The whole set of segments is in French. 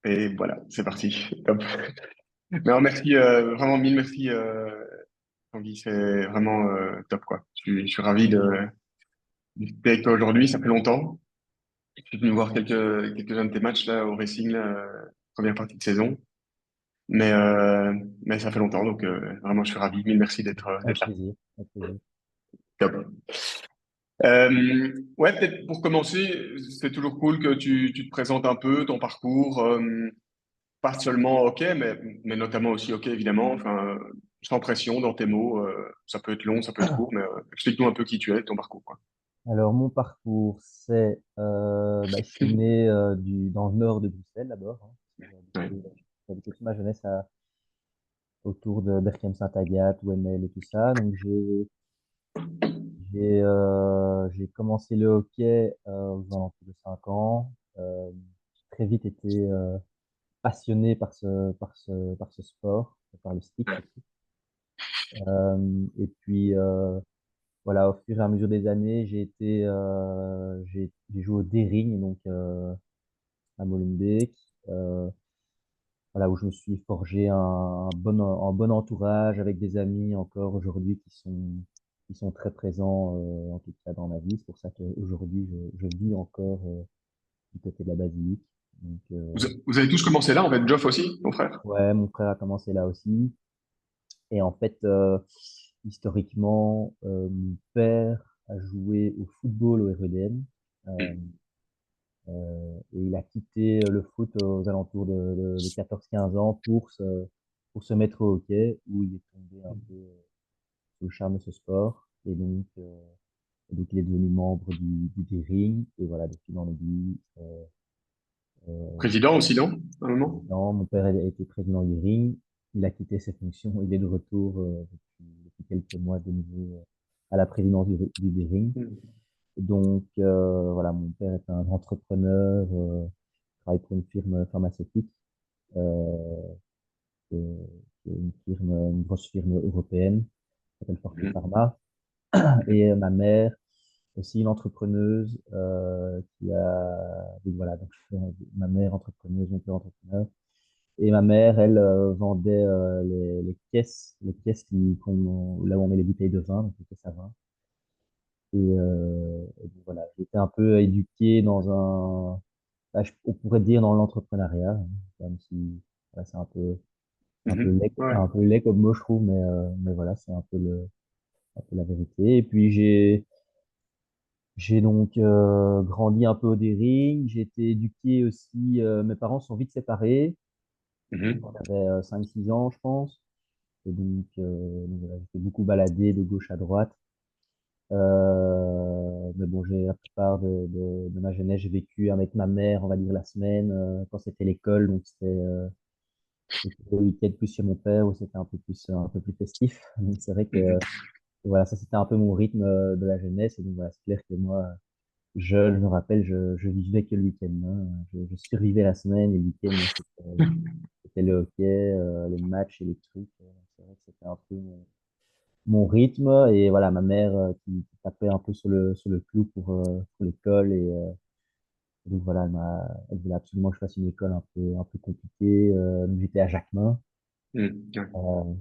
Et voilà, c'est parti. Top. Mais merci, vraiment mille merci, Tanguy, c'est vraiment top, quoi. Je suis ravi de discuter avec toi aujourd'hui, ça fait longtemps. Je suis venu voir quelques-uns de tes matchs là, au Racing, là, première partie de saison. Mais, euh, mais ça fait longtemps, donc vraiment, je suis ravi. Mille merci d'être Avec là. plaisir, avec plaisir. Top. Ouais, peut-être pour commencer, c'est toujours cool que tu te présentes un peu ton parcours, pas seulement hockey, mais notamment aussi hockey, évidemment. Enfin, sans pression dans tes mots, ça peut être long, ça peut être court, mais explique-nous un peu qui tu es, ton parcours, quoi. Alors, mon parcours, c'est, je suis né dans le nord de Bruxelles d'abord, hein. Ouais. J'ai habité toute ma jeunesse autour de Berchem-Saint-Agathe, Ouémel et tout ça. Donc, j'ai commencé le hockey aux alentours de 5 ans. J'ai très vite été passionné par ce sport, par le stick surtout. Et puis, voilà, au fur et à mesure des années, j'ai joué au D-Ring, donc à Molenbeek, euh, voilà, où je me suis forgé un bon entourage avec des amis encore aujourd'hui qui sont très présents, en tout cas dans ma vie. C'est pour ça qu'aujourd'hui, je vis encore du côté de la basilique. Donc, Vous avez tous commencé là, en fait, Geoff aussi, ton frère? ouais, mon frère a commencé là aussi. Et en fait, historiquement, mon père a joué au football au REDN. Euh, et il a quitté le foot aux alentours de 14-15 ans pour se mettre au hockey, où il est tombé un peu sous le charme de ce sport. Et donc il est devenu membre du D-Ring. Et voilà, de fil en aiguille, Président aussi, non? À un moment? président. Mon père a été président du ring. Il a quitté ses fonctions. Il est de retour depuis quelques mois de nouveau à la présidence du ring. Donc voilà, mon père est un entrepreneur, travaille pour une firme pharmaceutique, euh, qui est une grosse firme européenne, qui s'appelle Forte Mhm. Pharma. Et ma mère, aussi une entrepreneuse, donc voilà, donc ma mère entrepreneuse, mon père entrepreneur. Et ma mère, elle, vendait les caisses là où on met les bouteilles de vin, donc les caisses à vin. Et donc voilà, j'ai été un peu éduqué on pourrait dire dans l'entrepreneuriat, hein, même si voilà, c'est Mhm. Ouais. un peu laid comme mot, je trouve, mais voilà, c'est un peu la vérité. Et puis j'ai donc grandi un peu au Dering. J'ai été éduqué aussi. Mes parents sont vite séparés. Mhm. On avait 5-6 ans, je pense. Et donc voilà, j'ai fait beaucoup balader de gauche à droite. Mais bon, la plupart de ma jeunesse, j'ai vécu avec ma mère, on va dire la semaine, quand c'était l'école. Donc c'était le week-end plus chez mon père, où c'était un peu plus festif. Donc c'est vrai que Mhm. voilà, ça c'était un peu mon rythme de la jeunesse. Et donc voilà, c'est clair que moi, je me rappelle, je vivais que le week-end, hein. Je survivais la semaine et le week-end, moi, c'était le hockey, les matchs et les trucs. C'est vrai que c'était un peu mon rythme. Et voilà, ma mère qui tapait un peu sur le clou pour l'école. Et donc voilà, elle voulait absolument que je fasse une école un peu compliquée. Donc j'étais à Jacquemin. Mhm. Ouais.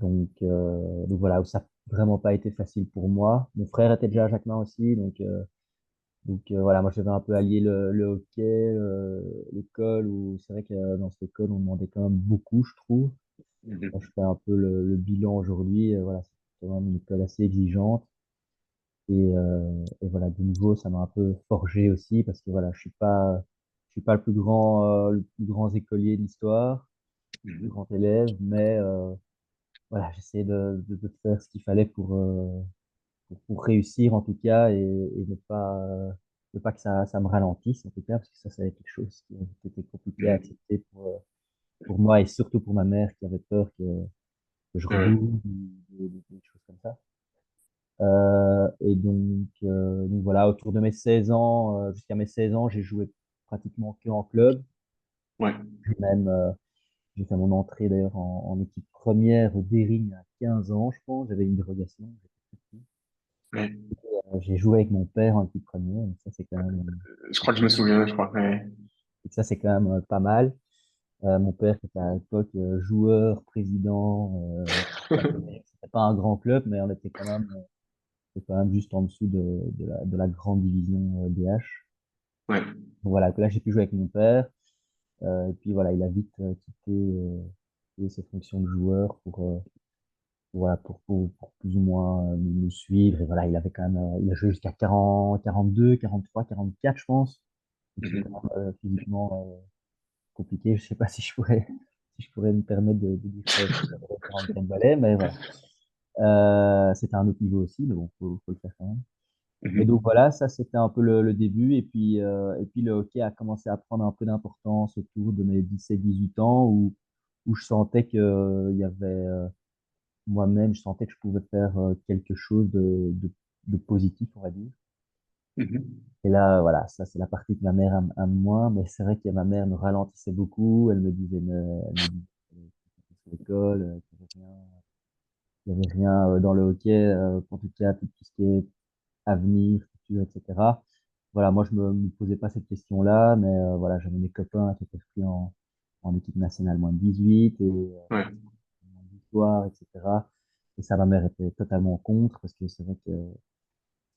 Euh, donc voilà, ça n'a vraiment pas été facile pour moi. Mon frère était déjà à Jacquemin aussi, donc voilà, moi je devais un peu allier le hockey, l'école, où c'est vrai que dans cette école on demandait quand même beaucoup, je trouve. Quand je Mhm. fais un peu le bilan aujourd'hui, voilà, c'est quand même une école assez exigeante. Et voilà, de nouveau, ça m'a un peu forgé aussi, parce que voilà, je suis pas le plus grand écolier de l'histoire, le plus Mhm. grand élève, mais voilà, j'essayais de faire ce qu'il fallait pour réussir en tout cas, et ne pas que ça me ralentisse en tout cas, parce que ça avait quelque chose qui était compliqué à Mhm. accepter pour moi, et surtout pour ma mère qui avait peur que je Ouais. reboude, des choses comme ça. Et donc voilà, autour de mes 16 ans, jusqu'à mes 16 ans, j'ai joué pratiquement que en club. Ouais. Même, j'ai fait mon entrée d'ailleurs en équipe première au Dering à 15 ans, je pense. J'avais une dérogation. Ouais. J'ai joué avec mon père en équipe première, donc ça c'est quand même Je crois quelque que je me chose, souviens, je crois. Ouais. Ça, c'est quand même pas mal. Mon père, qui était à l'époque joueur, président, c'était pas un grand club, mais on était c'était quand même juste en dessous de la grande division DH. Ouais. Donc voilà, que là, j'ai pu jouer avec mon père. Et puis voilà, il a vite quitté ses fonctions de joueur voilà, pour plus ou moins nous suivre. Et voilà, il avait quand même, il a joué jusqu'à 40, 42, 43, 44, je pense. Donc c'était quand Mhm. même physiquement compliqué. Je sais pas si si je pourrais me permettre de dire que j'avais 44 balais, mais voilà. C'était un autre niveau aussi, mais bon, faut le faire quand même. Et donc Mhm. voilà, ça c'était un peu le début. Et puis le hockey a commencé à prendre un peu d'importance autour de mes 17-18 ans où je sentais que il y avait, moi-même, je sentais que je pouvais faire quelque chose de positif, on va dire. Mhm. Et là, voilà, ça c'est la partie que ma mère aime moins, mais c'est vrai que ma mère me ralentissait beaucoup. Elle me disait que c'était l'école, qu'il n'y avait rien dans le hockey, en tout cas tout ce qui est avenir, futur, etc. Voilà, moi, je me posais pas cette question-là, mais voilà, j'avais mes copains qui étaient pris en équipe nationale moins de 18 et Ouais. en victoire, etc. Et ça, ma mère était totalement contre parce que c'est vrai que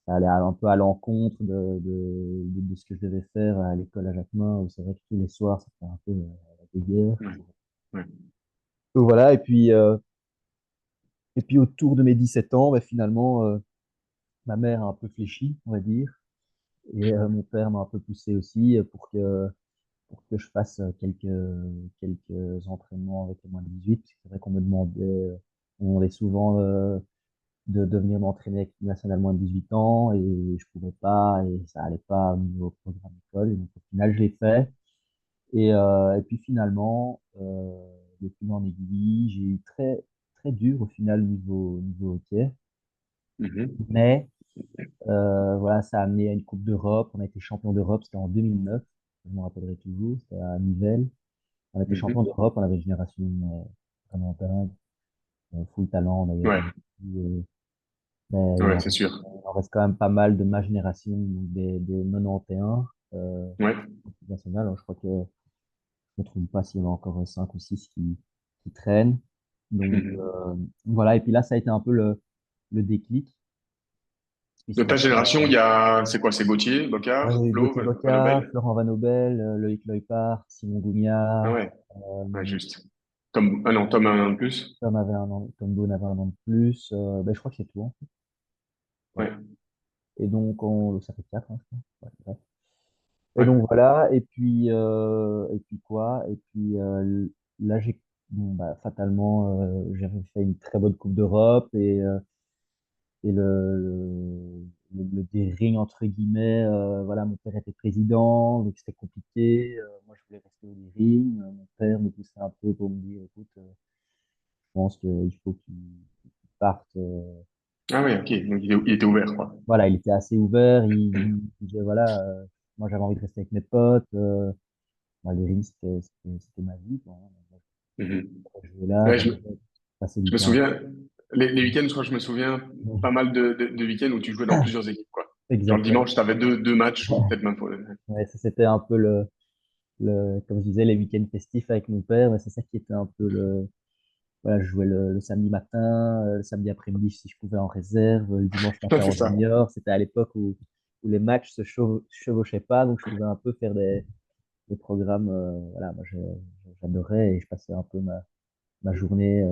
ça allait un peu à l'encontre de ce que je devais faire à l'école à Jacquemin, où c'est vrai que tous les soirs, c'était un peu la guerre. Ouais. Ouais. Donc voilà, et puis autour de mes 17 ans, bah, finalement, ma mère a un peu fléchi, on va dire. Et mon père m'a un peu poussé aussi pour que je fasse quelques entraînements avec les moins de 18. Parce que c'est vrai qu'on on me demandait souvent de venir m'entraîner avec l'équipe nationale moins de 18 ans et je pouvais pas et ça allait pas au niveau programme école. Et donc au final, je l'ai fait. Et puis finalement, de fil en aiguille, j'ai eu très dur au final niveau hockey. Mhm. Mais voilà, ça a amené à une Coupe d'Europe. On a été champion d'Europe, c'était en 2009. Je me rappellerai toujours, c'était à Nivelles. On était champion Mhm. d'Europe, on avait une génération vraiment dingue, full talent. On avait mais Ouais, c'est sûr. il en reste quand même pas mal de ma génération, donc des 91 Ouais. équipe nationale. Alors, je crois que je ne me trompe pas s'il y en a encore 5 ou 6 qui traînent. Donc Mhm. voilà, et puis là, ça a été un peu le déclic, De puisqu'au ta final, génération, il y a, c'est quoi? C'est Gauthier, ouais, il Bocard, y a eu Flo, Gauthier Van Bocard, Nobel? Florent Vanobel, Loïc Loipart, Simon Ah Gougnard, ouais. euh, Ouais, juste. Tom, ah non, Tom un an de plus. Tom Bone avait un an de plus. Ben, je crois que c'est tout, hein. Ouais. Ouais. Et donc, ça fait 4, hein, je crois. Ouais, bref. Et Ouais. donc voilà, et puis quoi? Et puis là, bon, bah, fatalement, j'avais fait une très bonne Coupe d'Europe et le D-ring, entre guillemets, voilà, mon père était président, donc c'était compliqué. Moi, je voulais rester au D-ring. Mon père me poussait un peu pour me dire, écoute, je pense qu'il faut qu'il parte. Ah ouais, ok. Donc il était ouvert, quoi. Voilà, il était assez ouvert. Il disait, voilà, moi, j'avais envie de rester avec mes potes. Moi, les rings, c'était ma vie, quoi, hein. Moi, Mhm. je jouais là, Ouais, j'adorais passer du je me temps. souviens, les week-ends, je crois que je me souviens pas mal de week-ends où tu jouais dans plusieurs équipes, quoi. Genre le Exactement. dimanche, tu avais deux matchs ou peut-être même. Ouais, ça, c'était un peu comme je disais, les week-ends festifs avec mon père. Mais c'est ça qui était un peu voilà, je jouais le samedi matin, le samedi après-midi si je pouvais en réserve, le dimanche Ouais, matin c'est en ça. junior. C'était à l'époque où les matchs chevauchaient pas, donc je pouvais un peu faire des programmes. Voilà, moi, j'adorais et je passais un peu ma journée.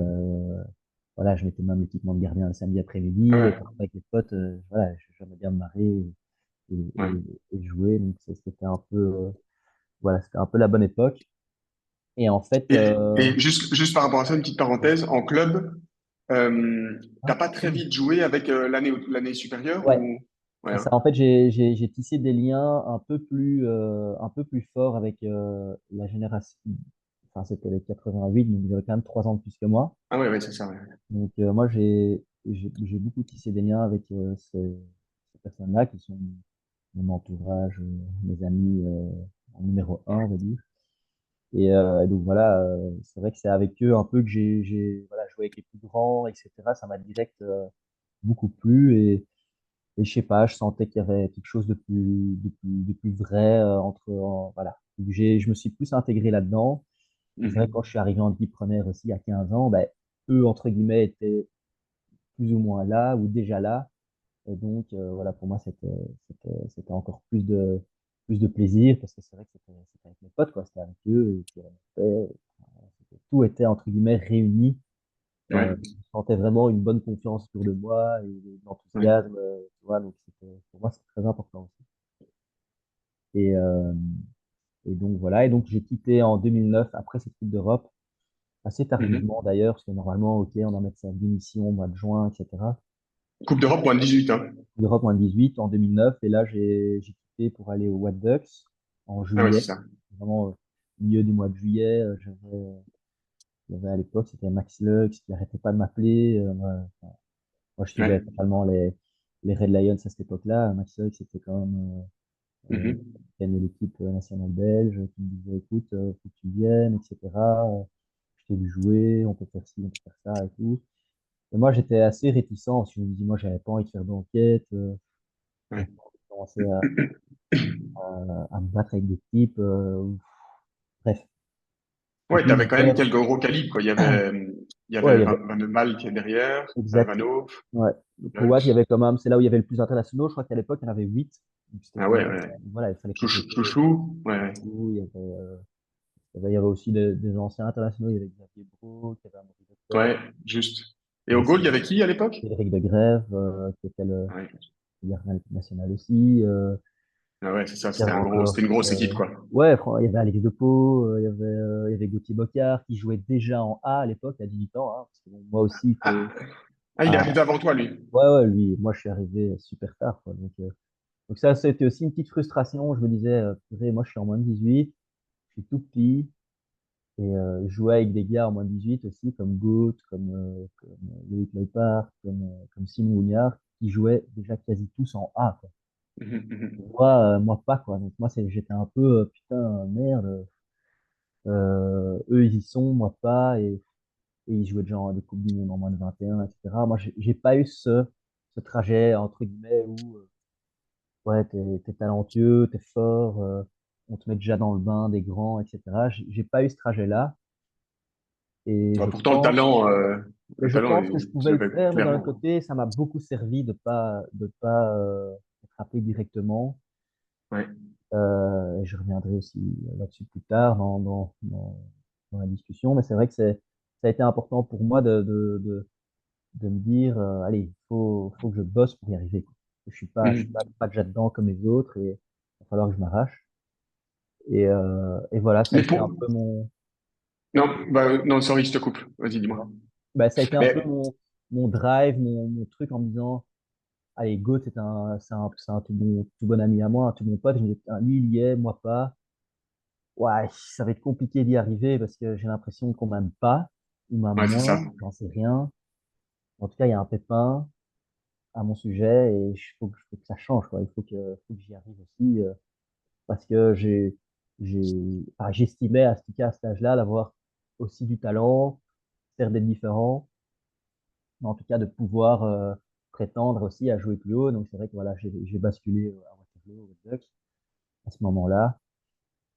Voilà, je mettais même l'équipement de gardien le samedi après-midi et Ouais, parfois avec les potes, voilà, j'aimais bien me marrer ouais. et jouer. Donc c'était un peu, voilà, c'était un peu la bonne époque. Et en fait, Et juste par rapport à ça, une petite parenthèse, en club, t'as ah, pas très oui, vite joué avec l'année supérieure ouais, ou? Ouais, c'est ça. hein. En fait, j'ai tissé des liens un peu plus forts avec la génération. Enfin, c'était les 88, donc ils avaient quand même 3 ans de plus que moi. Ah ouais, ouais, c'est ça, ouais. Donc moi, j'ai beaucoup tissé des liens avec ces personnes-là qui sont mon entourage, mes amis en numéro un, on va dire. Et donc voilà, c'est vrai que c'est avec eux un peu que voilà, joué avec les plus grands, etc. Ça m'a direct beaucoup plu et je sais pas, je sentais qu'il y avait quelque chose de plus vrai voilà, Je me suis plus intégré là-dedans. Et c'est vrai que quand Mhm. je suis arrivé en équipe première aussi à 15 ans, ben, eux, entre guillemets, étaient plus ou moins là ou déjà là. Et donc, voilà, pour moi, c'était encore plus de plaisir parce que c'est vrai que c'était avec mes potes, quoi. C'était avec eux. Et puis, tout était, entre guillemets, réuni. Ouais, Je sentais vraiment une bonne confiance autour de moi et de ouais. l'enthousiasme, tu vois. Donc, pour moi, c'est très important aussi. Et, euh, et donc, voilà. Et donc, j'ai quitté en 2009 après cette Coupe d'Europe, assez Mhm. tardivement d'ailleurs, parce que normalement, OK, on en met sa démission au mois de juin, etc. Coupe d'Europe moins de 18, hein. L'Europe moins 18 en 2009. Et là, j'ai quitté pour aller au What Ducks en Ah ouais, c'est juillet. ça. Vraiment, milieu du mois de juillet, il y avait à l'époque, c'était Max Lux qui arrêtait pas de m'appeler. Moi, je suivais Ouais. totalement les Red Lions à cette époque-là. Max Lux, c'était quand même Mhm. gagné l'équipe nationale belge, qui me disait, écoute, faut que tu viennes, etc. Je t'ai vu jouer, on peut faire ci, on peut faire ça et tout. Et moi, j'étais assez réticent, parce que je me dis, moi, j'avais pas envie de faire d'enquête, j'avais Ouais. pas envie de commencer à me battre avec des types. Bref, j'ai Ouais, fini t'avais mon quand même père. quelques gros calibres, quoi. Il y Ouais, il avait y avait, Van de Mal qui est derrière, exact. Vanov, Ouais. Pour Watt, il y Lux. avait quand même, c'est là où il y avait le plus internationaux. Je crois qu'à l'époque, il y en avait 8. Donc, c'était Ah quand ouais, même, ouais. voilà, il fallait Chouchou, compléter. Chouchou, ouais, ouais. Chouchou, il y avait aussi des anciens internationaux. Il y avait Xavier Brault, il y avait Amaury Leclerc, Ouais, juste. il Et y au avait goal, il y avait qui à l'époque? Cédric de Grève, qui était Ouais. le gardien de l'équipe nationale aussi. Ah ouais, c'est ça, Il y avait c'était encore, une grosse équipe, quoi. ouais, il y avait Alex Depeau, il y avait Gauthier Bocard, qui jouait déjà en A à l'époque, à 18 ans, hein, parce que bon, moi aussi, il Ah, faut, ah, il est ah, arrivé avant toi, lui. ouais, ouais, lui, moi, je suis arrivé super tard, quoi. Donc ça, c'était aussi une petite frustration. Je me disais, purée, moi, je suis en moins de 18, je suis tout petit, et je jouais avec des gars en moins de 18 aussi, comme Goat, comme Loïc Leupart, comme Simon Ougnard, qui jouaient déjà quasi tous en A, quoi. Mhm, mhm. Moi pas, quoi. Donc moi, j'étais un peu, putain, merde, eux, ils y sont, moi pas, et ils jouaient déjà en des Coupes du Monde en moins de 21, etc. Moi, j'ai pas eu ce trajet, entre guillemets, où, ouais, t'es talentueux, t'es fort, on te met déjà dans le bain des grands, etc. J'ai pas eu ce trajet-là. Et Ouais, pourtant, le je talent, pense que je tu pouvais le l'avais faire, mais d'un autre clairement. côté, ça m'a beaucoup servi de pas être appelé directement. Ouais. Et je reviendrai aussi là-dessus plus tard dans la discussion. Mais c'est vrai que ça a été important pour moi de me dire, allez, faut que je bosse pour y arriver, quoi. Je suis Mhm. pas déjà dedans comme les autres et il va falloir que je m'arrache. Et voilà, ça a Mais été pour... un peu Non, bah, non, sorry, je te coupe. Vas-y, dis-moi. ça a été un peu Mais, mon drive, mon truc en me disant, allez, Go, c'est un tout bon ami à moi, un tout bon pote. Je me disais, putain, lui, il y est, moi pas. Ouais, ça va être compliqué d'y arriver parce que j'ai l'impression qu'on m'aime pas, ou m'aime ouais, c'est ça. moins, j'en sais rien. En tout cas, il y a un pépin à mon sujet et faut que ça change, quoi. Faut que j'y arrive aussi parce que j'estimais à cet âge-là d'avoir aussi du talent, faire des différents, mais en tout cas de pouvoir prétendre aussi à jouer plus haut. Donc c'est vrai que voilà, j'ai basculé à Waterloo, au Red Ducks, à ce moment-là.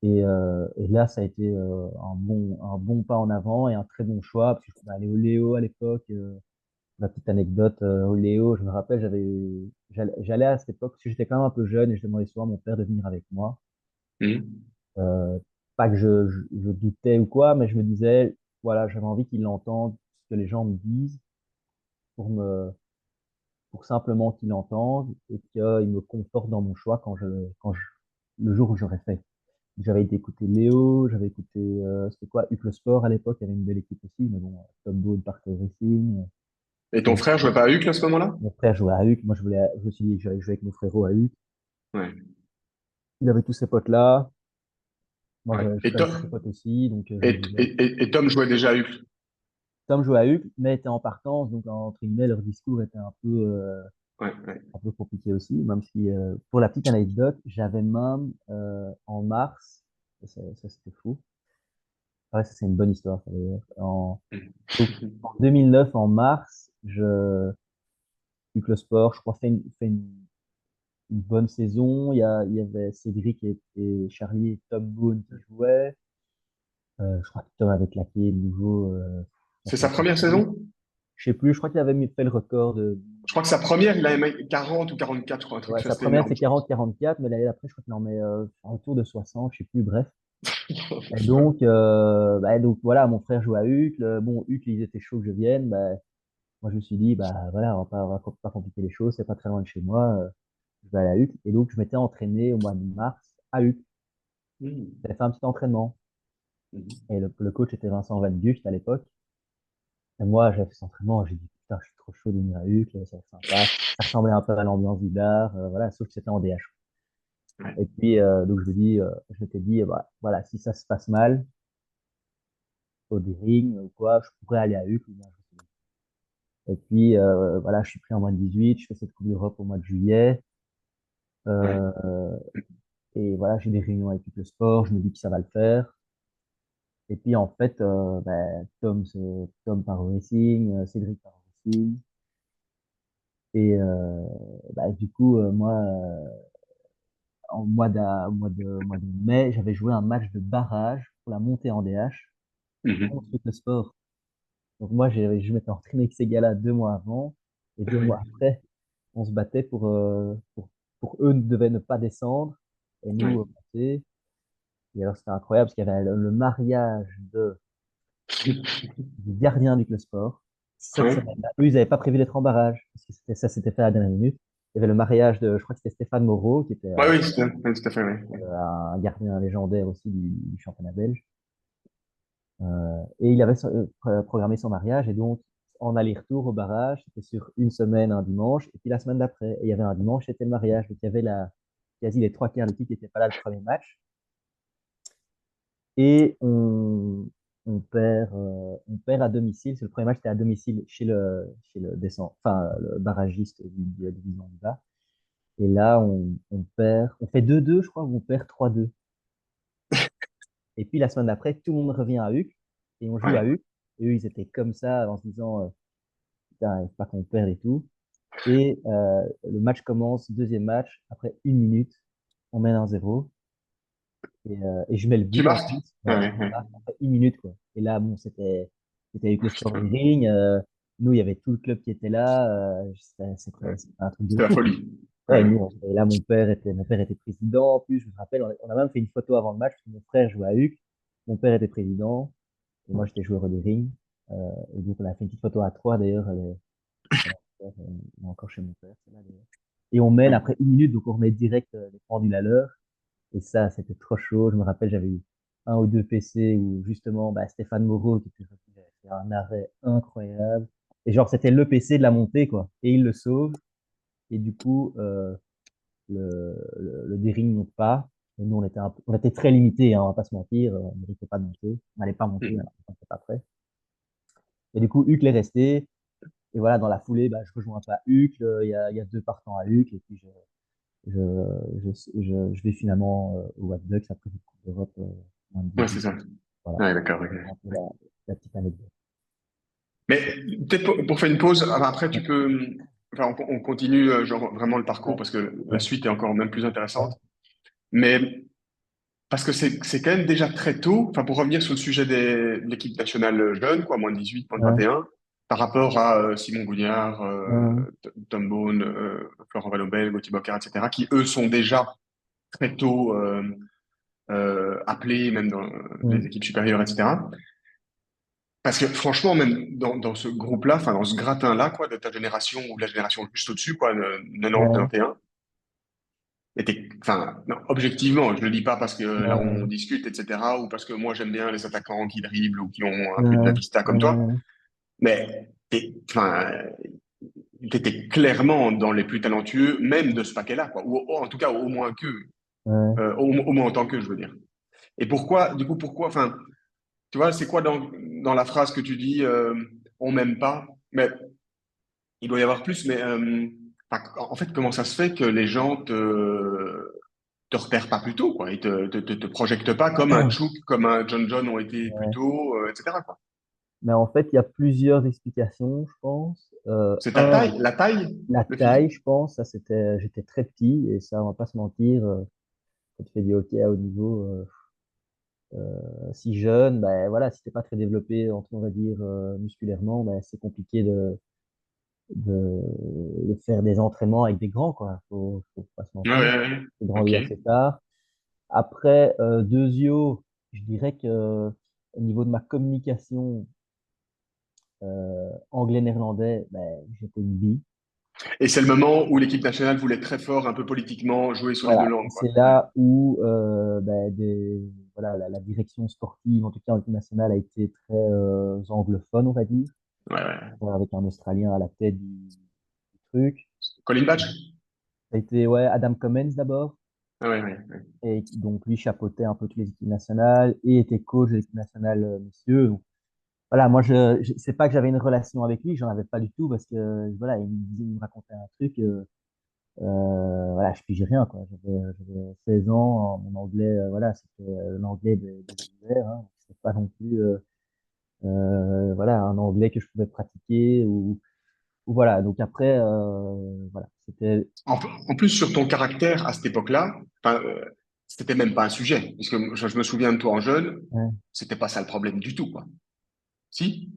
Et là, ça a été un bon pas en avant et un très bon choix, parce que je pouvais aller au Léo à l'époque. La petite anecdote, au Léo, je me rappelle, j'allais à cette époque, parce que j'étais quand même un peu jeune, et je demandais souvent à mon père de venir avec moi. Mhm. Euh, Pas que je doutais ou quoi, mais je me disais, voilà, j'avais envie qu'il entende ce que les gens me disent, pour pour simplement qu'il entende, et qu'il me conforte dans mon choix le jour où j'aurais fait. J'avais été écouter Léo, j'avais écouté, c'était quoi, Huc le Sport à l'époque, il y avait une belle équipe aussi, mais bon, Top Boat, Park Racing. Et ton frère jouait pas à Hucle à ce moment-là? Mon frère jouait à Huc, moi je me suis dit que j'allais jouer avec mon frérot à Huc. Ouais, Il avait tous ses potes là, moi ouais. je connaissais ses potes aussi, donc je me disais. Et Tom jouait déjà à Hucle. Tom jouait à Huc, mais était en partance, donc entre guillemets, leur discours était Ouais, ouais. un peu compliqué aussi, même si, pour la petite anecdote, j'avais même en mars, ça c'était fou. Ouais, ça c'est une bonne histoire, ça, d'ailleurs. Donc, en 2009, en mars, Huc le Sport, je crois, fait une bonne saison. Il y avait Cédric et Charlie et Tom Boone qui jouaient. Je crois que Tom avait claqué de nouveau. Ça C'est fait sa longtemps. première saison? Je sais plus, je crois qu'il avait fait le record de. Je crois que sa première, il a aimé 40 ou 44, je crois, un truc Ouais, sa assez première, énorme, c'est je pense. 40-44, mais l'année d'après, je crois qu'il en met autour de 60, je sais plus, bref. Et donc, donc voilà, mon frère joue à Uccle. Bon, Uccle, ils étaient chauds que je vienne. Moi, je me suis dit, bah voilà, on va pas compliquer les choses, c'est pas très loin de chez moi. Je vais aller à Uccle. Et donc, je m'étais entraîné au mois de mars à Uccle. Mhm. J'avais fait un petit entraînement. Mhm. Et le coach était Vincent Van Gucht à l'époque. Et moi, j'avais fait cet entraînement, j'ai dit, putain, je suis trop chaud de venir à Uccle, ça va être sympa. Ça ressemblait un peu à l'ambiance du bar, voilà, sauf que c'était en DH. Ouais. Et puis, donc, je m'étais dit, bah, voilà, si ça se passe mal, au Dering ou quoi, je pourrais aller à Uccle. Et puis, voilà, je suis pris en moins de 18, je fais cette Coupe d'Europe au mois de juillet. Ouais. Euh, et voilà, j'ai des réunions avec le sport, je me dis que ça va le faire. Et puis, en fait, Tom part au Racing, Cédric part au Racing. Et du coup, moi, au mois de mai, j'avais joué un match de barrage pour la montée en DH contre Mhm. le sport. Donc moi, je m'étais entraîné avec ces gars-là 2 mois avant. Et deux Ouais. mois après, on se battait pour eux devaient ne pas descendre et Ouais. nous monter. Et alors c'était incroyable parce qu'il y avait le mariage du gardien du club sport cette Ouais. semaine-là. Eux, ils n'avaient pas prévu d'être en barrage parce que ça s'était fait à la dernière minute. Il y avait le mariage de, je crois que c'était Stéphane Moreau, qui était Ouais, oui, ouais, tout à fait, ouais. un gardien légendaire aussi du championnat belge. Et il avait programmé son mariage et donc en aller-retour au barrage, c'était sur une semaine, un dimanche, et puis la semaine d'après. Et il y avait un dimanche, c'était le mariage. Donc il y avait quasi les trois quarts d'équipe qui n'étaient pas là le premier match. Et on perd à domicile. Parce que le premier match était à domicile chez le le barragiste de la division du bas. Et là, on perd. On fait 2-2, je crois, ou on perd 3-2. Et puis la semaine d'après, tout le monde revient à Uccle et on joue à Ouais. Uccle. Et eux, ils étaient comme ça en se disant, putain, il faut pas qu'on perde et tout. Et le match commence, deuxième match, après une minute, on mène 1-0. Et je mets le Tu but en marques? plus, Ouais, ouais, ouais, ouais. après une minute, quoi. Et là, bon, c'était avec le sport du ring. Nous, il y avait tout le club qui était là. C'était un truc de C'était la fou, quoi. folie. Ouais, Ouais. nous, et là, mon père était président. En plus, je me rappelle, on a même fait une photo avant le match, parce que mon frère jouait à Uccle. Mon père était président, et moi, j'étais joueur de ring. Et donc, on a fait une petite photo à trois, d'ailleurs. Elle est encore chez mon père, celle-là, d'ailleurs. Et on mène Ouais. après une minute, donc on remet direct les pendules à l'heure. Et ça, c'était trop chaud. Je me rappelle, j'avais eu un ou deux PC où justement, Stéphane Moreau qui était revenu, avait fait un arrêt incroyable. Et genre, c'était le PC de la montée, quoi. Et il le sauve. Et du coup, le D-Ring monte pas. Et nous, on était très limités, hein, on va pas se mentir. On ne méritait pas de monter. On n'allait pas monter, Mhm. alors on n'était pas prêt. Et du coup, Hucle est resté. Et voilà, dans la foulée, je rejoins pas Hucle. Il y a deux partants à Hucle. Et puis, je, je vais finalement au Watt Ducks après cette Coupe d'Europe moins de Ouais, c'est 18. ça. Voilà. Ouais, d'accord, ok. C'est un peu la petite anecdote. Mais peut-être pour faire une pause, après tu peux, enfin on continue genre vraiment le parcours Ouais, parce que la ouais, suite est encore même plus ouais, intéressante. Mais parce que c'est quand même déjà très tôt, enfin pour revenir sur le sujet de l'équipe nationale jeune, quoi, moins de 18, moins de ouais, 21, par rapport à Simon Gougnard, ouais, Tom Bone, Florent Valobel, Gauthier Bocard, etc., qui eux sont déjà très tôt appelés, même dans ouais, les équipes supérieures, etc. Parce que franchement, même dans ce groupe-là, enfin dans ce gratin-là, quoi, de ta génération ou de la génération juste au-dessus, quoi, 90, ouais, 91, enfin, non, objectivement, je le dis pas parce que là on ouais, discute, etc., ou parce que moi j'aime bien les attaquants qui dribblent ou qui ont un peu de la ouais, vista comme toi, ouais, mais enfin, t'étais clairement dans les plus talentueux, même de ce paquet-là, quoi, ou en tout cas au moins que, ouais. au moins en tant que, je veux dire. Et pourquoi, du coup, pourquoi, enfin, tu vois, c'est quoi dans la phrase que tu dis, on m'aime pas, mais il doit y avoir plus, mais enfin, en fait, comment ça se fait que les gens te repèrent pas plus tôt, quoi, ils te projettent pas comme un Chouk, comme un John John ont été plus Ouais. tôt, etc., quoi. Mais en fait, il y a plusieurs explications, je pense. C'est ta Un, taille, la taille, la le taille, physique? je pense, ça c'était, j'étais très petit et ça, on va pas se mentir, quand tu fais du hockey à haut niveau, si jeune, ben voilà, si t'es pas très développé, on va dire, musculairement, ben c'est compliqué de, de faire des entraînements avec des grands, quoi. Faut pas se Ouais, mentir. ouais, ouais. J'ai Ok. grandi assez tard. Après, Deuxio, je dirais que au niveau de ma communication anglais-néerlandais, ben, j'étais une bille. Et c'est le moment où l'équipe nationale voulait très fort, un peu politiquement, jouer sur les deux Voilà, et langues, c'est quoi. Ouais, là où ben, voilà, la direction sportive, en tout cas en équipe nationale, a été très anglophone, on va dire, ouais, ouais. avec un Australien à la tête du truc. Colin Batch? Ça a été ouais, Adam Cummins d'abord, Ah ouais, ouais, ouais. et donc lui chapeautait un peu toutes les équipes nationales et était coach de l'équipe nationale messieurs. Donc, voilà, moi, c'est pas que j'avais une relation avec lui, j'en avais pas du tout parce que voilà, il me racontait un truc. Voilà, je pigeais rien, quoi. J'avais 16 ans, mon anglais, voilà, c'était l'anglais des hivers, hein. C'était pas non plus, voilà, un anglais que je pouvais pratiquer ou voilà. Donc après, voilà, c'était, En plus, sur ton caractère à cette époque-là, enfin, c'était même pas un sujet. Parce que je me souviens de toi en jeune, ouais, c'était pas ça le problème du tout, quoi. Si?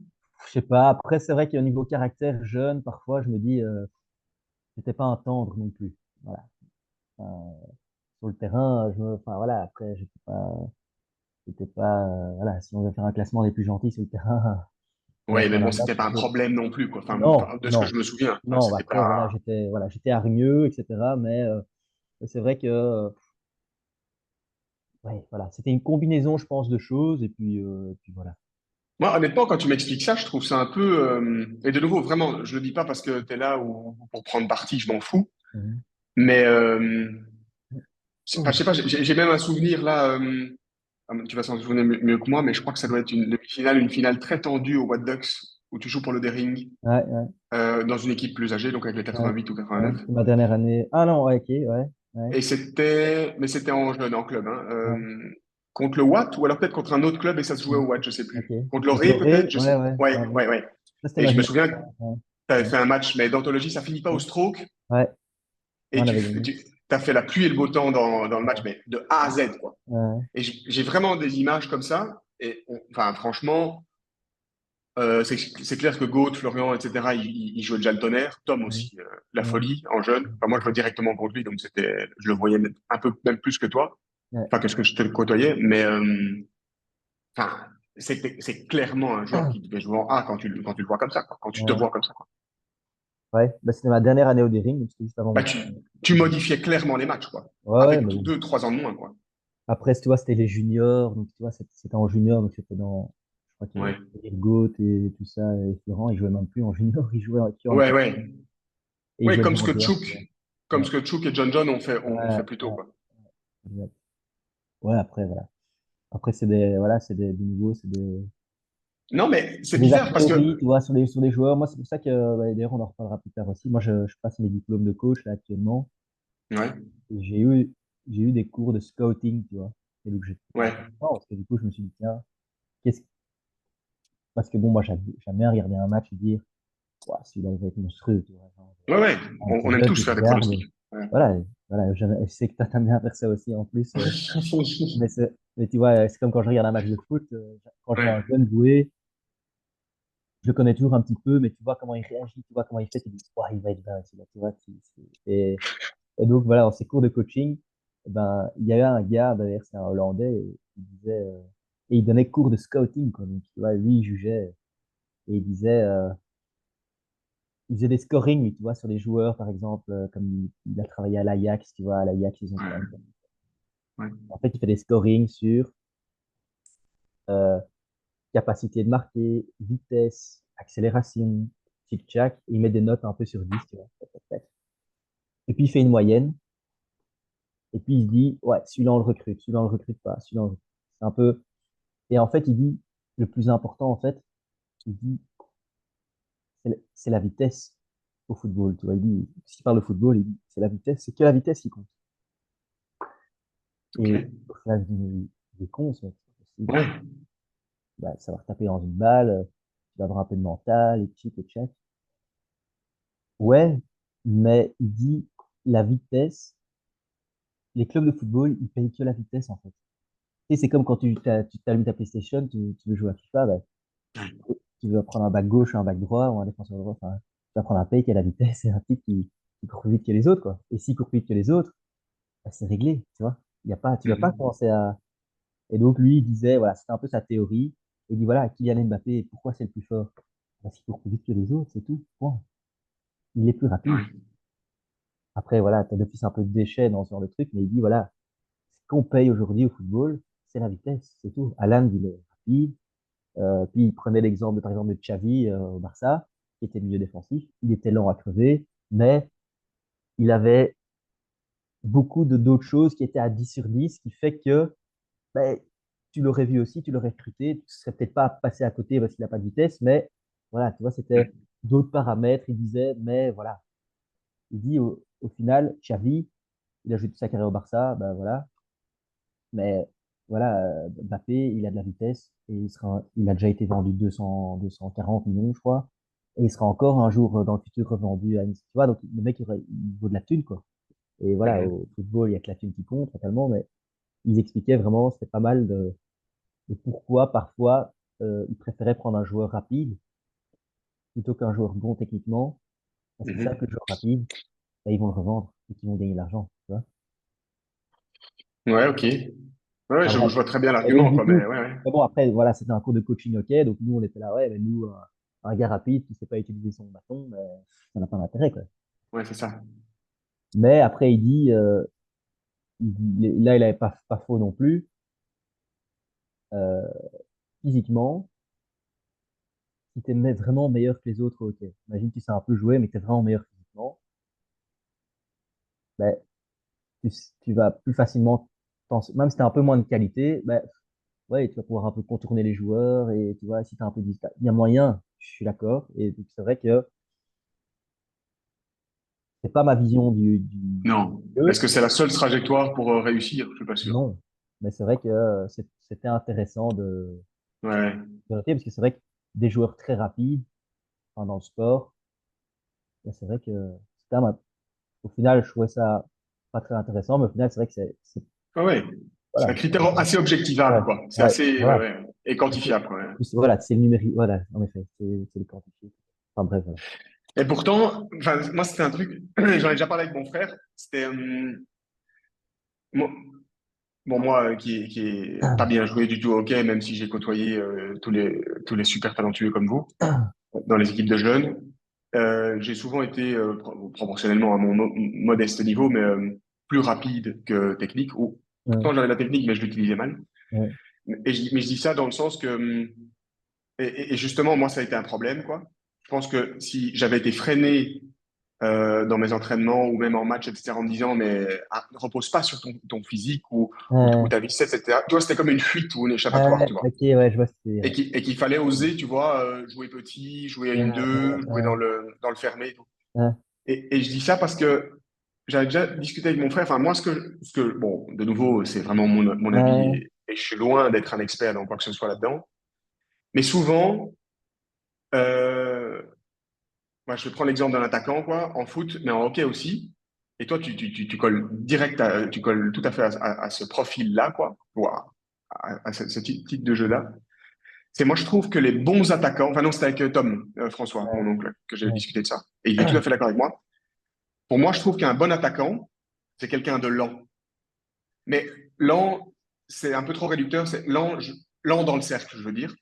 je sais pas. Après, c'est vrai qu'au niveau caractère jeune, parfois, je me dis, c'était pas un tendre non plus. Voilà. Enfin, sur le terrain, enfin voilà, après, j'étais pas, voilà, si on veut faire un classement des plus gentils sur le terrain, à la Ouais, mais fin bon, d'un match, c'était pas un problème non plus, quoi. Enfin, non, de ce que non, je me souviens, hein, non. c'était Après, pas. voilà, j'étais hargneux, etc. Mais c'est vrai que, ouais, voilà, c'était une combinaison, je pense, de choses. Et puis voilà. Moi, honnêtement, quand tu m'expliques ça, je trouve ça un peu. Et de nouveau, vraiment, je le dis pas parce que tu es là ou pour prendre parti, je m'en fous. Mhm. Mais enfin, je Mhm. sais pas, j'ai même un souvenir là. Tu vas s'en souvenir mieux que moi, mais je crois que ça doit être une demi-finale, une finale très tendue au What Ducks, où tu joues pour le Daring, Ouais, ouais, dans une équipe plus âgée, donc avec les ouais, 88 ou ouais. 89. C'est ma dernière année. Ah non, ouais, ok, ouais, ouais, Et c'était, mais c'était en jeune, en club, hein, ouais. contre le Watt, ou alors peut-être contre un autre club et ça se jouait au Mhm. Watt, je sais Ok. plus. Contre Contre l'Oré, peut-être, Loré, je sais. ouais, ouais, Ouais, ouais, ouais. ouais, ouais. Ça, c'était Et ma je me souviens que génération. Ouais, tu avais ouais, fait un match, mais d'anthologie, ça finit pas au ouais. stroke, Ouais, et on avait gagné. tu as fait la pluie et le beau temps dans le match, Ouais, mais de A à Z, quoi. ouais, Et j'ai vraiment des images comme ça, et enfin, franchement, c'est clair que Goat, Florian, etc., ils jouaient déjà le tonnerre. Tom mhm, aussi, la ouais, folie en jeune. Enfin, moi, je jouais directement contre lui, donc je le voyais un peu même plus que toi. ouais. Enfin, que ce que je te côtoyais. Mais enfin, c'est clairement un joueur qui devait jouer en A quand tu le vois comme ça, quoi. Quand tu te Ouais, vois comme ça, quoi. ouais. Bah, c'était ma dernière année au Daring, donc c'était juste avant Bah, tu mon- modifiais clairement les matchs, quoi. Ouais, ouais, Avec mais bon. 2, 3 ans de moins, quoi. Après, tu vois, c'était les juniors, donc tu vois, c'était en junior, donc c'était dans, je crois Ouais. que Goat et tout ça, et Florent, ils jouaient même plus en junior, ils jouaient en Ouais, équipe, ouais. et ils Ouais, jouaient le grand joueur, tu vois. Comme Ouais, ce que Chouk et John John ont ouais, fait plus tôt, ouais, quoi. exact. Ouais, après, voilà. Après, voilà, du nouveau, Non, mais c'est c'est des a bizarre parce que, priori, tu vois, sur les joueurs. Moi, c'est pour ça que, bah, d'ailleurs, on en reparlera plus tard aussi. Moi, je passe mes diplômes de coach, là, actuellement, ouais, et j'ai eu des cours de scouting, tu vois. Et donc, ouais. parce que du coup, je me suis dit, tiens, qu'est-ce parce que bon, moi, j'aime bien regarder un match et dire, ouah, celui-là, il va être monstrueux, tu vois. Genre, Ouais, ouais, quand t'es on aime jeune, tous tu faire des regardes. pronostics. Ouais. Voilà, voilà, je sais que toi, t'aimes bien faire ça aussi en plus. Mais tu vois, c'est comme quand je regarde un match de foot, quand je vois un Ouais, jeune jouer, je le connais toujours un petit peu, mais tu vois comment il réagit, tu vois comment il fait, tu dis, ouah, il va être dingue, celui-là, tu vois. Et donc, voilà, dans ces cours de coaching, eh ben, il y avait un gars, ben, d'ailleurs, c'est un Hollandais, et il disait, et il donnait cours de scouting, quoi. Donc, tu vois, lui, il jugeait, et il disait, il faisait des scorings, lui, tu vois, sur les joueurs, par exemple, comme il a travaillé à l'Ajax, tu vois, à l'Ajax, ils ont quand même. ouais, ouais, En fait, il fait des scorings sur euh, capacité de marquer, vitesse, accélération, tic-tac, et il met des notes un peu sur 10, tu vois. Tac, tac, tac. Et puis, il fait une moyenne, et puis il se dit, ouais, celui-là, on le recrute, celui-là, on le recrute pas, celui-là, on le recrute. C'est un peu. Et en fait, il dit, le plus important, en fait, il dit, c'est la vitesse au football, tu vois. Il dit, s'il parle de football, il dit, c'est la vitesse, c'est que la vitesse qui compte. Et ok. au final, je dis, mais il est con, ce mec, c'est pas possible. Ouais, Bah, savoir taper dans une balle. dois avoir un peu de mental, et tchic et tchac. Ouais, mais il dit la vitesse, les clubs de football, ils payent que la vitesse en fait. Tu sais, c'est comme quand tu t'allumes ta PlayStation, tu veux jouer à FIFA, bah, tu veux prendre un back gauche, un back droit ou un défenseur droit, enfin, tu vas prendre un paye qui a la vitesse et un type qui court plus vite que les autres, quoi. Et s'il court plus vite que les autres, bah, c'est réglé, tu vois. Il y a pas, tu vas pas Mhm. commencer à. Et donc lui, il disait, voilà, c'était un peu sa théorie. Il dit, voilà, Kylian Mbappé, pourquoi c'est le plus fort? Parce qu'il court plus vite que les autres, c'est tout. Point. Il est plus rapide. Ouais. Après, voilà, t'as d'office un peu de déchets dans ce genre de truc, mais il dit, voilà, ce qu'on paye aujourd'hui au football, c'est la vitesse, c'est tout. Haaland, il est rapide. Puis il prenait l'exemple, par exemple, de Xavi au Barça, qui était milieu défensif. Il était lent à crever, mais il avait beaucoup de d'autres choses qui étaient à 10 sur 10, qui fait que ben, tu l'aurais vu aussi, tu l'aurais recruté, tu serais peut-être pas passé à côté parce qu'il n'a pas de vitesse, mais voilà, tu vois, c'était d'autres paramètres. Il disait, mais voilà, il dit au final, Xavi, il a joué toute sa carrière au Barça, ben voilà, mais voilà, Mbappé, il a de la vitesse et il a déjà été vendu 240 millions, je crois, et il sera encore un jour dans le futur revendu à Nice. Tu vois, donc le mec, il vaut de la thune, quoi. Et voilà, Mhm. au football, il y a que la thune qui compte, totalement, mais ils expliquaient vraiment, c'était pas mal de pourquoi parfois ils préféraient prendre un joueur rapide plutôt qu'un joueur bon techniquement, parce qu'ils savent que Mhm. le joueur rapide, ben, ils vont le revendre et qu'ils vont gagner de l'argent, tu vois. Ouais, ok. Ouais, Enfin, je bref. vois très bien Et donc, l'argument, du quoi, mais coup, ouais, ouais. mais bon, après, voilà, c'était un cours de coaching, ok. Donc, nous, on était là, ouais, mais nous, un gars rapide qui sait pas utiliser son bâton, ben, ça n'a pas d'intérêt, quoi. Ouais, c'est ça. Mais après, là, il avait pas faux non plus. Euh, physiquement, si t'es vraiment meilleur que les autres, ok. Imagine, tu sais un peu jouer, mais que t'es vraiment meilleur physiquement, ben, tu, tu vas plus facilement, même si t'as un peu moins de qualité, ben, ouais, tu vas pouvoir un peu contourner les joueurs et tu vois, si t'as un peu de distance, il y a moyen, je suis d'accord. Et donc, c'est vrai que c'est pas ma vision Non. du Est-ce jeu, que c'est la seule trajectoire pour réussir? Je suis pas sûr. non. Mais c'est vrai que c'était intéressant Ouais. de noter parce que c'est vrai que des joueurs très rapides enfin, dans le sport, ben, c'est vrai que c'était au final, je trouvais ça pas très intéressant, mais au final, c'est vrai que Ah ouais. C'est un voilà, critère assez ouais, objectivable, quoi. C'est ouais, assez, ouais, voilà. ouais. Et quantifiable, quoi. Ouais. Voilà, c'est le numérique, voilà, en effet, c'est le quantifié. Enfin bref, voilà. Et pourtant, enfin, moi, c'était un truc, j'en ai déjà parlé avec mon frère. C'était, moi, bon, moi, qui est pas bien joué du tout au hockey, même si j'ai côtoyé tous les super talentueux comme vous dans les équipes de jeunes, j'ai souvent été, proportionnellement à mon modeste niveau, mais plus rapide que technique. Ou Ouais, pourtant, j'avais la technique, mais je l'utilisais mal. ouais, Mais je dis ça dans le sens que, et justement, moi, ça a été un problème, quoi. Je pense que si j'avais été freiné dans mes entraînements ou même en match, etc., en me disant, mais ne repose pas sur ton physique ou ouais, ta vitesse, etc. Tu vois, c'était comme une fuite ou un échappatoire, ouais, tu vois. ok, ouais, je vois ce que tu veux dire. Et qu'il fallait oser, tu vois, jouer petit, jouer à Ouais, une ouais, deux, jouer ouais, dans le fermé et tout. ouais, Et je dis ça parce que j'avais déjà discuté avec mon frère. Enfin, moi, bon, de nouveau, c'est vraiment mon avis ouais, et je suis loin d'être un expert dans quoi que ce soit là-dedans. Mais souvent, euh, moi, je vais prendre l'exemple d'un attaquant, quoi, en foot, mais en hockey aussi. Et toi, tu colles tu colles tout à fait à ce profil-là, quoi, ou à ce type de jeu-là. C'est moi, je trouve que les bons attaquants, enfin non, c'était avec Tom, François, ouais, mon oncle, que j'avais ouais, discuté de ça. Et il est tout à fait d'accord avec moi. Pour moi, je trouve qu'un bon attaquant, c'est quelqu'un de lent. Mais lent, c'est un peu trop réducteur, c'est lent, lent dans le cercle, je veux dire.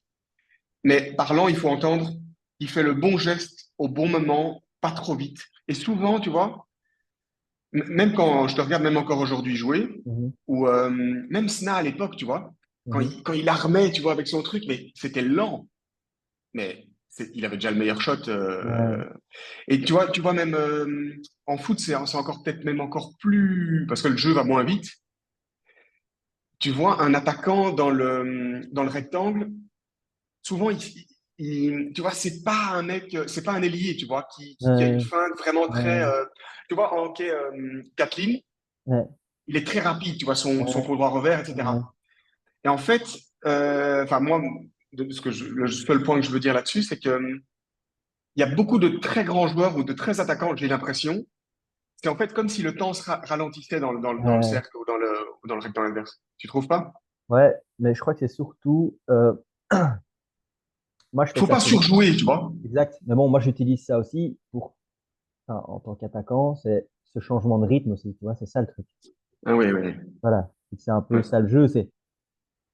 Mais par lent, il faut entendre, il fait le bon geste au bon moment, pas trop vite. Et souvent, tu vois, même quand je te regarde, même encore aujourd'hui jouer, mhm, ou même Sna à l'époque, tu vois, mhm, quand il armait, tu vois, avec son truc, mais c'était lent. Mais il avait déjà le meilleur shot. ouais, Et tu vois même en foot, c'est encore peut-être même encore plus parce que le jeu va moins vite. Tu vois un attaquant dans le rectangle, souvent tu vois c'est pas un mec, c'est pas un ailier, tu vois, qui a une ouais, feinte vraiment très, ouais, tu vois en hockey, Kathleen, ouais, il est très rapide, tu vois son ouais, coup droit revers, ouais, etc. Et en fait, enfin moi. le seul point que je veux dire là-dessus, c'est que il y a beaucoup de très grands joueurs ou de très attaquants, j'ai l'impression. C'est en fait comme si le temps se ralentissait dans le Euh, cercle ou dans le rectangle inverse. Tu trouves pas? ouais, mais je crois que c'est surtout, moi je fais Faut ça pas souvent. surjouer, tu vois? Exact. Mais bon, moi j'utilise ça aussi pour, enfin, en tant qu'attaquant, c'est ce changement de rythme aussi, tu vois, c'est ça le truc. Ah oui, oui, Voilà. C'est un peu ouais, ça le jeu, c'est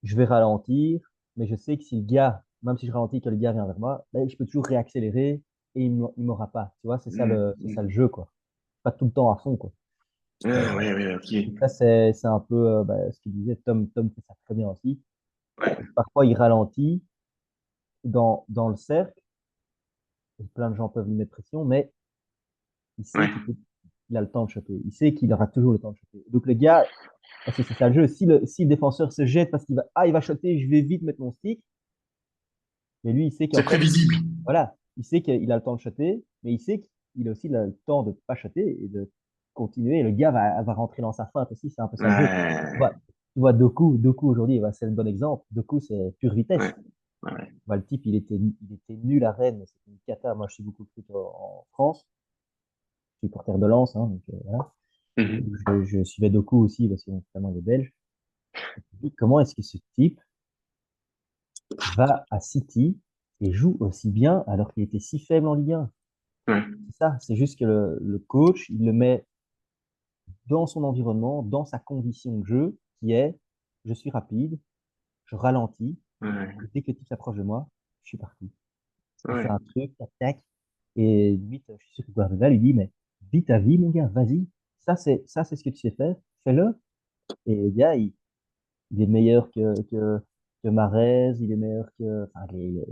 je vais ralentir, mais je sais que si le gars, même si je ralentis que le gars vient vers moi, ben, je peux toujours réaccélérer et il m'aura pas. Tu vois, c'est ça le jeu, quoi. Pas tout le temps à fond, quoi. Euh, Ah, ouais, ouais, ok. et ça, c'est un peu ce qu'il disait. Tom fait ça très bien aussi. Ouais, Parfois, il ralentit dans le cercle, et plein de gens peuvent lui mettre pression, mais il sait ouais, qu'il a le temps de choper. Il sait qu'il aura toujours le temps de choper. Donc, le gars, parce que c'est ça le jeu, si le défenseur se jette parce il va shotter, je vais vite mettre mon stick, mais lui, il sait qu'en c'est fait, prévisible. voilà, il sait qu'il a le temps de shotter, mais il sait qu'il a aussi le temps de pas shotter et de continuer. Et le gars va rentrer dans sa feinte aussi, c'est un peu ça le jeu. Ouais, Tu vois Doku aujourd'hui, bah, c'est le bon exemple. Doku, c'est pure ouais, vitesse. ouais. Bah, le type, il était nul à Rennes, c'était une cata. Moi, je suis beaucoup plus en France, je suis supporter de Lens, hein, donc voilà. Mhm. Je suivais Doku aussi parce que notamment il est belge. Et je me dis, comment est-ce que ce type va à City et joue aussi bien alors qu'il était si faible en Ligue 1? Ouais, C'est ça, c'est juste que le coach, il le met dans son environnement, dans sa condition de jeu, qui est, je suis rapide, je ralentis, ouais, et dès que le type s'approche de moi, je suis parti. Il fait ouais. un truc, tac, tac, et limite, je suis sûr que Guardiola lui dit, mais vis ta vie, mon gars, vas-y, ça c'est ce que tu sais faire, fais-le. Et le gars, il est meilleur que Mahrez, il est meilleur que, enfin,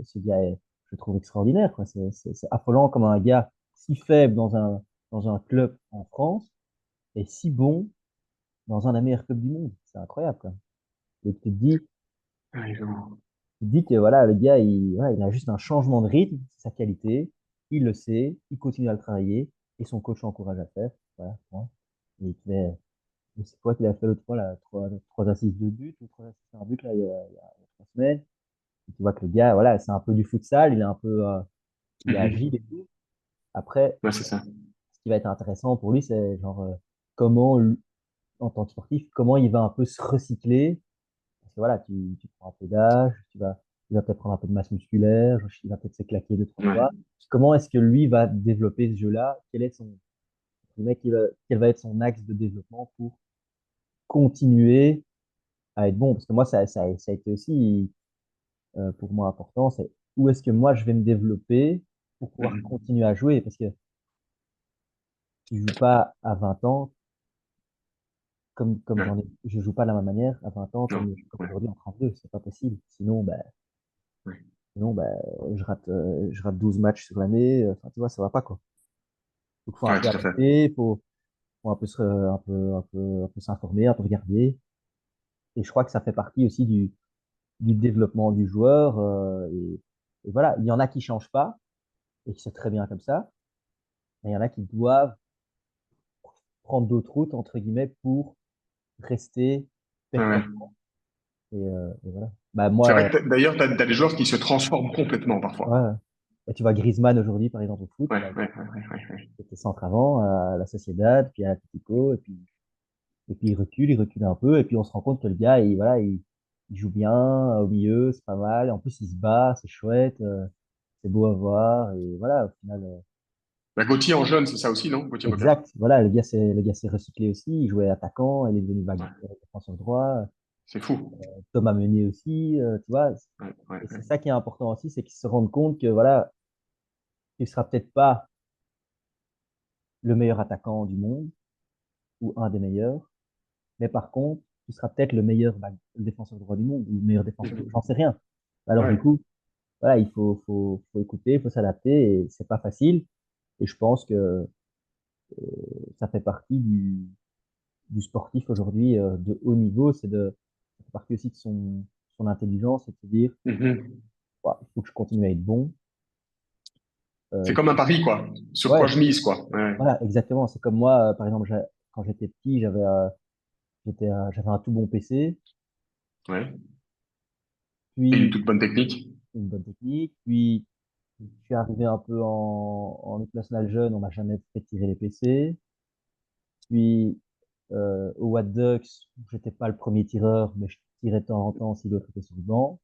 ce gars est, je le trouve extraordinaire, quoi. C'est affolant comme un gars si faible dans un club en France est si bon dans un des meilleurs clubs du monde. C'est incroyable, quoi. Et Ouais, je vois. tu te dis que voilà, le gars, voilà, il a juste un changement de rythme, c'est sa qualité, il le sait, il continue à le travailler, et son coach l'encourage à faire. Voilà, point. Et c'est quoi qu'il a fait l'autre fois, là, trois assists de but, ou trois assists un but, là, il y a 3 semaines. Et tu vois que le gars, voilà, c'est un peu du futsal, il est agile et Mhm. tout. Après, Ouais, c'est ça. ce qui va être intéressant pour lui, c'est genre, comment, en tant que sportif, comment il va un peu se recycler. Parce que voilà, tu prends un peu d'âge, il va peut-être prendre un peu de masse musculaire, il va peut-être se claquer deux, trois Ouais, fois. Comment est-ce que lui va développer ce jeu-là? Quel va être son axe de développement pour continuer à être bon? Parce que moi, ça a été aussi, pour moi, important. C'est où est-ce que moi, je vais me développer pour pouvoir mhm. continuer à jouer? Parce que tu joues pas à 20 ans comme Ouais, je joue pas de la même manière à 20 ans non, comme ouais, aujourd'hui en 32. C'est pas possible. Sinon, ben, ouais, Sinon, ben, je rate 12 matchs sur l'année. Enfin, tu vois, ça va pas, quoi. Donc, faut un ouais, peu tout à fait. adapter, faut un peu s'informer, un peu regarder. Et je crois que ça fait partie aussi du développement du joueur. Et voilà, il y en a qui changent pas, et qui c'est très bien comme ça. Mais il y en a qui doivent prendre d'autres routes, entre guillemets, pour rester Ouais, ouais. performants. Et voilà. Bah, C'est moi, vrai que d'ailleurs, t'as des joueurs qui se transforment complètement parfois. ouais. Et tu vois Griezmann aujourd'hui, par exemple, au foot, Ouais, bah, ouais, ouais, ouais, ouais, ouais. il était centre avant à la Sociedad, puis à l'Atlético, et puis il recule un peu, et puis on se rend compte que le gars, voilà, il joue bien au milieu, c'est pas mal. En plus, il se bat, c'est chouette, c'est beau à voir, et voilà, au final, Bah, Gauthier en jeune, c'est ça aussi, non? Gauthier Bocage. exact. Voilà, le gars s'est recyclé aussi, il jouait attaquant, il est devenu Ouais, défenseur droit. c'est fou. Thomas Meunier aussi, tu vois. Ouais, ouais, Et c'est ouais. ça qui est important aussi, c'est qu'ils se rendent compte que voilà, tu seras peut-être pas le meilleur attaquant du monde ou un des meilleurs, mais par contre, tu seras peut-être le meilleur défenseur droit du monde ou le meilleur défenseur, Mhm. j'en sais rien. Alors du Ouais, coup, voilà, il faut écouter, il faut s'adapter et c'est pas facile. Et je pense que ça fait partie du sportif aujourd'hui de haut niveau, ça fait partie aussi de son intelligence, c'est de se dire, mhm. ouais, il faut que je continue à être bon. C'est Il comme un faut, pari, quoi. Sur quoi ouais, je mise, quoi. Ouais, voilà, exactement. C'est comme moi, par exemple, quand j'étais petit, j'avais un tout bon PC. ouais. Et une Puis toute bonne technique. une bonne technique. Puis, je suis arrivé un peu en équipe nationale jeune, on m'a jamais fait tirer les PC. Puis, au What Ducks, j'étais pas le premier tireur, mais je tirais de temps en temps si l'autre était sur le banc.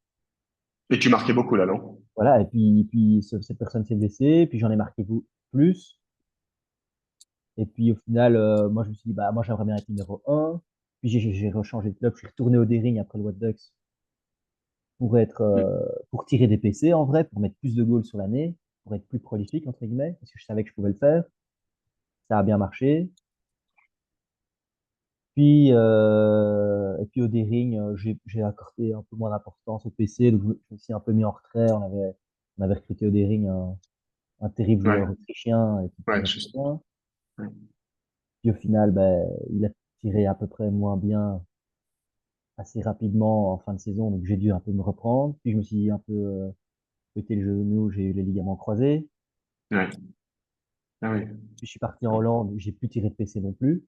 Et tu marquais beaucoup là, non? Voilà, et puis cette personne s'est blessée, puis j'en ai marqué plus. Et puis au final, moi je me suis dit, bah moi j'aimerais bien être numéro un. Puis j'ai rechangé de club, je suis retourné au Dering après le What Ducks Mm. pour tirer des PC en vrai, pour mettre plus de goals sur l'année, pour être plus prolifique entre guillemets, parce que je savais que je pouvais le faire. Ça a bien marché. Et puis au Dering, j'ai accordé un peu moins d'importance au PC, donc je me suis un peu mis en retrait. On avait recruté au Dering un terrible joueur Ouais, autrichien qui ouais, tirait je très sais. bien. Ouais. Puis au final, ben, il a tiré à peu près moins bien assez rapidement en fin de saison, donc j'ai dû un peu me reprendre. Puis je me suis un peu pété le genou, j'ai eu les ligaments croisés. Ouais. Ah oui. Puis je suis parti en Hollande, où j'ai plus tiré de PC non plus.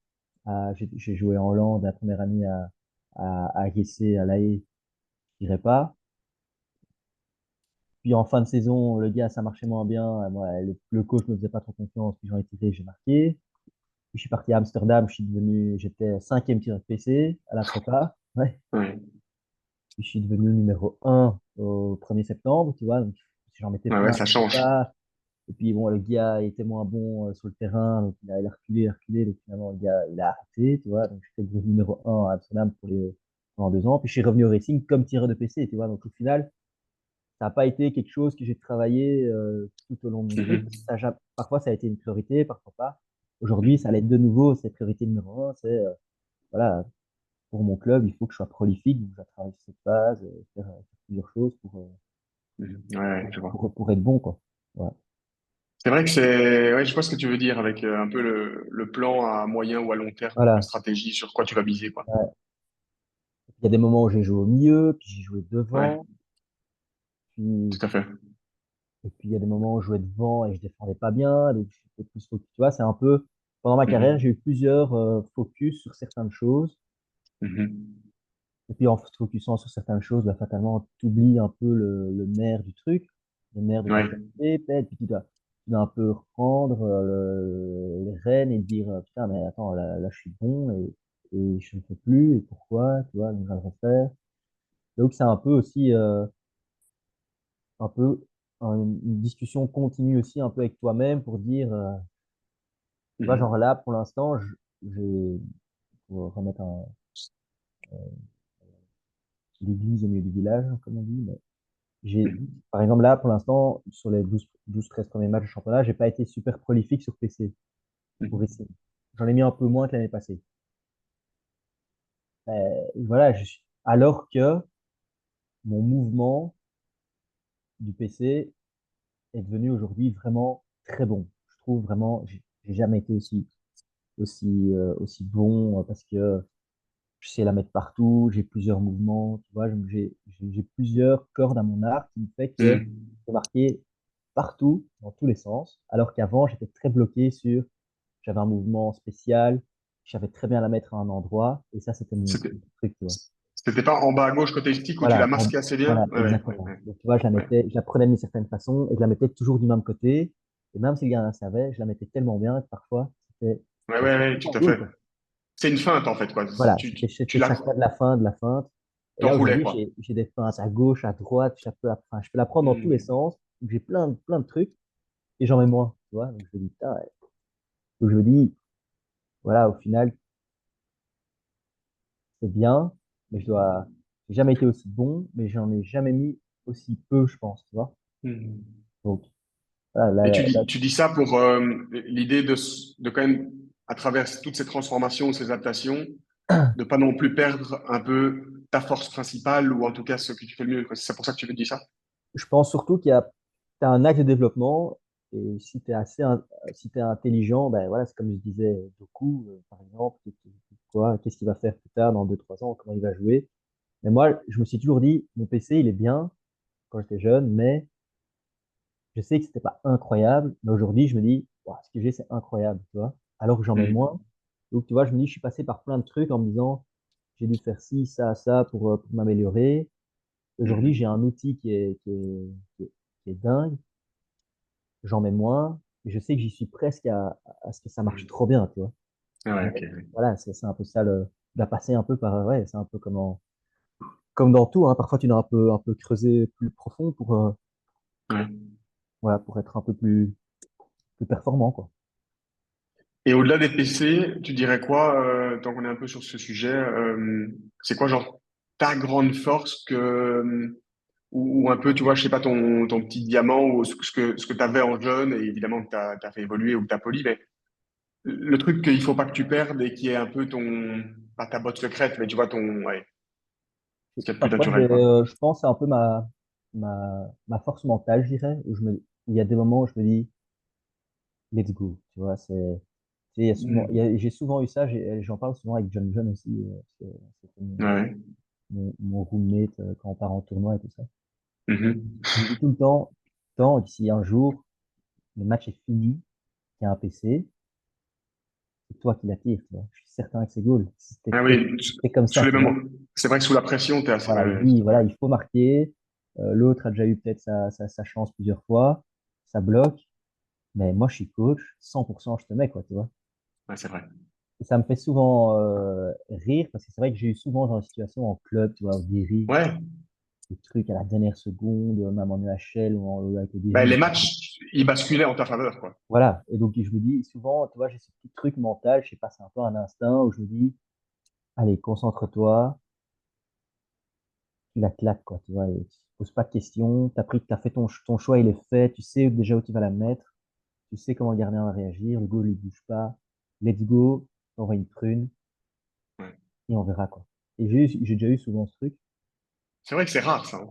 J'ai joué en Hollande la première année à Gessé, à La Haye, je dirais pas. Puis en fin de saison, le gars, ça marchait moins bien. Moi, le coach me faisait pas trop confiance. Puis j'en ai tiré, j'ai marqué. Puis je suis parti à Amsterdam, j'étais cinquième tireur de PC à la prépa. Ouais. Ouais. Puis je suis devenu numéro un au 1er septembre, tu vois. Donc j'en mettais Ouais, ouais, plein ça la change. prépa. Et puis bon, le gars était moins bon sur le terrain, donc il a reculé. Donc finalement, le gars, il a arrêté, tu vois. Donc j'étais devenu numéro un à Amsterdam pendant 2 ans. Puis je suis revenu au Racing comme tireur de PC, tu vois. Donc au final, ça n'a pas été quelque chose que j'ai travaillé tout au long de mon vie. Mhm. Parfois, ça a été une priorité, parfois pas. Aujourd'hui, ça l'est de nouveau, c'est priorité numéro un. C'est, voilà, pour mon club, il faut que je sois prolifique. Donc, je dois travailler sur cette base, faire plusieurs choses Mhm. Ouais, je vois. pour être bon, quoi. Ouais. C'est vrai que c'est, ouais, je vois ce que tu veux dire avec un peu le plan à moyen ou à long terme, la Voilà. stratégie sur quoi tu vas viser, quoi. Ouais. Il y a des moments où j'ai joué au milieu, puis j'ai joué Ouais, devant, puis, tout à fait. et puis il y a des moments où je jouais devant et je défendais pas bien, donc j'étais plus focus. Tu vois, c'est un peu, pendant ma carrière, Mhm. j'ai eu plusieurs focus sur certaines choses. Mhm. Et puis en te focusant sur certaines choses, bah, fatalement, tu oublies un peu le nerf du truc, le nerf de ta Ouais. qualité, peut-être, puis tu dois un peu reprendre les rênes et te dire, putain, mais attends, là, je suis bon et je ne fais plus, et pourquoi, tu vois, donc je vais le refaire. Donc c'est un peu aussi, un peu une discussion continue aussi un peu avec toi-même pour dire, tu vois, genre Mhm. là, pour l'instant, pour remettre l'église au milieu du village, comme on dit, j'ai, Mhm. par exemple, là, pour l'instant, sur les 12-13 premiers matchs du championnat, j'ai pas été super prolifique sur PC pour Mhm. essayer. J'en ai mis un peu moins que l'année passée. Voilà, alors que mon mouvement du PC est devenu aujourd'hui vraiment très bon. Je trouve vraiment, j'ai jamais été aussi bon parce que je sais la mettre partout, j'ai plusieurs mouvements, tu vois, j'ai plusieurs cordes à mon arc qui me fait que je Mhm. peux marquer partout, dans tous les sens, alors qu'avant, j'étais très bloqué j'avais un mouvement spécial, je savais très bien la mettre à un endroit, et ça, c'était C'était, mon truc, tu vois. c'était pas en bas à gauche côté stick où tu l'as Voilà, masqué assez bien? voilà, Ouais, ouais, ouais, exactement. ouais. Donc, tu vois, Ouais, je la prenais d'une certaine façon, et je la mettais toujours du même côté, et même si le gars savait, je la mettais tellement bien que parfois, ouais, c'était ouais, ouais, tout tellement à goal, fait. quoi. C'est une feinte, en fait, quoi. Voilà, Tu c'était la, chaque fois de la feinte. Et là, t'enroulais, aujourd'hui, quoi. j'ai des feintes à gauche, à droite, enfin, je peux la prendre dans tous les Mhm. sens. Donc, j'ai plein de trucs et j'en mets moins, tu vois. Donc, je me dis, putain, ouais. Donc, je me dis, voilà, au final, c'est bien, mais j'ai jamais été aussi bon, mais j'en ai jamais mis aussi peu, je pense, tu vois. Mhm. Donc, voilà, Et là, tu dis ça pour l'idée de quand même, à travers toutes ces transformations, ces adaptations, de pas non plus perdre un peu ta force principale ou en tout cas ce que tu fais le mieux, quoi. C'est pour ça que tu veux dire ça? je pense surtout t'as un axe de développement et si t'es intelligent, ben voilà, c'est comme je disais, Doku, par exemple, qu'est-ce qu'il va faire plus tard dans 2 3 ans, comment il va jouer. Mais moi, je me suis toujours dit, mon PC, il est bien quand j'étais jeune, mais je sais que c'était pas incroyable. Mais aujourd'hui, je me dis, ouah, ce que j'ai, c'est incroyable, tu vois. Alors que j'en mets moins. Mhm. Donc, tu vois, je me dis, je suis passé par plein de trucs en me disant, j'ai dû faire ci, ça pour m'améliorer. Aujourd'hui, j'ai un outil qui est dingue, j'en mets moins, et je sais que j'y suis presque à ce que ça marche Mhm. trop bien, tu vois. Ah ouais, Mais ok. Ouais. voilà, c'est un peu ça, de la passer un peu par, ouais, c'est un peu comme dans tout, hein. Parfois, tu dois un peu creuser plus profond Ouais. voilà, pour être un peu plus performant, quoi. Et au-delà des PC, tu dirais quoi, tant qu'on est un peu sur ce sujet, c'est quoi genre ta grande force ou un peu, tu vois, je sais pas, ton petit diamant ou ce que tu avais en jeune et évidemment que tu as fait évoluer ou que tu as poli, mais le truc qu'il faut pas que tu perdes et qui est un peu pas ta botte secrète, mais tu vois, ouais, ce qu'il y a de plus Parfois, naturel, quoi. je pense à un peu ma force mentale, je dirais, il y a des moments où je me dis, let's go, tu vois, il y a souvent, Mhm. j'ai souvent eu ça, j'en parle souvent avec John John aussi, parce que c'était Ouais. mon roommate quand on part en tournoi et tout ça. Mhm. Il me dit tout le temps, si un jour le match est fini, qu'il y a un PC, c'est toi qui la tire, tu vois. Je suis certain que c'est goal. Ah oui, C'est comme sous ça, les tu vois. mêmes, c'est vrai que sous la pression, t'es assez, Voilà, il ouais, dit, voilà, il faut marquer. L'autre a déjà eu peut-être sa chance plusieurs fois, ça bloque. Mais moi, je suis coach, 100%, je te mets, quoi, tu vois. ouais, c'est vrai. Et ça me fait souvent rire, parce que c'est vrai que j'ai eu souvent dans des situations en club, tu vois, au Viry, Ouais. des trucs à la dernière seconde, même en EHL ou avec le Ben, Viry. les matchs, ils basculaient en ta faveur, quoi. Voilà. Et donc, je me dis, souvent, tu vois, j'ai ce petit truc mental, je sais pas, c'est un peu un instinct où je me dis, allez, concentre-toi, tu la claques, quoi, tu vois, et tu te poses pas de questions, t'as fait ton choix, il est fait, tu sais déjà où tu vas la mettre, tu sais comment le gardien va réagir, le goal, il bouge pas, let's go, t'envoies une prune, Ouais. et on verra, quoi. Et j'ai déjà eu souvent ce truc, C'est vrai que c'est rare, ça, hein.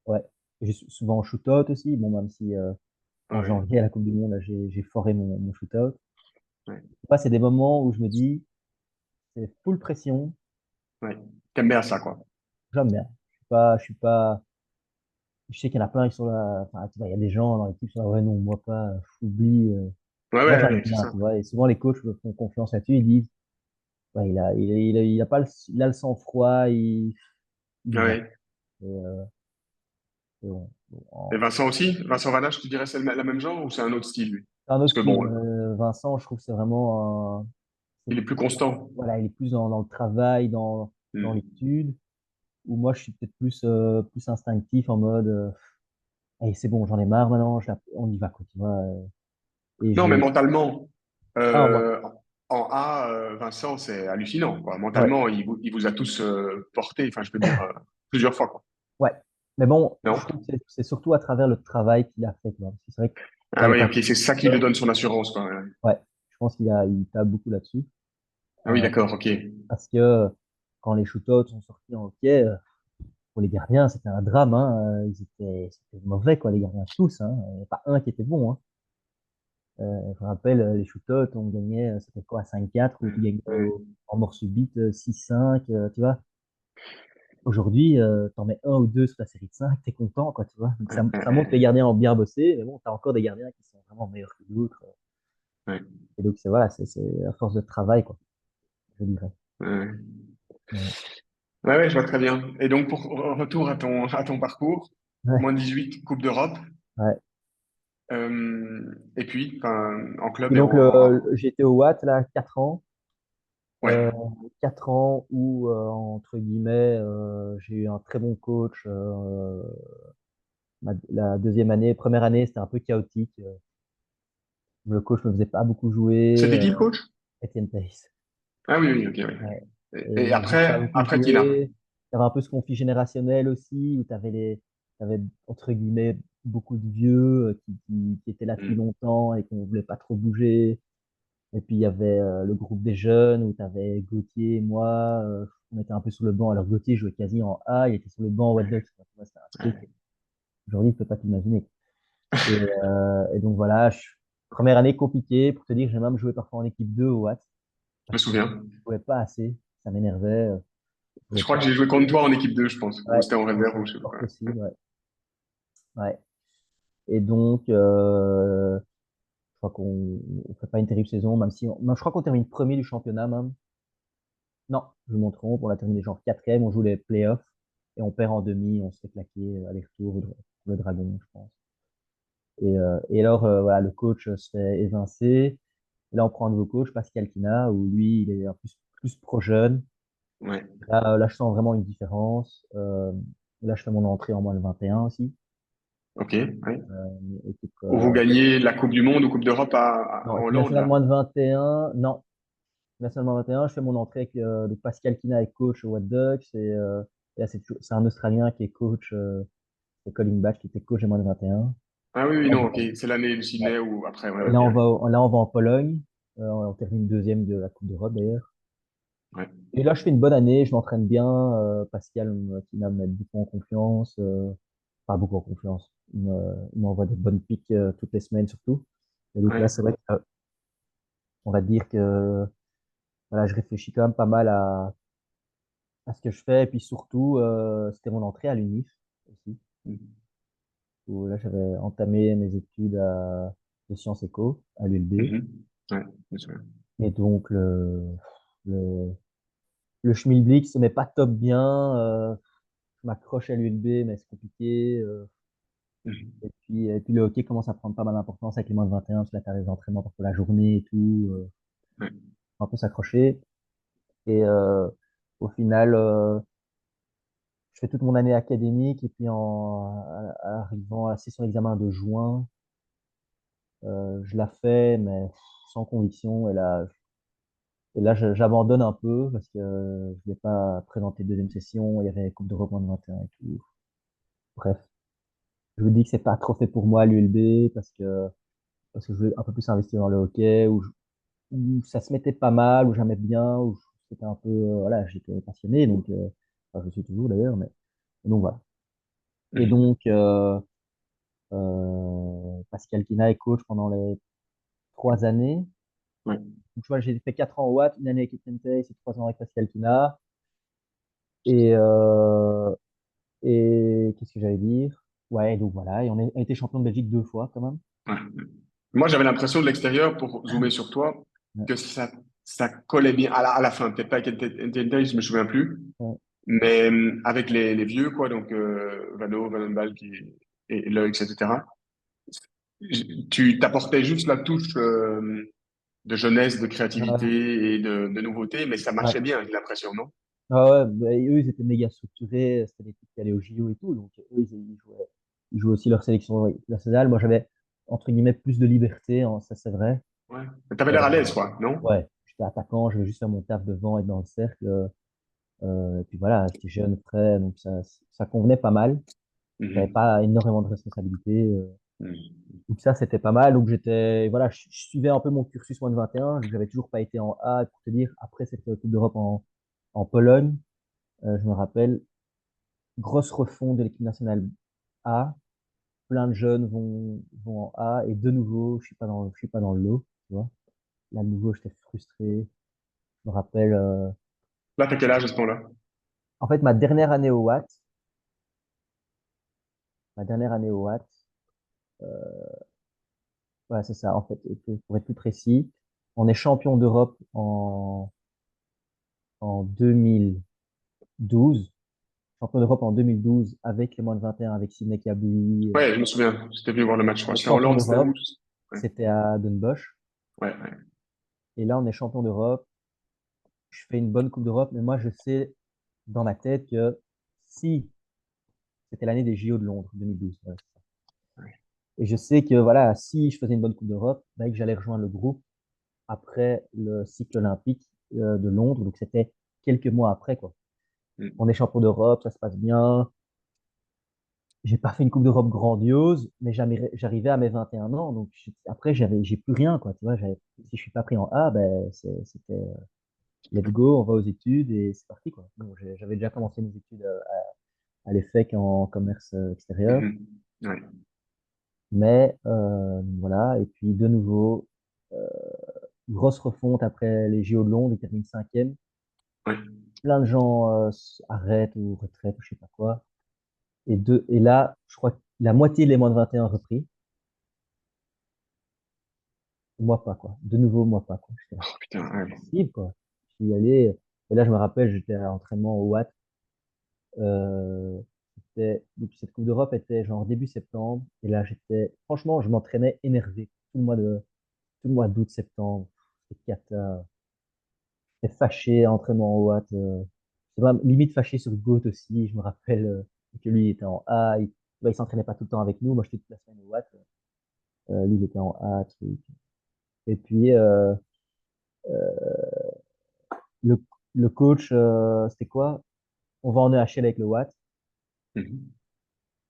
ouais. Souvent en shoot-out aussi, bon, même si en Ouais. janvier à la Coupe du Monde, là, j'ai foré mon shoot-out. Ouais. Moi, c'est des moments où je me dis, c'est full pression, Ouais. T'aimes bien ça, quoi. j'aime bien. Je suis pas, je sais qu'il y en a plein qui sont là, enfin, tu vois, il y a des gens dans l'équipe qui sont là, ouais, non, moi pas, j'oublie. Ouais, Moi, ouais, j'aime ouais, c'est bien, ça. tu vois, et souvent les coachs me font confiance là-dessus, ils disent, ouais, il a pas il a le sang-froid, il y va. Ouais. Et Et Vincent aussi? Vincent Vanache, tu dirais c'est la même genre ou c'est un autre style, lui? c'est un Parce autre que style. bon, Vincent, je trouve que c'est vraiment, il est plus constant. voilà, il est plus dans le travail, dans Hmm. l'étude, où moi, je suis peut-être plus instinctif en mode, allez, c'est bon, j'en ai marre maintenant, on y va, quoi, tu vois. Et Non, mais mentalement, ah, moi, euh, en A, Vincent, c'est hallucinant, quoi. ouais, Mentalement, il vous a tous porté, enfin, je peux dire, plusieurs fois, quoi. ouais. Mais bon, je Non? trouve que c'est surtout à travers le travail qu'il a fait, tu vois. Parce que c'est vrai que, Ah là, oui, quand ok, c'est ça qui lui ouais, donne son assurance, quoi. Ouais. ouais, je pense il tape beaucoup là-dessus. Ah oui, Euh, d'accord, ok. parce que quand les shootouts sont sortis en hockey, pour les gardiens, c'était un drame, hein. C'était mauvais, quoi, les gardiens, tous, hein. Il n'y a pas un qui était bon, hein. Je me rappelle, les shootouts, on gagnait, c'était quoi, 5-4, ou tu Ouais, gagnais ouais, en mort subite, 6-5, tu vois. Aujourd'hui, t'en mets un ou deux sur la série de 5, t'es content, quoi, tu vois. Donc ouais, ça montre que les gardiens ont bien bossé, mais bon, t'as encore des gardiens qui sont vraiment meilleurs que d'autres. ouais, Et donc, voilà, c'est à force de travail, quoi, je dirais. ouais. Ouais, Ouais, ouais, je vois très bien. Et donc, pour retour à ton parcours, ouais, moins 18, Coupe d'Europe, ouais. et puis, enfin, en club Et et donc, en. j'ai été au Watt, là, 4 ans. Ouais, Euh, 4 ans où, entre guillemets, j'ai eu un très bon coach. La deuxième année, première année, c'était un peu chaotique. Le coach me faisait pas beaucoup jouer. c'était qui le coach? Etienne Pace. Ah oui, oui, ok, oui. Ouais. Et Et il me faisait pas beaucoup après Tina. jouer. Il y avait un peu ce conflit générationnel aussi, où t'avais, entre guillemets, beaucoup de vieux qui étaient là depuis Hmm. longtemps et qu'on voulait pas trop bouger. Et puis il y avait le groupe des jeunes où tu avais Gauthier, moi, on était un peu sur le banc. Alors Gauthier jouait quasi en A, il était sur le banc en What Ducks. Tu vois, c'était un truc, Ouais. aujourd'hui, tu peux pas t'imaginer. Et donc voilà, première année compliquée, pour te dire, j'ai même joué parfois en équipe 2 au Watt, Je me parce que je souviens. pouvais pas assez, ça m'énervait, je pouvais Je crois que pas. j'ai joué contre toi en équipe 2, je pense. Ou Ouais, c'était en je pense réserve que ou c'est je sais pas fort quoi. possible, ouais. Ouais. Et donc, je crois qu'on ne fait pas une terrible saison, même si non, je crois qu'on termine premier du championnat même. Non, je me trompe, on a terminé genre quatrième, on joue les playoffs. et on perd en demi, on se fait claquer aller-retour le Dragon, je pense. Et alors, voilà, le coach se fait évincer. Et là, on prend un nouveau coach, Pascal Quina, où lui, il est un plus pro-jeune. Ouais. Là, je sens vraiment une différence. Là, je fais mon entrée en moins de 21 aussi. Ok. Ouais. Équipe, Où vous gagnez la Coupe du Monde ou Coupe d'Europe non, en équipe Hollande, nationale là. moins de 21, non. National 21, je fais mon entrée avec donc Pascal Kina est coach au What Ducks et là, c'est un Australien qui est coach, c'est Colin Batch qui était coach des moins de 21. Ah oui, Et oui, là, non, ok. C'est l'année du ouais. Sydney ou après, ouais, Et ok. là, on va en Pologne. On termine deuxième de la Coupe d'Europe d'ailleurs. Ouais. Et là, je fais une bonne année, je m'entraîne bien. Pascal Kina me met beaucoup en confiance, pas beaucoup en confiance. Il m'envoie des bonnes piques toutes les semaines surtout. Et donc là, Ouais. c'est vrai qu'on va dire que voilà, je réfléchis quand même pas mal à ce que je fais. Et puis surtout, c'était mon entrée à l'UNIF aussi, Mhm. où là, j'avais entamé mes études de sciences éco à l'ULB. Mhm. Ouais, bien sûr. Et donc, le, le schmilblick se met pas top bien. Je m'accroche à l'ULB, mais c'est compliqué. Mhm. Et puis, le hockey commence à prendre pas mal d'importance avec les moins de 21, parce que là, t'as les entraînements pour la journée et tout. Ouais. Faut un peu s'accrocher. Et au final, je fais toute mon année académique. Et puis, arrivant à la session d'examen de juin, je la fais, mais sans conviction. J'abandonne un peu parce que je voulais pas présenter deuxième session. Il y avait Coupe d'Europe moins de 21 et tout. Bref, je vous dis que c'est pas trop fait pour moi l'ULB parce que je veux un peu plus investir dans le hockey où ça se mettait pas mal, où j'aimais bien, où c'était un peu voilà, j'étais passionné donc enfin, je suis toujours d'ailleurs, mais donc voilà. Et Mhm. donc Pascal Kina est coach pendant les 3 années. Ouais. Donc, tu vois, j'ai fait 4 ans au Watt, une année avec Etienne Teiss et 3 ans avec Pascal Kina. Et, euh, et qu'est-ce que j'allais dire? Ouais, donc voilà, et on a été champion de Belgique 2 fois quand même. Ouais. Moi, j'avais l'impression de l'extérieur, pour zoomer sur toi, Ouais, que ça collait bien à la fin. Peut-être pas avec Etienne, je me souviens plus. ouais, Mais avec les vieux, quoi, donc Vano, Van Balk et Loïc, etc. Tu t'apportais juste la touche de jeunesse, de ouais, créativité et de nouveauté, mais ça ouais. marchait bien, j'ai l'impression, non? Ah ouais, bah, et eux, ils étaient méga structurés, c'était l'équipe qui allait au JO et tout, donc eux, ils jouaient aussi leur sélection nationale. Moi, j'avais, entre guillemets, plus de liberté, hein, ça c'est vrai. Ouais. T'avais Euh, l'air à l'aise, quoi, non? ouais, j'étais attaquant, je vais juste faire mon taf devant, être dans le cercle. Et puis voilà, j'étais jeune, frais, donc ça convenait pas mal. J'avais Mhm. pas énormément de responsabilités. Mhm. Donc ça, c'était pas mal. Donc voilà, je suivais un peu mon cursus moins de 21. J'avais toujours pas été en A, pour te dire. Après cette Coupe d'Europe en Pologne, je me rappelle, grosse refonte de l'équipe nationale A. Plein de jeunes vont en A et de nouveau, je suis pas dans le lot, tu vois. Là, de nouveau, j'étais frustré. Je me rappelle, Là, t'as quel âge à ce moment-là? en fait, ma dernière année au Watt, voilà, c'est ça, en fait, et pour être plus précis, on est champion d'Europe en 2012. Champion d'Europe en 2012 avec les moins de 21, avec Sidney Kabouly. Ouais, je me souviens. J'étais venu voir le match, je On crois. est C'était en champion Hollande, c'était où? d'Europe, Ouais, c'était à Den Bosch. ouais, ouais. Et là, on est champion d'Europe. Je fais une bonne Coupe d'Europe, mais moi, je sais dans ma tête que si c'était l'année des JO de Londres, 2012, ouais, c'est ça. Ouais. Et je sais que voilà, si je faisais une bonne Coupe d'Europe, bah, que j'allais rejoindre le groupe après le cycle olympique de Londres. Donc, c'était quelques mois après, quoi. On est Mhm. champion d'Europe, ça se passe bien. J'ai pas fait une Coupe d'Europe grandiose, mais j'arrivais à mes 21 ans. Donc après, j'ai plus rien, quoi. Tu vois, si je suis pas pris en A, ben, c'était let's go, on va aux études et c'est parti, quoi. Bon, j'avais déjà commencé mes études à l'EFEC en commerce extérieur. Mhm. Ouais, Mais voilà, et puis de nouveau, euh, grosse refonte après les JO de Londres, il termine cinquième. ouais. Plein de gens arrêtent ou retraitent ou je sais pas quoi. Et là, je crois que la moitié des moins de 21 repris. Moi pas, quoi. De nouveau, moi pas, quoi. J'étais là, Oh, putain, c'est pas ouais. possible, quoi. Je suis allé, et là, je me rappelle, j'étais à l'entraînement au Watt, Euh, donc cette Coupe d'Europe était genre début septembre. Et là, franchement, je m'entraînais énervé tout le mois d'août, septembre. C'était cata. J'étais fâché, entraînement en Watt. C'est pas, limite fâché sur Goat aussi. Je me rappelle que lui, il était en A. Il s'entraînait pas tout le temps avec nous. Moi, j'étais toute la semaine au Watt. Lui, il était en A, truc. Et puis, le, le coach, c'était quoi? On va en EHL avec le Watt. Mhm.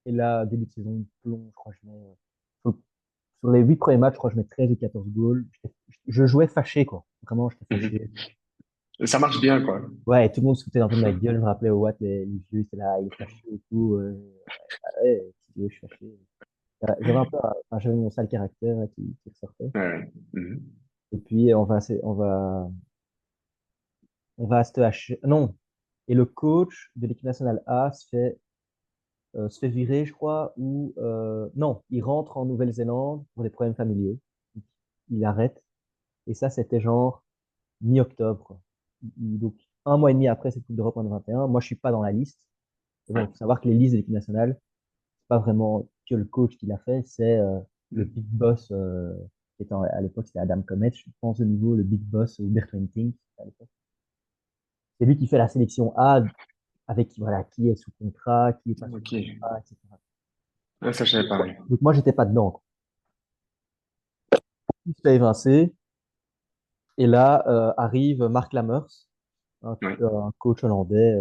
Et là, début de saison, plomb, je crois que je mets, sur, sur les 8 premiers matchs, je crois que je mets 13 ou 14 goals. Je jouais fâché, quoi. Vraiment, j'étais Mhm. fâché. Et ça marche bien, quoi. Ouais, et tout le monde se foutait un peu de ma gueule. Je me rappelais au Watt, les vieux, c'est là, il est fâché et tout. Ah ouais, si tu veux, je suis fâché. J'avais un peu, enfin, j'avais mon sale caractère là, qui ressortait. Ouais, ouais. Mhm. Et puis, on va à cette non. Et le coach de l'équipe nationale A se fait virer, je crois, ou non, il rentre en Nouvelle-Zélande pour des problèmes familiaux. Il arrête. Et ça, c'était genre mi-octobre. Donc, un mois et demi après cette Coupe d'Europe en 21, moi, je suis pas dans la liste. Et bon, Ouais. il faut savoir que les listes de l'équipe nationale, c'est pas vraiment que le coach qui l'a fait, c'est le Mhm. big boss, qui était à l'époque, c'était Adam Komet, je pense, au niveau, le big boss, Hubert Wenting, à l'époque. C'est lui qui fait la sélection A, avec voilà, qui est sous contrat, qui est pas sous Ok. contrat, etc. Ah, ça, je savais pas. Ouais. Donc, moi, j'étais pas dedans, quoi. Il se fait évincer. Et là, arrive Mark Lammers, Ouais. un coach hollandais,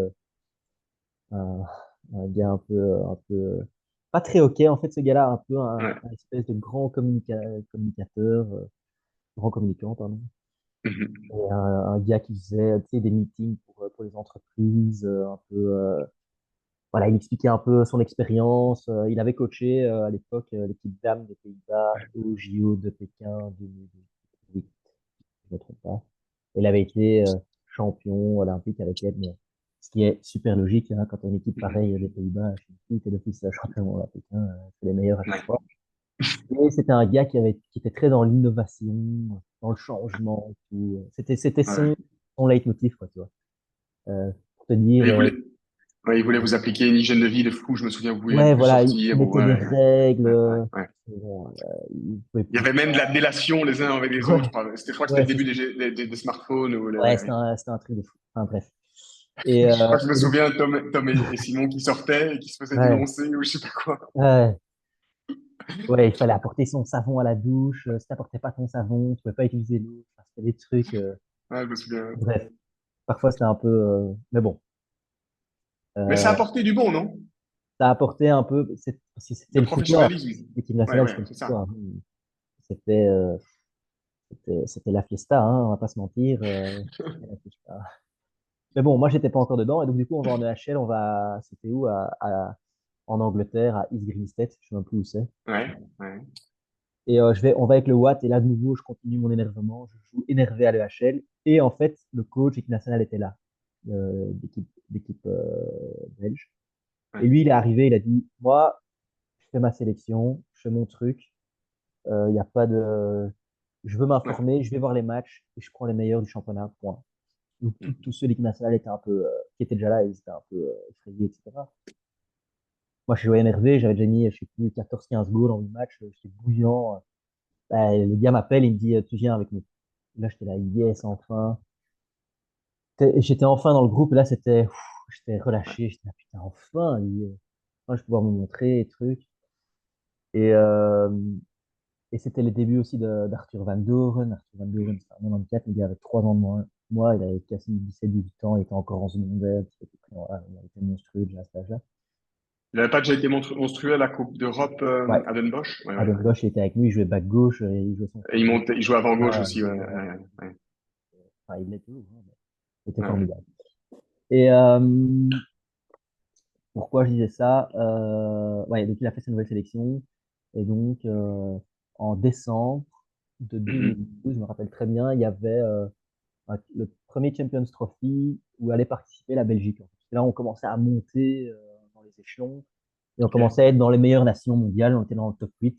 un, un gars un peu, pas très OK, en fait, ce gars-là, un peu Ouais. un espèce de grand communicateur, grand communicant, pardon. Mhm. Et un gars qui faisait, tu sais, des meetings pour les entreprises, un peu, voilà, il expliquait un peu son expérience. Il avait coaché à l'époque l'équipe dames des Pays-Bas au JO de Pékin 2008, si je ne me trompe pas. Il avait été champion olympique avec elle, mais ce qui est super logique, hein, quand on a une équipe pareille Mhm. des Pays-Bas, je suis t'es d'office champion olympique, hein, c'est les meilleurs à chaque Ouais. fois. Et c'était un gars qui était très dans l'innovation, dans le changement, et tout. C'était Ouais. son leitmotiv, quoi, tu vois. Pour te dire, Et il voulait vous appliquer une hygiène de vie de fou. Je me souviens, vous ne pouviez ouais, plus voilà, il sortir. Ou, mettait des ouais, règles, ouais, ouais, ouais. bon, il pouvait Il y plus avait même de la faire. délation les uns avec les autres. Ouais, Je crois que c'était ouais, le début des smartphones. Ou ouais, ouais. c'était un truc de fou. Enfin, bref. Et, Je crois que je me et donc, souviens Tom et Simon qui sortaient et qui se faisaient ouais, dénoncer ou je sais pas quoi. ouais. Ouais, il fallait apporter son savon à la douche. Si t'apportais pas ton savon, tu pouvais pas utiliser l'eau. Enfin, c'était des trucs. Ouais, je me souviens. Bref, parfois c'était un peu. Mais bon, Mais ça a euh, apporté du bon, non? ça a apporté un peu. C'était De le foutoir. professionnalisme. L'équipe Ouais, nationale, ouais, c'était le c'est ça. foutoir. C'était c'était la fiesta, hein, on va pas se mentir. C'était la fiesta. Mais bon, moi j'étais pas encore dedans. Et donc du coup, on va en EHL, c'était où? En Angleterre, à East Grinstead. Je sais même plus où c'est. Ouais, ouais. Et on va avec le Watt, et là, de nouveau, je continue mon énervement. Je joue énervé à l'EHL. Et en fait, le coach équipe nationale était là, d'équipe belge. Et Ouais, lui, il est arrivé, il a dit, moi, je fais ma sélection, je fais mon truc. Il y a pas de... Je veux ouais. m'informer, je vais voir les matchs, et je prends les meilleurs du championnat, point. Donc, tous ceux de l'équipe nationale étaient un peu, qui étaient déjà là, ils étaient un peu effrayés, etc. Moi, je jouais énervé, j'avais déjà mis, je sais plus, 14-15 goals en 8 matchs, j'étais bouillant. Bah, le gars m'appelle, il me dit, tu viens avec nous. Là, j'étais là, yes, enfin. J'étais enfin dans le groupe, et là, j'étais Ouais. relâché. J'étais là, putain, enfin, enfin, je vais pouvoir me montrer, et trucs. Et, euh, et c'était les débuts aussi d'Arthur Van Doren. Arthur Van Doren, c'était en 94, le gars avait 3 ans de moins. Moi, il avait quasi 17-18 ans, il était encore en secondaire. Il avait été monstrueux déjà à cet âge-là. Il n'avait pas déjà été monstrueux à la Coupe d'Europe Ouais, à Den Bosch? Ouais, ouais. Adam Gauche, il était avec nous, il jouait back gauche, et il jouait son Et rôle de il jouait avant gauche ah, aussi, ouais, ouais, ouais. enfin, il l'est toujours, hein, mais il était Ouais. formidable. Et pourquoi je disais ça? Ouais, donc il a fait sa nouvelle sélection. Et donc, en décembre de Mhm. 2012, je me rappelle très bien, il y avait le premier Champions Trophy où allait participer la Belgique. Parce que là, on commençait à monter dans les échelons et on Ok. commençait à être dans les meilleures nations mondiales. On était dans le top 8.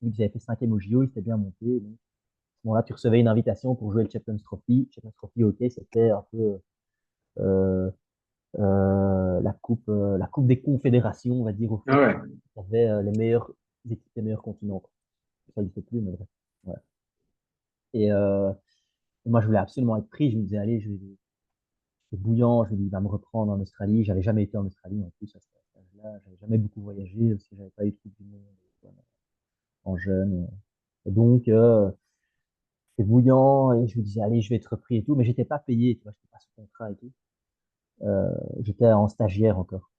Donc, ils avaient fait cinquième au JO, ils s'étaient bien montés. Donc, à ce moment-là, tu recevais une invitation pour jouer le Champions Trophy. Champions Trophy, ok, c'était un peu la coupe des confédérations, on va dire, au Ah foot. ouais. Il y avait les meilleures équipes des meilleurs continents, quoi. Ça n'existe plus, mais bref. Ouais. Et, euh, et moi, je voulais absolument être pris. Je me disais, allez, c'est bouillant. Je me dis, il va me reprendre en Australie. J'avais jamais été en Australie en plus à cet âge-là. J'avais jamais beaucoup voyagé parce que j'avais pas eu de Coupe du Monde voilà, en jeune. Et donc, c'est bouillant. Et je me disais, allez, je vais être repris et tout. Mais j'étais pas payé, tu vois, j'étais pas sous contrat et tout. Euh, J'étais en stagiaire encore.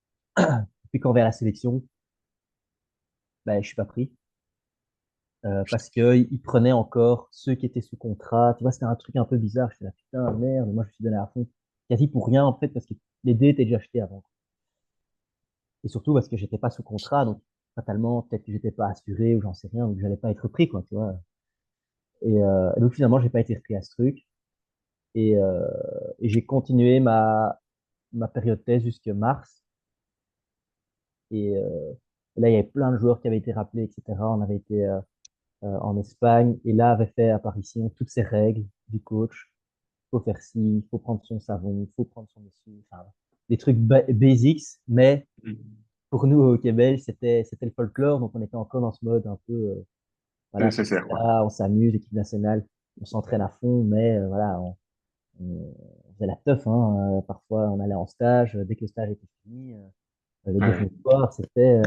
Puis quand vers la sélection, ben, je suis pas pris. Parce que ils prenaient encore ceux qui étaient sous contrat. Tu vois, c'était un truc un peu bizarre. J'étais là, putain, merde, moi je me suis donné à fond. Quasi pour rien, en fait, parce que les dés étaient déjà achetés avant. Et surtout parce que j'étais pas sous contrat, donc fatalement, peut-être que j'étais pas assuré ou j'en sais rien, ou que j'allais pas être pris, quoi, tu vois. Et donc finalement, j'ai pas été repris à ce truc. Et, euh, et j'ai continué ma période thèse jusqu'à mars. Et là, il y avait plein de joueurs qui avaient été rappelés, etc. On avait été en Espagne, et là avait fait apparition toutes ces règles du coach. Faut faire ci, il faut prendre son savon, il faut prendre son essuie, enfin, des trucs basics, mais Mhm. pour nous au Québec, c'était le folklore, donc on était encore dans ce mode un peu, C'est voilà, nécessaire, quoi. là, on s'amuse, équipe nationale, on s'entraîne à fond, mais voilà, on faisait la teuf, hein, parfois on allait en stage, dès que le stage était fini, le Ouais. dernier soir, c'était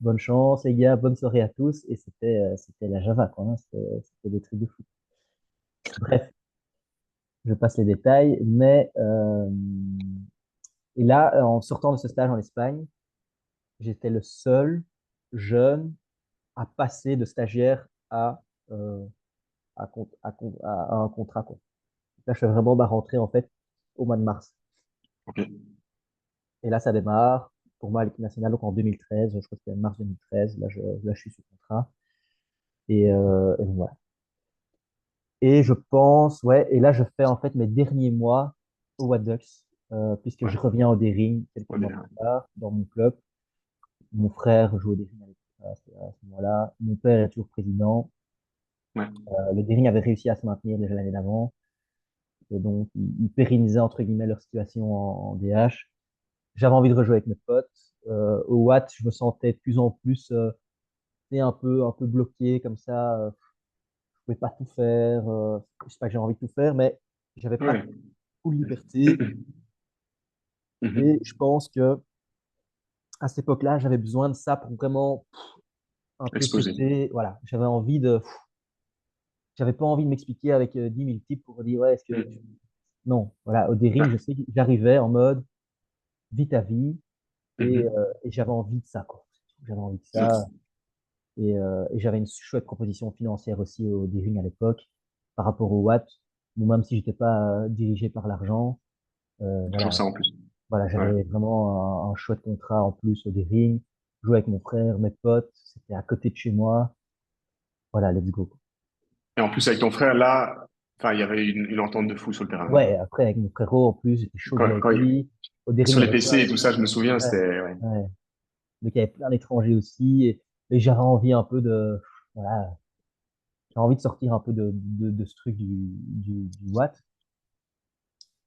bonne chance les gars, bonne soirée à tous, et c'était la Java, quoi, hein, c'était des trucs de fou. Bref, je passe les détails, mais et là, en sortant de ce stage en Espagne, j'étais le seul jeune à passer de stagiaire euh, à un contrat, quoi. Là, je fais vraiment ma rentrée, en fait, au mois de mars. Ok. Et là, ça démarre pour moi à l'équipe nationale, donc en 2013, je crois que c'était mars 2013. Là, je suis sous contrat. Et donc, voilà. Et je pense, ouais, et là, je fais en fait mes derniers mois au What Ducks, puisque Ouais. je reviens au Daring quelques On mois est plus là. tard dans mon club. Mon frère joue au Daring à ce moment-là. Mon père est toujours président. Ouais. Le Daring avait réussi à se maintenir déjà l'année d'avant. Et donc, ils pérennisaient entre guillemets leur situation en DH. J'avais envie de rejouer avec mes potes. Au Watt, je me sentais de plus en plus un peu bloqué comme ça. Je pouvais pas tout faire. Je sais pas que j'ai envie de tout faire, mais j'avais pas Ouais. full liberté. Et Mhm. je pense que à cette époque-là, j'avais besoin de ça pour vraiment un peu Exposé. péter. Voilà, j'avais pas envie de m'expliquer avec 10 000 types pour dire ouais, est-ce que Mhm. non. Voilà, au Daring, Ouais. je sais que j'arrivais en mode vis ta vie Mhm. et j'avais envie de ça, quoi. J'avais envie de Ouais. ça. Et j'avais une chouette proposition financière aussi au Daring à l'époque par rapport au Watt. Bon, même si j'étais pas dirigé par l'argent, Toujours voilà, ça en plus. voilà, Ouais. j'avais vraiment un chouette contrat en plus au Daring. Jouer avec mon frère, mes potes, c'était à côté de chez moi. Voilà, let's go. Et en plus, avec ton frère, là, enfin, il y avait une entente de fou sur le terrain. Ouais, après, avec mon frérot, en plus, j'étais chaud de jouer avec Quand lui. Au Daring, il sur y les avait PC plein. et tout ça, je me souviens, Ouais, c'était, ouais. ouais. Donc, il y avait plein d'étrangers aussi. Et j'avais envie un peu voilà, j'ai envie de sortir un peu de ce truc du Watt.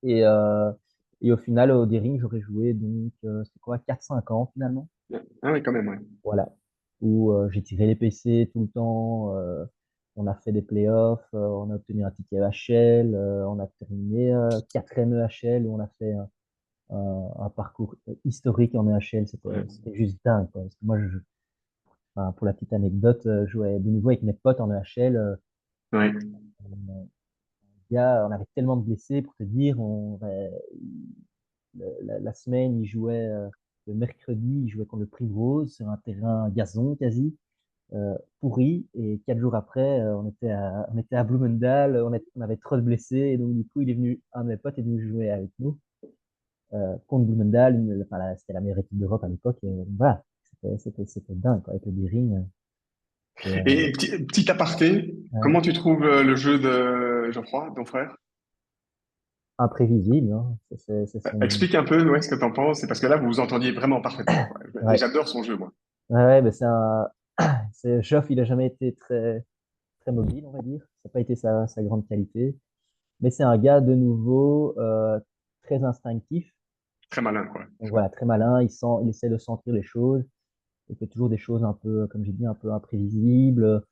Et, euh, et au final, au Daring, j'aurais joué, donc, c'est quoi, 4 5 ans finalement. Ah oui, quand même, ouais. Voilà. Où j'ai tiré les PC tout le temps. On a fait des playoffs, on a obtenu un ticket EHL, on a terminé 4e EHL, où on a fait un parcours historique en EHL. Ouais. C'était juste dingue, quoi. Parce que moi, enfin, pour la petite anecdote, je jouais de nouveau avec mes potes en EHL. Ouais. On avait tellement de blessés, pour te dire, la semaine, il jouait, le mercredi, il jouait contre le Primrose sur un terrain gazon quasi, pourri. Et 4 jours après, on était à Bloomendal, on avait trop de blessés. Et donc, du coup, un de mes potes est venu jouer avec nous contre Bloomendal. Enfin, c'était la meilleure équipe d'Europe à l'époque. Et voilà, c'était dingue, quoi, avec le Biring. Et petit aparté, Ouais, comment tu trouves le jeu de Geoffroy, ton frère? imprévisible, hein. C'est son. Explique un peu, ouais, ce que t'en penses. C'est parce que là, vous vous entendiez vraiment parfaitement, quoi. Et Ouais, j'adore son jeu, moi. ouais, mais Geoff, il a jamais été très mobile, on va dire. Ça n'a pas été sa grande qualité. Mais c'est un gars de nouveau très instinctif. très malin, quoi. Donc voilà, très malin, il essaie de sentir les choses, il fait toujours des choses un peu, comme j'ai dit, un peu imprévisibles,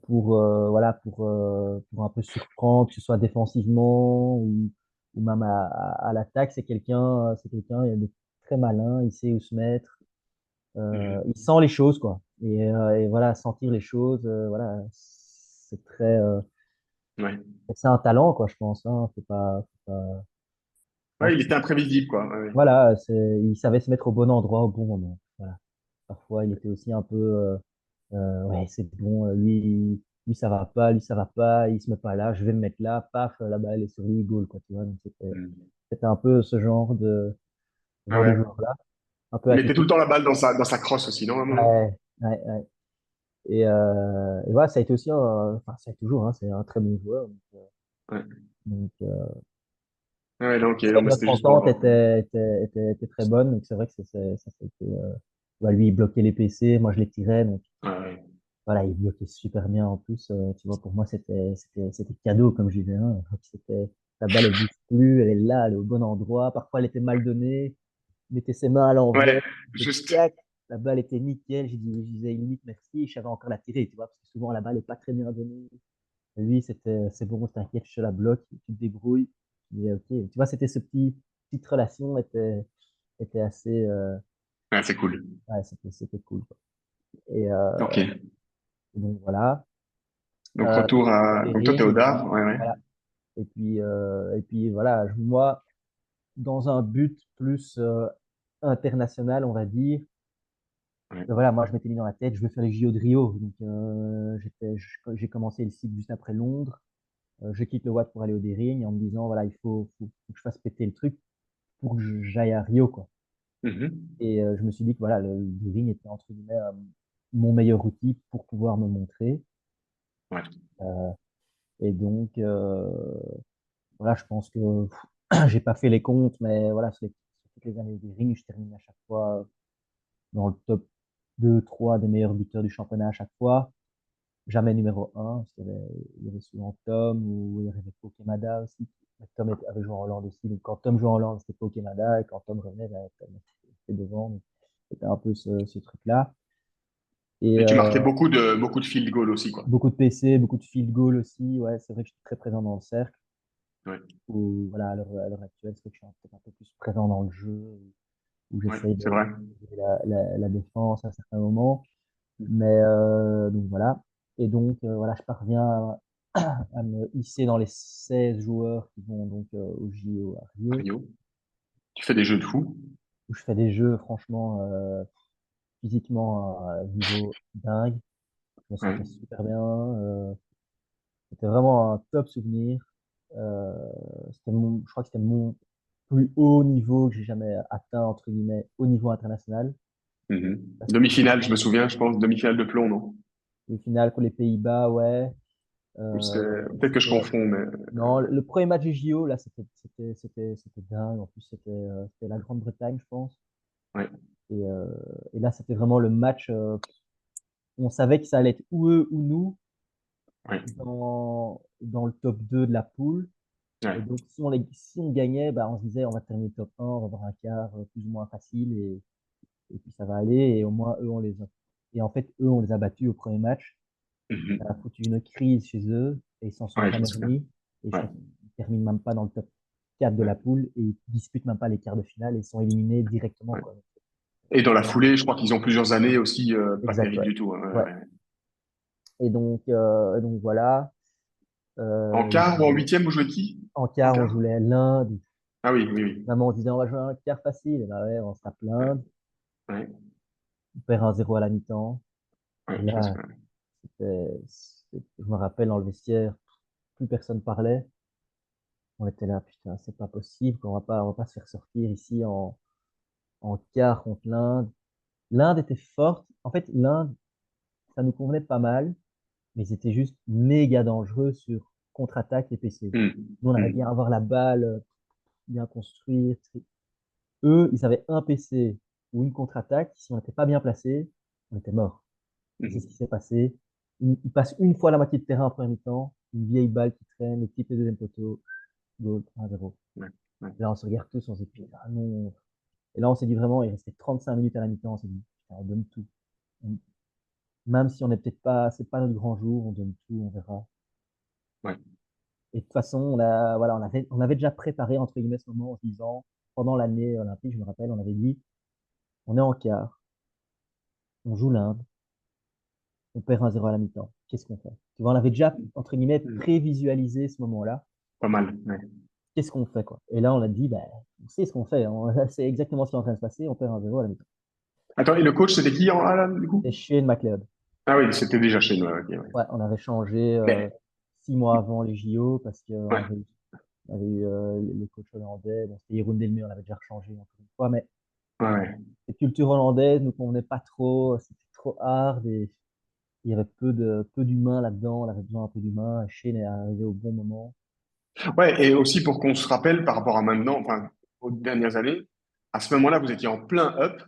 voilà, pour un peu surprendre, que ce soit défensivement ou même à l'attaque. C'est quelqu'un de très malin, il sait où se mettre, Mhm. il sent les choses, quoi. Et voilà, sentir les choses, voilà, c'est très, Ouais. c'est un talent, quoi, je pense, hein. Je pense Ouais, que il était imprévisible, quoi. Ouais, ouais. voilà, il savait se mettre au bon endroit au bon moment. Voilà. Parfois, il était aussi un peu, ouais, c'est bon, lui, ça va pas, lui, ça va pas, il se met pas là, je vais me mettre là, paf, la balle est sur lui, goal, quoi, tu vois. Donc, Mhm. c'était un peu ce genre Ah de ouais. joueur-là, un peu Il mettait tout le atypique. temps la balle dans sa crosse aussi, non, vraiment? Ouais, ouais, ouais. Et voilà, ça a été aussi, enfin, ça a toujours, hein, c'est un très bon joueur. Ouais. Donc, Ouais, non, ok, non, après, mais c'était notre juste pour entente avoir. était très bonne, donc c'est vrai que ça, c'était, bah, lui, il bloquait les PC, moi, je les tirais, donc Ouais, ouais. voilà, il bloquait super bien en plus. Tu vois, pour moi, c'était cadeau, comme je disais, hein. C'était, la balle, elle bouge plus, elle est là, elle est au bon endroit. Parfois, elle était mal donnée. Il mettait ses mains à Ouais, l'envers. Et juste. tac, la balle était nickel. Je disais limite merci. Et je savais encore la tirer, tu vois, parce que souvent, la balle est pas très bien donnée. Et lui, c'est bon, t'inquiète, je te la bloque, tu te débrouilles. Je disais, ok. Tu vois, c'était petite relation était assez, Ouais, c'est cool. ouais, c'était cool, quoi. Et, euh, Ok. et donc, voilà. Donc, retour à. Donc, toi, t'es Bering, au et Dard. puis, Ouais, ouais. voilà. Et puis voilà, moi, dans un but plus international, on va dire, Ouais. voilà, moi, je m'étais mis dans la tête, je veux faire les JO de Rio. Donc, j'ai commencé le cycle juste après Londres. Je quitte le Watt pour aller au Daring en me disant, voilà, il faut que je fasse péter le truc pour que j'aille à Rio, quoi. Mhm. Et je me suis dit que voilà, le Daring était entre guillemets mon meilleur outil pour pouvoir me montrer. Ouais. Euh, et donc, voilà, je pense que j'ai pas fait les comptes, mais voilà, sur toutes les années des rings, je termine à chaque fois dans le top 2, 3 des meilleurs buteurs du championnat à chaque fois. Jamais numéro un parce qu'il y avait souvent Tom ou il y avait Pokemada aussi. Avait joué en Hollande aussi. Donc quand Tom jouait en Hollande, c'était Pokemada. Et quand Tom revenait, ben, Tom était devant. Donc, c'était un peu ce truc-là. Et Et tu marquais beaucoup de field goal aussi, quoi. beaucoup de PC, beaucoup de field goal aussi. Ouais, c'est vrai que je suis très présent dans le cercle. Ouais. Ou voilà, à l'heure actuelle, c'est vrai que je suis peut-être un peu plus présent dans le jeu, où Ouais, j'essaye c'est de vrai. jouer la défense à certains moments. Mais donc voilà. Et donc voilà, je parviens à me hisser dans les 16 joueurs qui vont donc au JO à Rio, Rio. Tu fais des jeux de fou. où je fais des jeux franchement physiquement à un niveau dingue. Je me Ouais. sentais super bien. C'était vraiment un top souvenir. Je crois que c'était mon plus haut niveau que j'ai jamais atteint, entre guillemets, au niveau international. Mhm. Ça, c'était Demi-finale, je me souviens, je pense, demi-finale de plomb, non? le final pour les Pays-Bas, ouais. Ou Euh, peut-être que je c'était, confonds, mais. non, le premier match du JO, là, c'était dingue. En plus, c'était la Grande-Bretagne, je pense. Ouais. Et là, c'était vraiment le match. On savait que ça allait être ou eux ou nous Ouais. dans le top 2 de la poule. Et Ouais. donc, si on gagnait, bah, on se disait, on va terminer top 1, on va avoir un quart plus ou moins facile et puis ça va aller. Et au moins, eux, et en fait, eux, on les a battus au premier match. Ça a Mhm. foutu une crise chez eux et ils s'en sont Ouais, je me jamais souviens. remis. Et je Ouais. crois qu'ils ne terminent même pas dans le top 4 de la Ouais. poule et ils disputent même pas les quarts de finale et ils sont éliminés directement, Ouais. quoi. Et dans la foulée, je crois qu'ils ont plusieurs années aussi pas Exact, terribles ouais. du tout, hein. Ouais, Ouais. ouais. Et donc voilà. En Ils quart ou en avaient- huitième, vous jouez qui? En En quart, on quart? jouait l'Inde. Ah oui, oui, oui. Maman, on disait, on va jouer un quart facile. Et bah ouais, on se tape Ouais, l'Inde. ouais, On perd 1-0 à la mi-temps. Et ouais, je me là, souviens. je me rappelle dans le vestiaire, plus personne parlait. On était là, putain, c'est pas possible, on va pas se faire sortir ici en quart contre l'Inde. L'Inde était forte. En fait, l'Inde, ça nous convenait pas mal, mais ils étaient juste méga dangereux sur contre-attaque et PC. Hmm, Nous, on avait bien hmm, avoir la balle, bien construire. Eux, ils avaient un PC ou une contre-attaque. Si on n'était pas bien placé, on était mort. Et c'est ce qui hmm. s'est passé. Ils passent une fois la moitié de terrain en premier mi-temps, une vieille balle qui traîne, le type et deuxième poteau, goal 1-0. Ouais. ouais, Et là, on se regarde tous, on se dit, putain, non. Et là, on s'est dit vraiment, il restait 35 minutes à la mi-temps, on s'est dit, putain, on donne tout. On- Même si on n'est peut-être pas, c'est pas notre grand jour, on donne tout, on verra. ouais. Et de toute façon, voilà, on avait déjà préparé, entre guillemets, ce moment en se disant, pendant l'année olympique, je me rappelle, on avait dit, on est en quart, on joue l'Inde, on perd 1-0 à la mi-temps. Qu'est-ce qu'on fait? Tu vois, on avait déjà, entre guillemets, Mm. prévisualisé ce moment-là. Pas mal. Ouais. Qu'est-ce qu'on fait, quoi? Et là, on a dit, ben, on sait ce qu'on fait. C'est exactement ce qui est en train de se passer. On perd 1-0 à la mi-temps. Attends, et le coach, c'était qui du coup? C'est Shane McLeod. Ah oui, c'était déjà chez nous. Ok, ouais. Ouais, on avait changé Mais, 6 mois avant les JO parce qu'on ouais, avait eu le coach hollandais. Bon, c'était Jeroen Delmé, on avait déjà rechangé encore une fois. Mais ouais, ouais. cette culture hollandaise nous convenait pas trop. C'était trop hard et il y avait peu d'humains là-dedans. On avait besoin un peu d'humains. Et Shane est arrivé au bon moment. Ouais, et aussi pour qu'on se rappelle par rapport à maintenant, enfin, aux dernières années, à ce moment-là, vous étiez en plein up,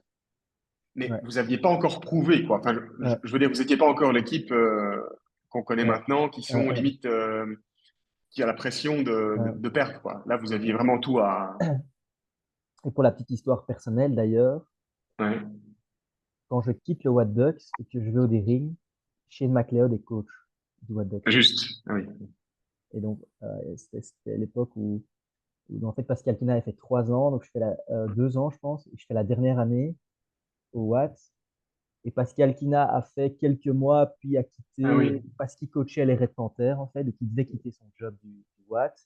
mais Ouais, vous n'aviez pas encore prouvé, quoi. Enfin, ouais, je veux dire, vous n'étiez pas encore l'équipe qu'on connaît ouais, maintenant, qui ouais, sont ouais, limite, qui a la pression ouais. de perdre, quoi. Là, vous aviez vraiment tout à. Et pour la petite histoire personnelle d'ailleurs, Ouais, quand je quitte le What Ducks et que je vais au Daring, Shane McLeod est coach du What Ducks. juste. Ah oui. Et donc, c'était l'époque où, en fait, Pascal Kina a fait 3 ans, donc je fais 2 ans, je pense, et je fais la dernière année au Watt. Et Pascal Kina a fait quelques mois, puis a Ah quitté oui. parce qu'il coachait les Red Panthers, en fait, donc il devait quitter son job du Watt.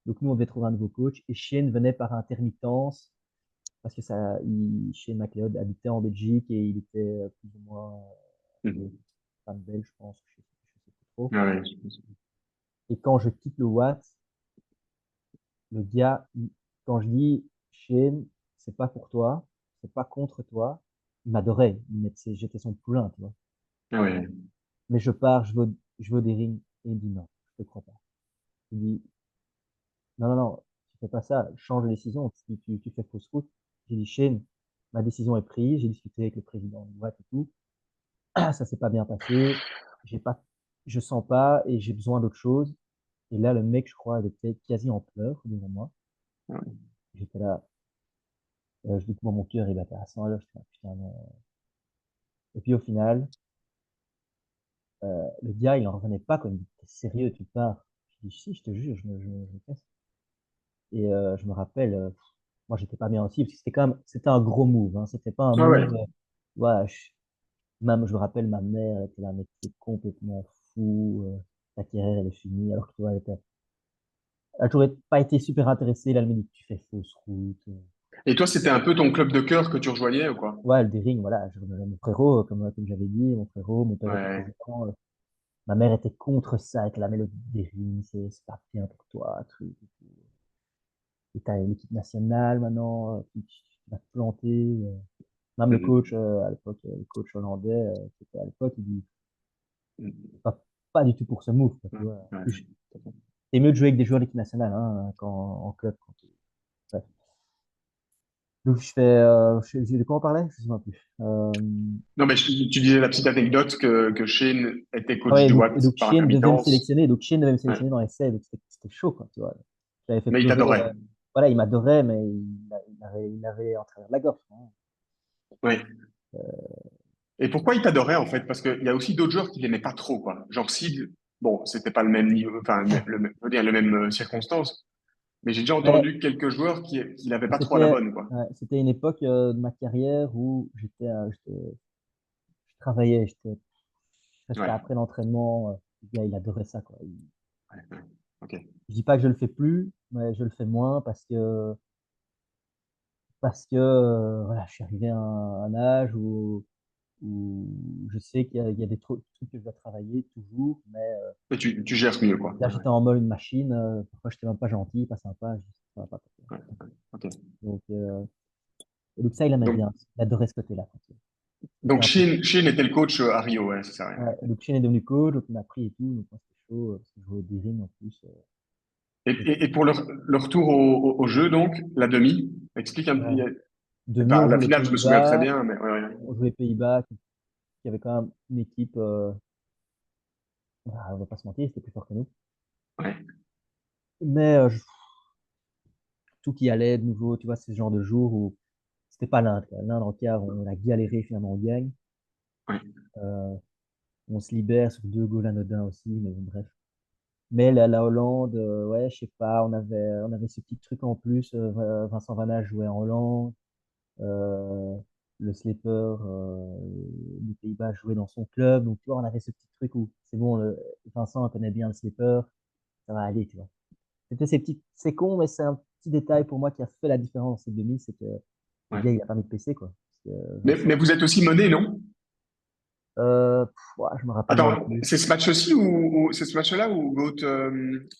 Donc nous, on devait trouver un nouveau coach. Et Shane venait par intermittence, parce que Shane McLeod habitait en Belgique et il était plus ou moins Mhm. fan belge, je pense, je sais plus trop. Ah ouais, Et quand je quitte le Watt, le gars, quand je dis Shane, c'est pas pour toi, c'est pas contre toi, il m'adorait. J'étais son poulain, tu vois. ah ouais. Mais je pars, je veux des rings. Et il me dit non, je te crois pas. Il dit non, non, non, tu fais pas ça, change de décision, tu fais fausse route. J'ai dit Shane, ma décision est prise, j'ai discuté avec le président du Watt et tout. Ça s'est pas bien passé, j'ai pas, je sens pas et j'ai besoin d'autre chose. Et là, le mec, je crois, il était quasi en pleurs devant moi. Ah ouais. J'étais là, je dis que moi, mon cœur, il battait à 100 à l'heure. J'étais là, putain, non. Et puis au final, le gars, il en revenait pas, quoi. Il me dit, t'es sérieux, tu pars. Je dis, si, je te jure, je me casse. Et je me rappelle, moi, j'étais pas bien aussi, parce que c'était un gros move, hein. C'était pas un Ah move, ouais. voilà, même, je me rappelle, ma mère, elle était là, mais t'es complètement fou, ta carrière, elle est finie, alors que tu vois, elle a toujours pas été super intéressée, là, elle me dit, tu fais fausse route. Et toi, c'était un peu ton club de cœur que tu rejoignais ou quoi? Ouais, le Daring, voilà, mon frérot, comme j'avais dit, mon frérot, mon père était Ouais. président, ma mère était contre ça, avec la mélodie des rimes, c'est pas bien pour toi, truc et tout. Et t'as l'équipe nationale maintenant, tu vas te planter. Même le coach, Mhm. à l'époque, le coach hollandais, qui était à l'époque, il dit, Mhm. pas du tout pour ce move, quoi, tu Ouais. vois. Ouais. C'est mieux de jouer avec des joueurs d'équipe nationale, hein, en club. Bref. Donc de quoi on parlait? Je sais pas plus. Non, mais tu disais la petite anecdote que Shane était Ah coach ouais, du donc, Watt et donc par Shane devait me intermittence. sélectionner, donc Shane devait me Ouais. sélectionner dans l'essai, donc c'était chaud, quoi, tu vois. J'avais fait Mais il pleurer, t'adorait. voilà, il m'adorait, mais il avait en travers de la gorge, hein. Ouais. Et pourquoi il t'adorait en fait? Parce qu'il y a aussi d'autres joueurs qui l'aimaient pas trop, quoi. Genre Sid, bon, c'était pas le même niveau, enfin, je veux dire, le même circonstance. Mais j'ai déjà Mais entendu quelques joueurs qui l'avaient pas trop à la c'était, bonne, quoi. ouais, c'était une époque de ma carrière où je travaillais, je restais Ouais. après l'entraînement, le gars, il adorait ça, quoi. Ouais, ouais. Ok. Je dis pas que je le fais plus, mais je le fais moins parce que voilà, je suis arrivé à un âge où je sais qu'il y a des trucs que je dois travailler toujours, mais Et tu gères mieux, quoi. là Ouais, ouais. j'étais en mode une machine, parfois j'étais même pas gentil, pas sympa, ça va pas. Ouais, ouais. Ok. Donc, et donc ça il aimait Donc, bien, il adorait ce côté-là, quoi. C'était donc un peu, Shane était le coach à Rio, ouais, c'est ça. Ouais. ouais, donc Shane est devenu coach, donc il m'a pris et tout, donc moi c'était chaud, parce que je jouais au Diring en plus. Et pour le retour au jeu, donc, la demi, explique un peu. Ouais. Demi, on La joue les finale, je me souviens très Pays-Bas, bien, mais ouais, ouais. on joue les Pays-Bas, qui avait quand même une équipe, on va pas se mentir, c'était plus fort que nous. Ouais. Mais tout qui allait de nouveau, tu vois, c'est ce genre de jour où c'était pas l'Inde, quoi. L'Inde en quart, on a galéré, finalement, on gagne. Ouais. Euh, on se libère sur deux goals anodins aussi, mais bon, bref. Mais la Hollande, ouais, je sais pas, on avait ce petit truc en plus. Vincent Vanna jouait en Hollande. euh, le slipper du Pays-Bas jouait dans son club. Donc, tu vois, on avait ce petit truc où c'est bon, Vincent connaît bien le slipper, ça va aller, tu vois. C'était c'est con, mais c'est un petit détail pour moi qui a fait la différence dans cette demi, c'est que le Ouais. gars, il a pas mis de PC, quoi. Parce que Mais Vincent, vous êtes aussi mené, non? ouah, je me rappelle même Attends, plus. c'est ce match-ci ou c'est ce match-là ou l'autre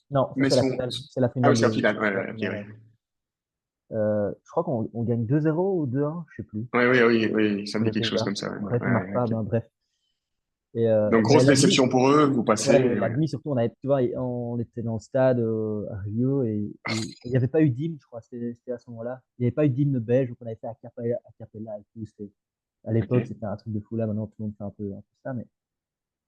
Non, ça c'est la Messon? finale. C'est la Ah oui, finale c'est la de, finale. Ouais, c'est la ouais, ok, finale, ouais. ouais. Je crois qu'on gagne 2-0 ou 2-1, je sais plus. Oui, oui, oui, oui, ça me Pour dit les quelque chose Pays-Bas. comme ça. Ouais, Bref, ouais, on marque ouais, pas, ok. ben, bref. Donc, Mais grosse la demi, déception pour eux, vous ouais, passez. la Ouais. demi, surtout, tu vois, on était dans le stade à Rio et il n'y avait pas eu d'hymne, je crois, c'était à ce moment-là. Il n'y avait pas eu d'hymne belge, donc on avait fait a cappella et tout. À l'époque, Ok. c'était un truc de fou là, maintenant tout le monde fait un peu ça, mais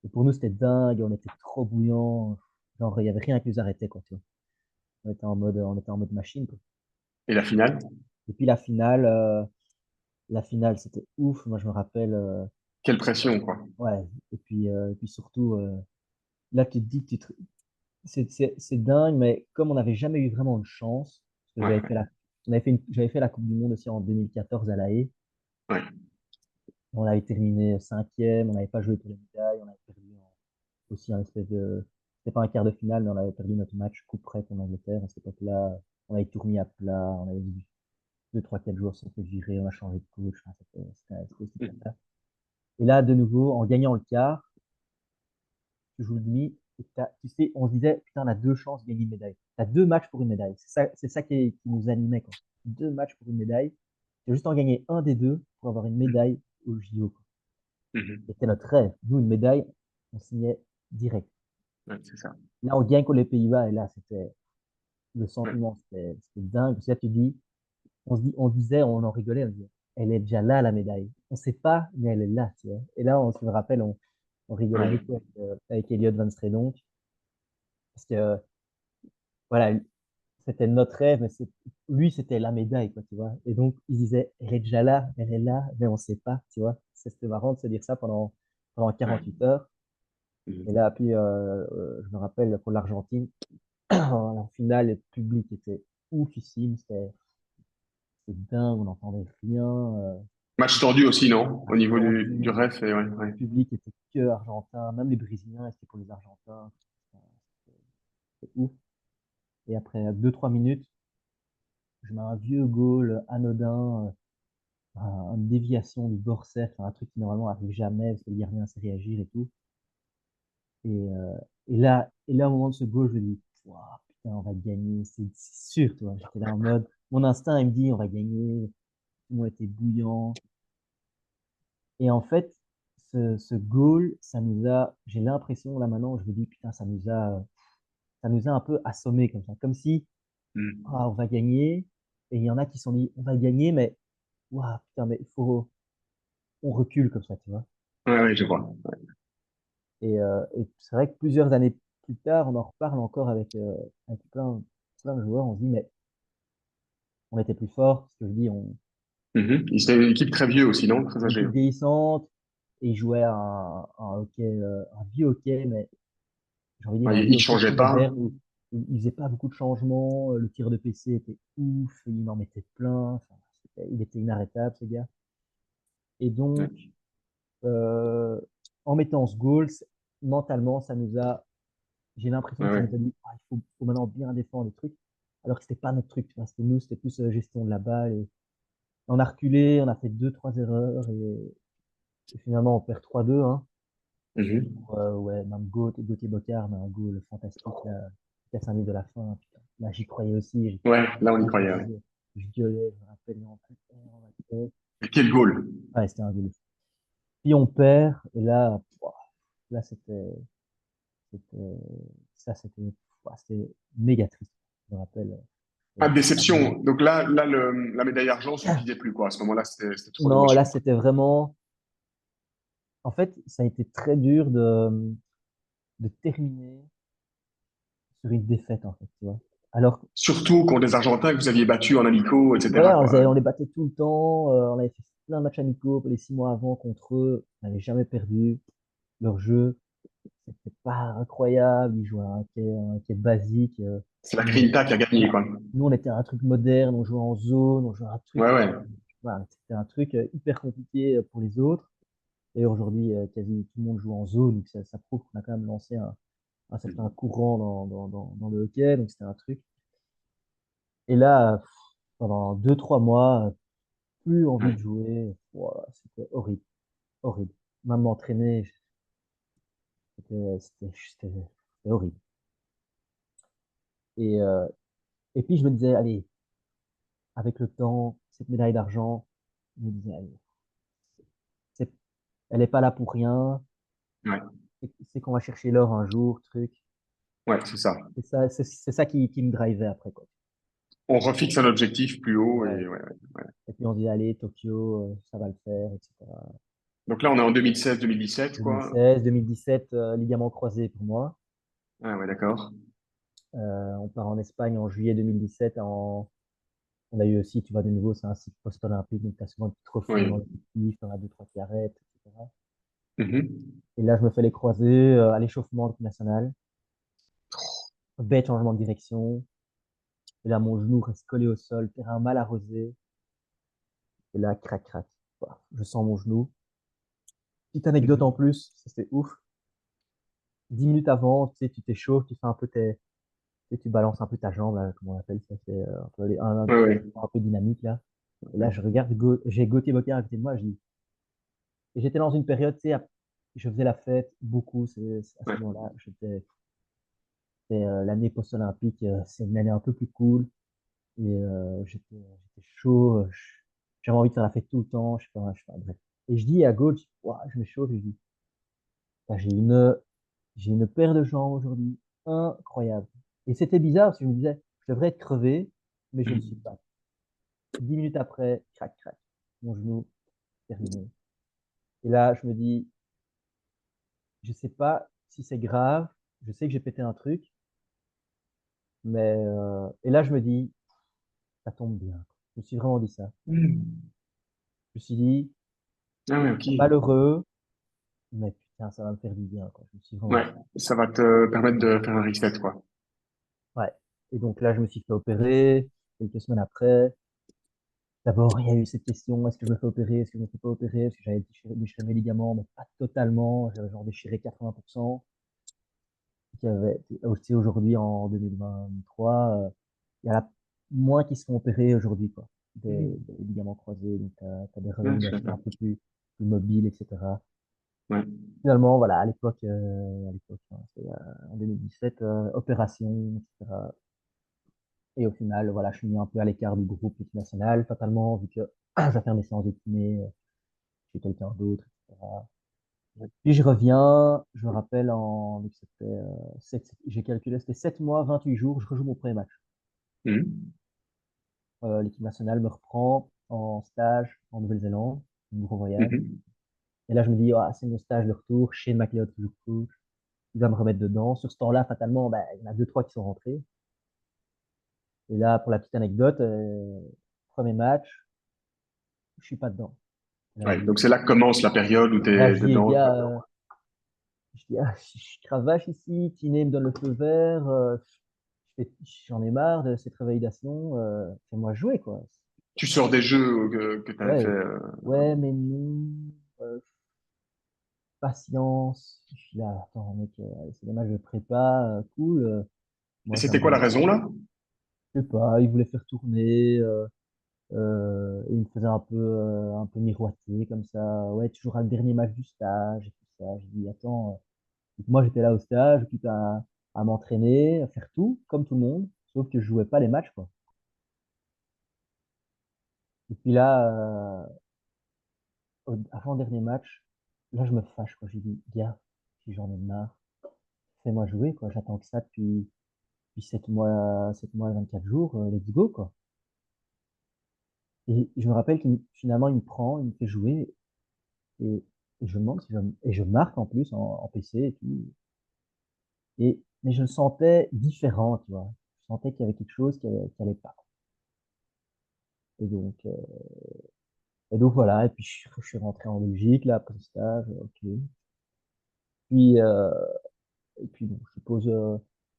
et pour nous, c'était dingue, on était trop bouillants. Genre, il n'y avait rien qui nous arrêtait, quoi, tu vois. On était en mode machine, quoi. Et la finale? Et puis la finale, c'était ouf. Moi, je me rappelle, Quelle pression, quoi. ouais. Et puis surtout, là, tu te dis que c'est dingue, mais comme on n'avait jamais eu vraiment de chance, parce que Ouais, ouais, j'avais fait la Coupe du Monde aussi en 2014 à La Haye. ouais. On avait terminé cinquième, on n'avait pas joué pour les médailles, on avait perdu aussi un espèce de, c'était pas un quart de finale, mais on avait perdu notre match coup près contre l'Angleterre. À cette époque-là, on avait tout remis à plat, on avait eu 2, 3, 4 jours sans se virer, on a changé de coach. Enfin, c'était aussi Mhm. cata. Et là, de nouveau, en gagnant le quart, tu joues le demi, et tu sais, on se disait, putain, on a deux chances de gagner une médaille. Tu as deux matchs pour une médaille. C'est ça qui nous animait, quoi. Deux matchs pour une médaille. Tu as juste en gagner un des deux pour avoir une médaille au JO, quoi. Mhm. C'était notre rêve. Nous, une médaille, on signait direct. Ouais, c'est ça. Là, on gagne contre les Pays-Bas, et là, c'était le Ouais, sentiment, c'était dingue. Parce que là, tu dis, on disait, on en rigolait, on disait, elle est déjà là, la médaille. On sait pas, mais elle est là, tu vois. Et là, on se rappelle, on rigolait ouais, beaucoup avec Elliot Van Stredonk, parce que, voilà, c'était notre rêve, mais lui, c'était la médaille, quoi, tu vois. Et donc, il disait, elle est déjà là, elle est là, mais on sait pas, tu vois. C'était marrant de se dire ça pendant ouais. 48 heures. Et Mhm. là, puis, je me rappelle, pour l'Argentine, en finale, le public était oufissime, c'était dingue, on n'entendait rien, Match tordu aussi, non? Au match niveau du tendu, ref, et ouais, le ouais. public était que argentin, même les Brésiliens étaient pour les Argentins, c'était ouf. Et après 2, 3 minutes, je mets un vieux goal anodin, une déviation du bord cercle, un truc qui normalement arrive jamais parce que le gardien sait réagir et tout. Et là, au moment de ce goal, je me dis, Ouah, putain, on va gagner, c'est sûr, toi. J'étais là en mode, mon instinct, il me dit, on va gagner, tout le monde était bouillant. Et en fait, ce goal, j'ai l'impression, là maintenant, je me dis, putain, ça nous a un peu assommés comme ça. Comme si, Mhm. ah, on va gagner. Et il y en a qui se sont dit, on va gagner, mais, ouah, putain, mais on recule comme ça, tu vois. Ouais, ouais, je vois. Et c'est vrai que plusieurs années plus tard, on en reparle encore avec plein de joueurs. On se dit, mais on était plus fort. Parce que je dis, Mhm. C'était une équipe très vieux aussi, non? Très une âgée. équipe vieillissante. Et ils jouaient un hockey, un vieux hockey, mais j'ai envie de dire Ouais, un il vieux ne hockey changeait très pas. moderne où il faisait pas beaucoup de changements. Le tir de PC était ouf. Il en mettait plein. Enfin, il était inarrêtable, ce gars. Et donc, Ouais. euh, en mettant ce goal, mentalement, j'ai l'impression Ouais, que ça ouais. nous a dit, ah, il faut maintenant bien défendre les trucs. Alors que c'était pas notre truc, tu vois. C'était nous, c'était plus gestion de la balle. Et on a reculé, on a fait 2, 3 erreurs et finalement on perd 3-2, hein. Mhm. Ouais, même Gauthier Bocard, mais un goal fantastique là, à 5 minutes de la fin. Putain. Là, j'y croyais aussi. J'étais Ouais, là, on y trop croyait, ouais. motivé. Je gueulais, je me rappelle, on va le faire, on va le faire. Et quel goal! Ouais, c'était un goal. Puis on perd, et là, pouah, là c'était, c'était méga triste. Je me rappelle. Pas de Ah bon. déception. Donc là, la médaille argent suffisait plus, quoi. À ce moment-là, c'était trop Non, là, d'émotion, quoi. c'était vraiment. En fait, ça a été très dur de terminer sur une défaite, en fait, tu vois. Alors, Surtout contre les Argentins que vous aviez battus en amicaux, ouais, etc., quoi. on les battait tout le temps. On avait fait plein de matchs amicaux les 6 mois avant contre eux. On n'avait jamais perdu. Leur jeu, c'était pas incroyable. Ils jouaient à un quai basique. C'est la Nous, on était, Grinta qui a gagné, quoi. nous, on était un truc moderne. On jouait en zone. On jouait un truc. Ouais, ouais. Voilà, c'était un truc hyper compliqué pour les autres. Et aujourd'hui, quasi tout le monde joue en zone. Donc ça prouve qu'on a quand même lancé un certain courant dans le hockey. Donc c'était un truc. Et là, pendant 2, 3 mois, plus envie de Ouais. jouer. Voilà, c'était horrible, horrible. Même m'entraîner, c'était horrible. Et, euh, et puis je me disais, allez, avec le temps, cette médaille d'argent, je me disais, allez, c'est, elle est pas là pour rien. Ouais, C'est qu'on va chercher l'or un jour, truc. ouais, c'est ça. C'est ça qui me drivait après, quoi. On refixe un objectif plus haut Ouais. et ouais, ouais, ouais. Et puis on dit, allez, Tokyo, ça va le faire, etc. Donc là, on est en 2016-2017, quoi. 2016, 2017, ligament croisé pour moi. Ah ouais, d'accord. On part en Espagne en juillet 2017. On a eu aussi, tu vois, de nouveau, c'est un cycle post-olympique, donc tu as souvent des trophées dans Oui. l'effectif, t'en as deux, trois qui arrêtent, etc. Mhm. Et là, je me fais les croisés à l'échauffement de l'équipe nationale. Bête changement de direction. Et là, mon genou reste collé au sol, terrain mal arrosé. Et là, crac, crac. Voilà. Je sens mon genou. Petite anecdote en Mhm. plus, ça c'est ouf. 10 minutes avant, tu sais, tu t'échauffes, tu fais un peu tu sais, tu balances un peu ta jambe, là, comment on appelle ça, c'est un peu Ouais, ouais. un peu dynamique, là. Et là, Ouais. je regarde, j'ai Gauthier Bocquet à côté de moi, je dis, et j'étais dans une période, tu sais, je faisais la fête beaucoup, à ce Ouais. moment-là, c'était l'année post-olympique, c'est une année un peu plus cool, et j'étais chaud, j'avais envie de faire la fête tout le temps, je sais pas, bref. Et je dis à Gauthier, ouah, je m'échauffe, et je dis, ah, j'ai une paire de jambes aujourd'hui, incroyable. Et c'était bizarre, parce que je me disais, je devrais être crevé, mais je ne suis Mhm. pas. 10 minutes après, crac, crac, mon genou, terminé. Et là, je me dis, je sais pas si c'est grave, je sais que j'ai pété un truc, mais et là je me dis, ça tombe bien. Je me suis vraiment dit ça. Mhm. Je me suis dit, Ah ouais, ok. malheureux, mais putain, ça va me faire du bien, quoi. Je me suis vraiment Ouais, dit ça. ça va te permettre de faire un reset, quoi. Ouais. Et donc là, je me suis fait opérer quelques semaines après. D'abord, il y a eu cette question, est-ce que je me fais opérer, est-ce que je me fais pas opérer, parce que j'avais déchiré mes ligaments, mais pas totalement. J'avais genre déchiré 80%. Aussi aujourd'hui, en 2023, il y en a moins qui se font opérer aujourd'hui, quoi. Mhm. Des ligaments croisés, donc t'as des Ouais, je sais revalidation pas. un peu plus mobiles, etc. Ouais. Finalement, voilà, à l'époque, hein, c'était, en 2017, opération, etc. Et au final, voilà, je suis mis un peu à l'écart du groupe équipe nationale, fatalement, vu que je vais faire mes séances de kiné chez quelqu'un d'autre, etc. Puis je reviens, je me rappelle donc c'était, j'ai calculé, c'était 7 mois, 28 jours, je rejoue mon premier match. Mhm. L'équipe nationale me reprend en stage en Nouvelle-Zélande, un gros voyage. Mhm. Et là, je me dis, ah, c'est mon stage de retour, chez McLeod, toujours coach. Il va me remettre dedans. Sur ce temps-là, fatalement, bah, il y en a deux, trois qui sont rentrés. Et là, pour la petite anecdote, premier match, je suis pas dedans. Et là, Ouais, donc c'est là que commence la période où tu là, es je dis, les dedans et pas gars, dedans. je dis, ah, je cravache ici, Tiné me donne le feu vert, j'en ai marre de cette révalidation, fais-moi jouer, quoi. Tu sors des jeux que tu avais fait. Ouais, ouais, mais non, euh, patience. Je suis là, attends, mec, c'est des matchs de prépa, cool. Et Moi, c'était quoi la raison là? je sais pas, il voulait faire tourner, et il me faisait un peu miroiter comme ça. Ouais, toujours à le dernier match du stage et tout ça. Je dis, attends, moi j'étais là au stage, occupé à m'entraîner, à faire tout, comme tout le monde, sauf que je jouais pas les matchs, quoi. Et puis là, avant le dernier match, là je me fâche, quoi. J'ai dit, gars, si j'en ai marre, fais-moi jouer, quoi. J'attends que ça depuis 7 mois et 24 jours, let's go, quoi. Et je me rappelle finalement, il me prend, il me fait jouer, et, et je me demande si et je marque en plus en PC et tout. Mais je le sentais différent, tu vois. sentais qu'il y avait quelque chose qui allait pas. Et donc, euh, et donc voilà, et puis je suis rentré en Belgique, là, après le stage, ok. Puis, et puis bon, je suppose,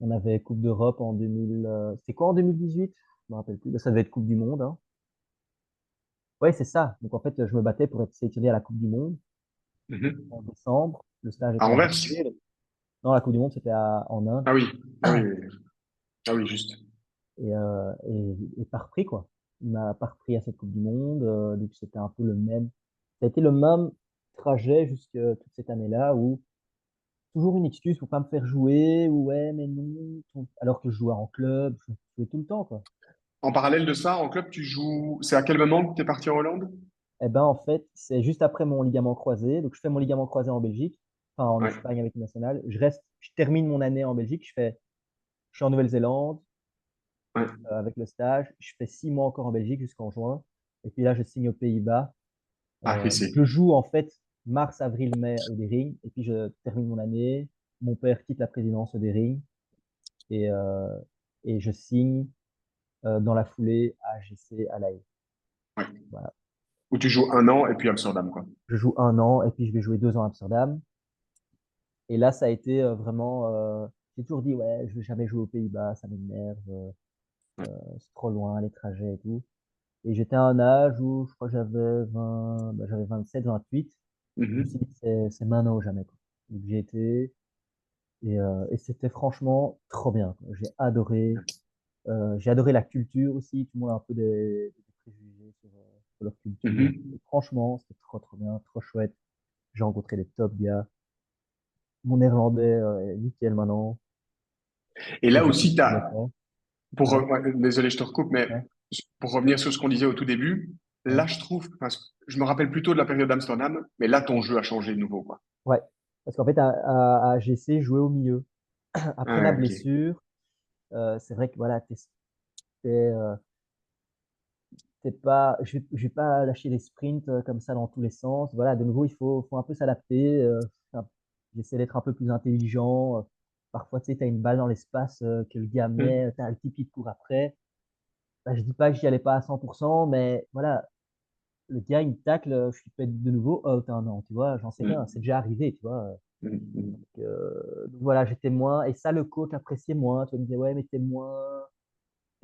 on avait Coupe d'Europe en 2000, c'était quoi en 2018? Je me rappelle plus, ça devait être Coupe du Monde, hein. Ouais, c'est ça. Donc en fait, je me battais pour être sélectionné à la Coupe du Monde Mhm. en décembre. Le stage À était à Anvers? janvier. Non, la Coupe du Monde, c'était en Inde. Ah oui, ah oui, oui, oui. Ah oui, juste. Et par prix, quoi. Il m'a par prix à cette Coupe du Monde. Donc c'était un peu le même. Ça a été le même trajet jusque toute cette année-là où toujours une excuse pour pas me faire jouer. Ou ouais, mais non. Alors que je jouais en club, je jouais tout le temps, quoi. En parallèle de ça, en club, tu joues. C'est à quel moment que tu es parti en Hollande? Eh ben, en fait, c'est juste après mon ligament croisé. Donc, je fais mon ligament croisé en Belgique, enfin en Ouais. Espagne avec le national. Je termine mon année en Belgique. Je suis en Nouvelle-Zélande Ouais. avec le stage. Je fais 6 mois encore en Belgique jusqu'en juin. Et puis là, je signe aux Pays-Bas. Ah, Donc, PC. je joue en fait mars, avril, mai au Dering. Et puis, je termine mon année. Mon père quitte la présidence au Dering. Et, euh, et je signe dans la foulée à AGC à La Haye. Ouais. Voilà. Où tu joues 1 an et puis Amsterdam, quoi. Je joue 1 an et puis je vais jouer 2 ans à Amsterdam. Et là, ça a été vraiment. J'ai toujours dit, ouais, je vais jamais jouer aux Pays-Bas, ça m'énerve, Ouais. c'est trop loin, les trajets et tout. Et j'étais à un âge où je crois que j'avais 27, 28. Je me suis Mhm. dit, c'est maintenant ou jamais, quoi. Donc j'y étais et c'était franchement trop bien, quoi. J'ai adoré la culture aussi. Tout le monde a un peu des préjugés sur leur culture. Et Mhm. franchement, c'était trop, trop bien, trop chouette. J'ai rencontré des top gars. Mon néerlandais est nickel maintenant. Et Chose là que je ne aussi, savais pas. Ouais, ouais, désolé, je te recoupe, mais ouais, pour revenir sur ce qu'on disait au tout début, ouais. là, je trouve, enfin, je me rappelle plutôt de la période d'Amsterdam, mais là, ton jeu a changé de nouveau, quoi. Ouais. Parce qu'en fait, à AGC, je jouais au milieu. Après ma Ah, ok. blessure, c'est vrai que voilà, euh, je vais pas lâcher les sprints comme ça dans tous les sens. Voilà, de nouveau, faut un peu s'adapter. J'essaie d'être un peu plus intelligent. Parfois, tu sais, tu as une balle dans l'espace que le gars met, tu as un petit qui te court après. Bah, je dis pas que j'y allais pas à 100%, mais voilà, le gars, il me tacle, je suis peut-être de nouveau out un an, tu vois, j'en sais rien, c'est Mhm. déjà arrivé, tu vois. Mhm. Donc voilà, j'étais moins, et ça, le coach appréciait moins, tu vois, il me disait, ouais, mais t'es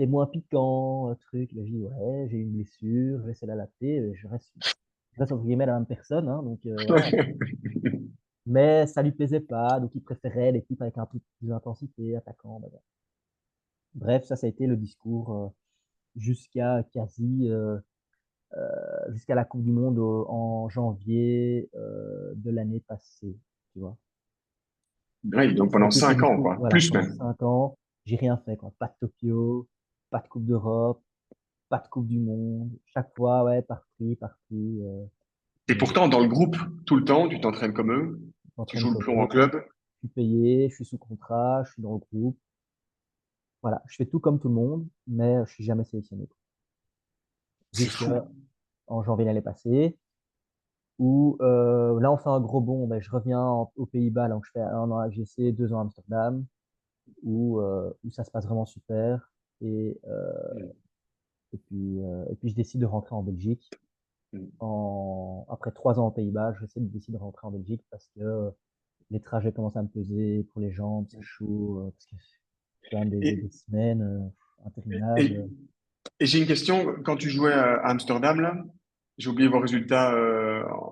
moins piquant, truc. Là, je dis, ouais, j'ai une blessure, je vais essayer d'adapter, je reste entre guillemets la même personne, hein, donc voilà. Mais ça lui plaisait pas, donc il préférait l'équipe avec un peu plus d'intensité, attaquant, bah, bah. Bref, ça a été le discours jusqu'à quasi, jusqu'à la Coupe du Monde en janvier de l'année passée, tu vois. Oui, donc Ça a pendant été ce 5 ans, discours, quoi. voilà, Plus pendant même. 5 ans, j'ai rien fait, quoi. Pas de Tokyo, pas de Coupe d'Europe, pas de Coupe du Monde. Chaque fois, ouais, parti. Et Mais pourtant, dans le groupe, tout le temps, tu t'entraînes comme eux, je tu m'entraîne joues le comme plomb en eux, club. je suis payé, je suis sous contrat, je suis dans le groupe. Voilà, je fais tout comme tout le monde, mais je suis jamais sélectionné, quoi. C'est fou. Jusqu'en janvier l'année passée, où là, on fait un gros bond. Ben, je reviens aux Pays-Bas, donc je fais 1 an à GC, 2 ans à Amsterdam, où ça se passe vraiment super. Et, euh, Mhm. et puis je décide de rentrer en Belgique. Après 3 ans aux Pays-Bas, je décide de rentrer en Belgique parce que les trajets commencent à me peser pour les jambes, c'est chaud, parce que c'est quand même Et, des semaines et, interminables. et j'ai une question. Quand tu jouais à Amsterdam, là, j'ai oublié vos résultats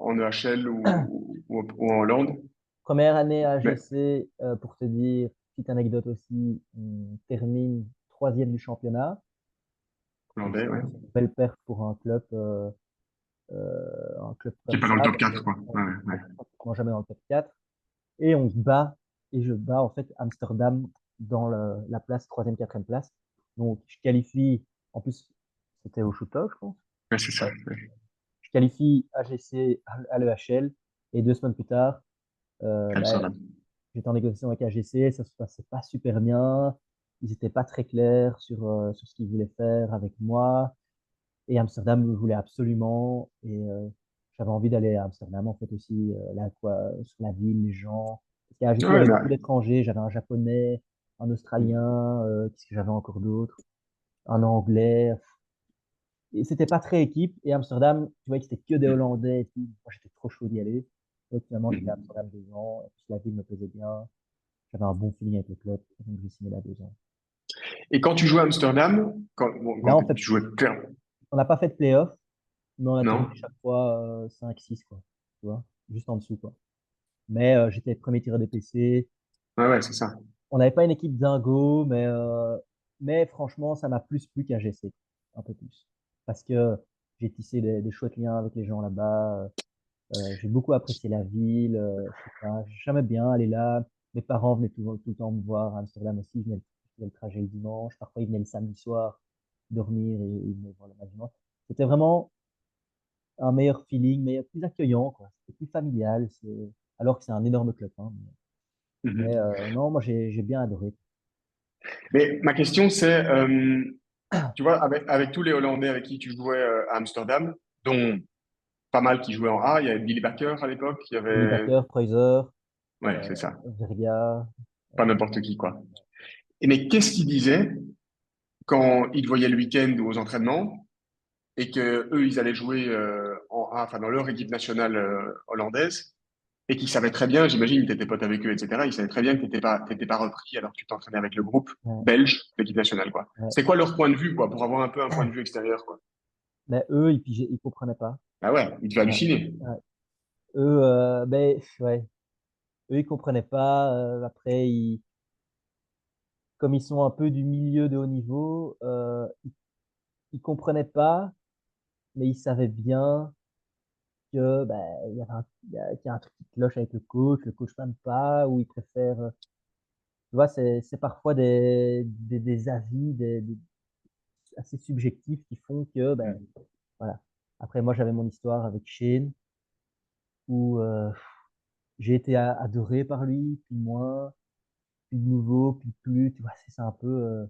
en EHL ou en Hollande. Première année à Mais GC, pour te dire, petite anecdote aussi, on termine troisième du championnat. Donc hollandais, ouais. c'est une belle perf pour un club Qui est comme pas dans le ça, top parce que 4, quoi. Ouais, ouais. pratiquement jamais dans le top 4. Et on se bat, et je bats en fait Amsterdam dans la place, troisième, quatrième place. Donc je qualifie, en plus c'était au shoot-off, je pense. Ouais, c'est ça. Ouais. Ouais. Je qualifie AGC à l'EHL, et 2 semaines plus tard, bah, Amsterdam. j'étais en négociation avec AGC, ça se passait pas super bien. Ils n'étaient pas très clairs sur ce qu'ils voulaient faire avec moi. Et Amsterdam me voulait absolument. Et j'avais envie d'aller à Amsterdam, en fait, aussi, là, quoi, sur la ville, les gens. Parce qu'à AGC, il y Ouais, avait bah, beaucoup d'étrangers. J'avais un japonais, un Australien, qu'est-ce que j'avais encore d'autre? Un Anglais. Et c'était pas très équipe. Et Amsterdam, tu vois que c'était que des Hollandais et tout. Moi, j'étais trop chaud d'y aller. Donc, finalement, j'étais à Mhm. Amsterdam 2 ans. Et puis, la ville me plaisait bien. J'avais un bon feeling avec le club. Donc, j'ai signé là 2 ans. Et quand tu jouais à Amsterdam, Et là, quand en fait, tu jouais clairement, on n'a pas fait de playoff, mais on a terminé non? chaque fois 5-6, quoi. Tu vois, juste en dessous, quoi. Mais j'étais premier tireur des PC. Ouais, ouais, c'est ça. On n'avait pas une équipe dingo, mais franchement, ça m'a plus plu qu'à GC. Un peu plus. Parce que j'ai tissé des chouettes liens avec les gens là-bas. J'ai beaucoup apprécié la ville. Je sais pas, j'aimais bien aller là. Mes parents venaient tout le temps me voir à Amsterdam aussi. Ils venaient le trajet le dimanche. Parfois, ils venaient le samedi soir dormir et ils venaient voir le match dimanche. C'était vraiment un meilleur feeling, mais plus accueillant, quoi. C'était plus familial. Alors que c'est un énorme club, hein. Mhm. Non, moi, j'ai bien adoré. Mais ma question, c'est, tu vois, avec tous les Hollandais avec qui tu jouais à Amsterdam, dont pas mal qui jouaient en A, il y avait Billy Bakker à l'époque, il y Billy avait... Bakker, Preuser, Ouais, c'est ça. Verga. Pas n'importe qui, quoi. Et mais qu'est-ce qu'ils disaient quand ils te voyaient le week-end ou aux entraînements et que eux, ils allaient jouer en A, enfin dans leur équipe nationale hollandaise, et qu'ils savaient très bien, j'imagine, que tu étais pote avec eux, etc., ils savaient très bien que t'étais pas repris alors que tu t'entraînais avec le groupe Ouais, belge de l'équipe nationale, quoi. ouais. C'est quoi leur point de vue, quoi, pour avoir un peu un point de vue extérieur, quoi. Mais eux, ils comprenaient pas. Ah ouais, ils devaient Ouais, halluciner. ouais. Eux, ouais. Eux, ils comprenaient pas. Après, comme ils sont un peu du milieu de haut niveau, ils comprenaient pas, mais ils savaient bien que ben, qu'il y a un truc qui cloche avec le coach n'aime pas, ou il préfère. Tu vois, c'est parfois des avis assez subjectifs qui font que, ben, Mhm. voilà. Après, moi, j'avais mon histoire avec Shane, où j'ai été adoré par lui, puis moins, puis de nouveau, puis plus. Tu vois, c'est un peu.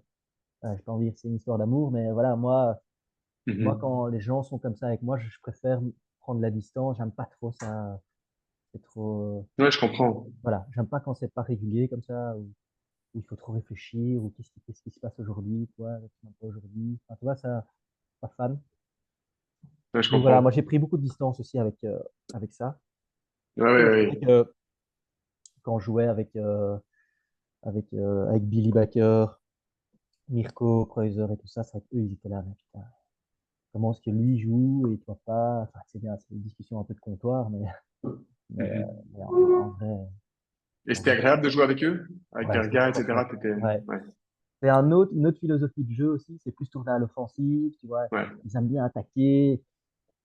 J'ai pas envie de dire que c'est une histoire d'amour, mais voilà, moi, Mhm. quand les gens sont comme ça avec moi, je préfère prendre la distance. J'aime pas trop ça. C'est trop. Ouais, je comprends. Voilà, j'aime pas quand c'est pas régulier comme ça, où il faut trop réfléchir, ou qu'est-ce qui se passe aujourd'hui, quoi, qu'est-ce qui pas aujourd'hui. Enfin, tu vois, ça, pas fan. Ouais, je Donc voilà, moi comprends. j'ai pris beaucoup de distance aussi avec ça. Ouais, ouais, Et c'est vrai ouais. que quand je jouais avec Billy Bakker, Mirko, Kreuzer et tout ça, c'est vrai qu'eux, ils étaient là, mais putain, comment est-ce que lui joue et toi pas? Enfin, c'est bien, c'est une discussion un peu de comptoir, Mhm. mais en vrai, Et en c'était vrai, agréable de jouer avec eux? Avec ouais, c'était Verga, trop etc., chouette. t'étais... Ouais. Ouais, C'est une autre philosophie de jeu aussi, c'est plus tourné à l'offensive, tu vois. ouais. Ils aiment bien attaquer,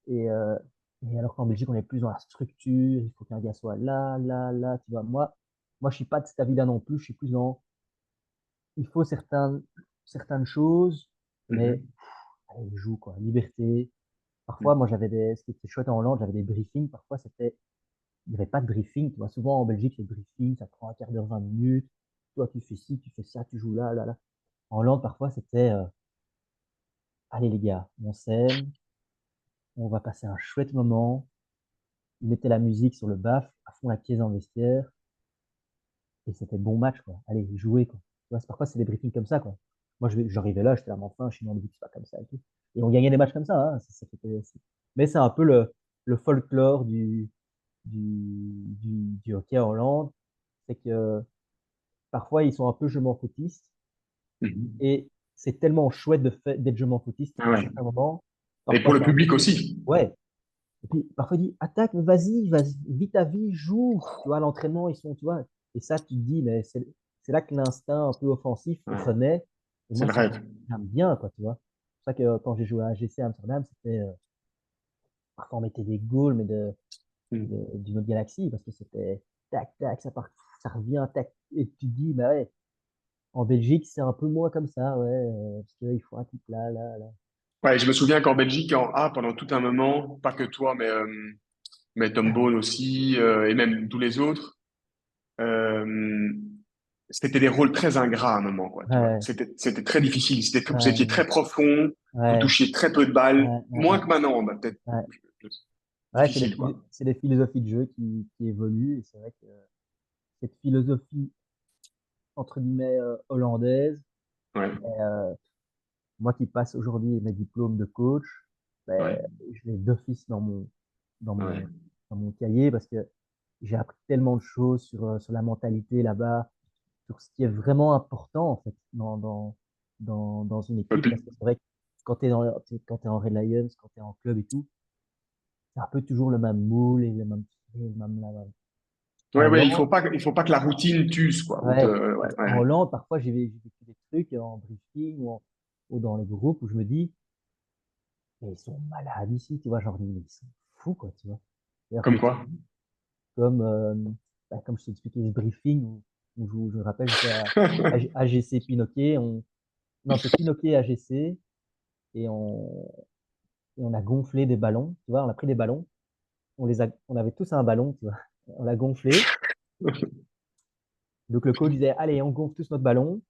et, euh, et alors qu'en Belgique, on est plus dans la structure, il faut qu'un gars soit là, là, là, tu vois. Moi, je suis pas de cet avis-là non plus, je suis plus dans, il faut certaines choses, mais Mhm. allez, joue, quoi, liberté. Parfois, Mhm. moi, ce qui était chouette en Hollande, j'avais des briefings, parfois, il n'y avait pas de briefing, tu vois. Souvent, en Belgique, les briefings, ça prend un quart d'heure, 20 minutes. Toi, tu fais ci, tu fais ça, tu joues là, là, là. En Hollande, parfois, c'était, allez, les gars, on s'aime, on va passer un chouette moment. Ils mettaient la musique sur le baf, à fond la caisse en vestiaire, et c'était bon match, quoi. Allez, jouez, quoi. Tu vois, parfois, c'est des briefings comme ça, quoi. Moi, j'arrivais là, j'étais là, mais enfin, je suis dans le but, c'est pas comme ça et tout. Et on gagnait des matchs comme ça, hein. Mais c'est un peu le folklore du hockey en Hollande. C'est que parfois, ils sont un peu je m'en foutistes, Mhm. et c'est tellement chouette d'être je m'en foutiste Ah à ouais. certains moments. Et Parfois, pour le c'est un public peu, aussi. ouais. Et puis, parfois, il dit, attaque, vas-y, vis ta vie, joue. Tu vois, à l'entraînement, ils sont, tu vois. Et ça, tu te dis, mais c'est là que l'instinct un peu offensif Ouais. renaît. Et C'est moi, le rêve. j'aime bien, quoi, tu vois. C'est pour ça que quand j'ai joué à AGC Amsterdam, parfois on mettait des goals, mais Mhm. d'une autre galaxie, parce que c'était tac, tac, ça revient, tac. Et tu te dis, bah ouais, en Belgique, c'est un peu moins comme ça, ouais, parce qu'il faut un truc là, là, là. Ouais, je me souviens qu'en Belgique, en A, pendant tout un moment, pas que toi, mais Tom Bone aussi, et même tous les autres, euh, c'était des rôles très ingrats à un moment, quoi, tu vois. Ouais, C'était très difficile. Vous étiez ouais, très profond, vous ouais, touchiez très peu de balles, ouais, ouais, moins ouais. que maintenant, bah, peut-être Ouais. Ouais, difficile, quoi. c'est des philosophies de jeu qui évoluent, et c'est vrai que cette philosophie entre guillemets, hollandaise. Ouais, Euh, Moi qui passe aujourd'hui mes diplômes de coach, ben, ouais, je l'ai d'office dans ouais. mon, dans mon cahier parce que j'ai appris tellement de choses sur la mentalité là-bas, sur ce qui est vraiment important en fait dans une Ouais, équipe. Parce que c'est vrai que quand t'es en Red Lions, quand tu es en club et tout, c'est un peu toujours le même moule et le même là. En ouais, ouais, Hollande, il faut pas que la routine t'use, quoi. ouais, Ouais, en ouais. Hollande, parfois j'ai vécu des trucs en briefing ou dans les groupes où je me dis, mais ils sont malades ici, tu vois, genre, mais ils sont fous, quoi, tu vois. C'est-à-dire Comme des quoi? trucs comme, comme je t'ai expliqué, ce briefing où je me rappelle, j'étais à AGC Pinoquet, non, c'est Pinoquet AGC, et on a gonflé des ballons, tu vois, on a pris des ballons, on avait tous un ballon, tu vois, on l'a gonflé, donc le coach disait, allez, on gonfle tous notre ballon,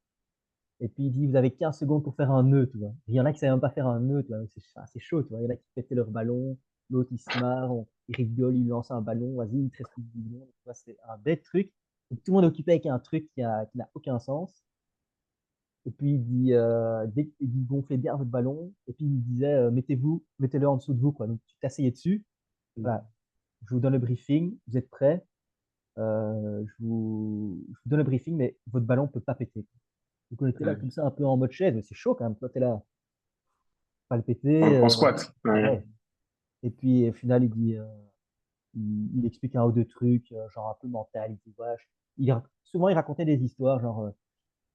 et puis il dit, vous avez 15 secondes pour faire un nœud, tu vois. Il y en a qui ne savaient même pas faire un nœud, tu vois. C'est chaud, tu vois. Il y en a qui pétaient leur ballon, l'autre il se marre, il rigole, il lance un ballon, vas-y, il te reste plus de 10 secondes. Tu vois, c'est un bête truc. Et tout le monde est occupé avec un truc qui n'a aucun sens. Et puis il dit, il dit, gonflez bien votre ballon. Et puis il disait, mettez-le en dessous de vous, quoi. Donc tu t'asseyais dessus. Voilà, je vous donne le briefing, vous êtes prêts. Je vous donne le briefing, mais votre ballon ne peut pas péter. Donc on était là comme ça, un peu en mode chaise, mais c'est chaud quand même. Toi, t'es là, pas le péter. En squat. Ouais. Ouais. Et puis au final, il explique un ou deux trucs, genre un peu mental. Il dit, ouais, souvent, il racontait des histoires, genre,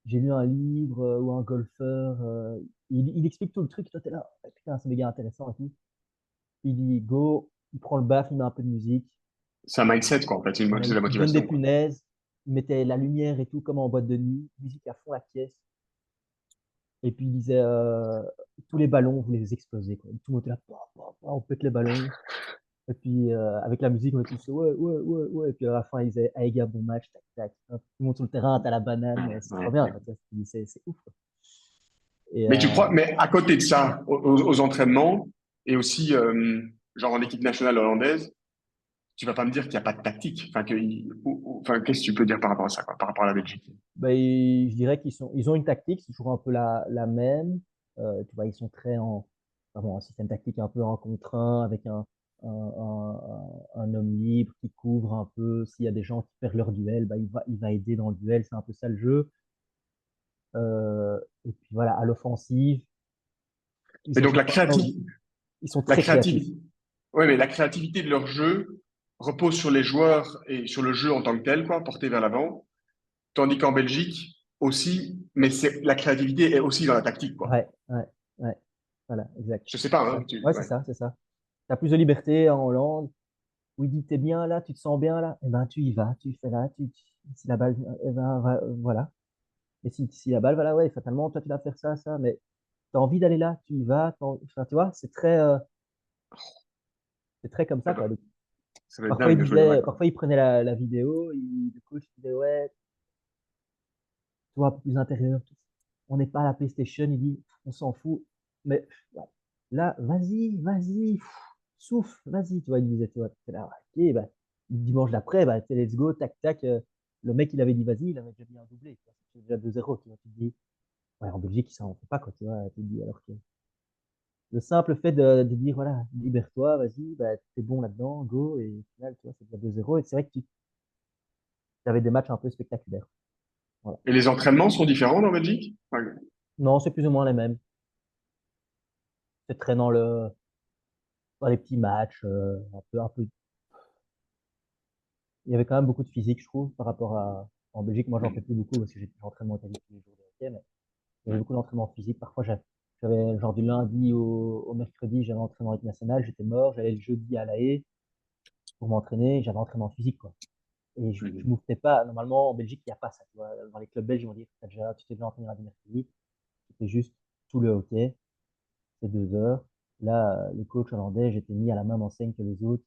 j'ai lu un livre ou un golfeur. Il explique tout le truc. Toi, t'es là, ah, putain, c'est méga intéressant et tout. Puis il dit, go, il prend le baff, il met un peu de musique. C'est un mindset, quoi, en fait. C'est de la Il donne des motivation, quoi. punaises. Il mettait la lumière et tout, comme en boîte de nuit. Musique à fond la pièce. Et puis il disait, tous les ballons, vous les explosez, quoi. Tout le monde était là, pa, pa, pa, on pète les ballons. Et puis avec la musique, on était tous, ouais, ouais, ouais, ouais. Et puis à la fin, ils disaient, ah les gars, bon match, tac, tac. Hop, tout le monde sur le terrain, t'as la banane, Ouais, c'est trop ouais. bien, quoi. C'est ouf, quoi. Et Mais tu crois, mais à côté de ça, aux entraînements, et aussi, genre en équipe nationale hollandaise, tu vas pas me dire qu'il n'y a pas de tactique. Enfin, enfin, qu'est-ce que tu peux dire par rapport à ça, quoi, par rapport à la Belgique? ben, je dirais ils ont une tactique, c'est toujours un peu la même. Tu vois, ils sont très vraiment, un système tactique un peu en contre un, avec un homme libre qui couvre un peu. S'il y a des gens qui perdent leur duel, ben, il va aider dans le duel. C'est un peu ça le jeu. Et puis voilà, à l'offensive, ils Mais sont donc chaque fois, ils sont la très créatifs. créativité, ouais, mais la créativité de leur jeu repose sur les joueurs et sur le jeu en tant que tel, quoi, porté vers l'avant. Tandis qu'en Belgique aussi, mais la créativité est aussi dans la tactique, quoi. Ouais, ouais, ouais. Voilà, exact. Je sais pas, C'est hein, ça. Ouais, c'est ouais. ça, c'est ça. T'as plus de liberté en Hollande. Où il dit, t'es bien là, tu te sens bien là, eh ben tu y vas, tu fais là, si la balle, eh ben, voilà. Et si la balle va là, ouais, fatalement, toi tu vas faire ça, ça, mais t'as envie d'aller là, tu y vas, enfin, tu vois, c'est très comme ça, Ça doit, quoi. Donc, ça doit être dingue de jouer là-bas, quoi. parfois il prenait la vidéo, le coach disait, ouais, toi, un peu plus intérieur, on n'est pas à la PlayStation, il dit, on s'en fout, mais ouais, là, vas-y, souffle, vas-y, tu vois, il disait, tu vois, t'es là, ouais, ok, bah, dimanche d'après, bah, t'es let's go, tac, tac, le mec, il avait dit, vas-y, il avait déjà mis un doublé, tu vois, c'était déjà 2-0, tu vois, tu te dis, ouais, en Belgique, ça en fait pas, quoi, tu vois, tu te dis, alors que le simple fait de dire, voilà, libère-toi, vas-y, bah, t'es bon là-dedans, go, et au final, tu vois, c'est déjà 2-0, et c'est vrai que tu avais des matchs un peu spectaculaires, voilà. Et les entraînements sont différents en Belgique? Ouais. Non, c'est plus ou moins les mêmes. C'est très dans les petits matchs, un peu. Il y avait quand même beaucoup de physique, je trouve, par rapport à. En Belgique, moi, j'en fais plus beaucoup parce que j'entraîne quasi tous les jours de hockey, mais il y avait Ouais. beaucoup d'entraînement physique. Parfois, j'avais genre du lundi au mercredi, j'avais entraînement avec national, j'étais mort. J'allais le jeudi à La Haye pour m'entraîner, j'avais entraînement physique, quoi. Et je Mhm. m'ouvrais pas. Normalement, en Belgique, il n'y a pas ça. Tu vois. Dans les clubs belges, ils vont dire, tu t'es déjà entraîné lundi, mercredi, tu fais juste tout le hockey, c'est 2 heures. Là, le coach hollandais, j'étais mis à la même enseigne que les autres.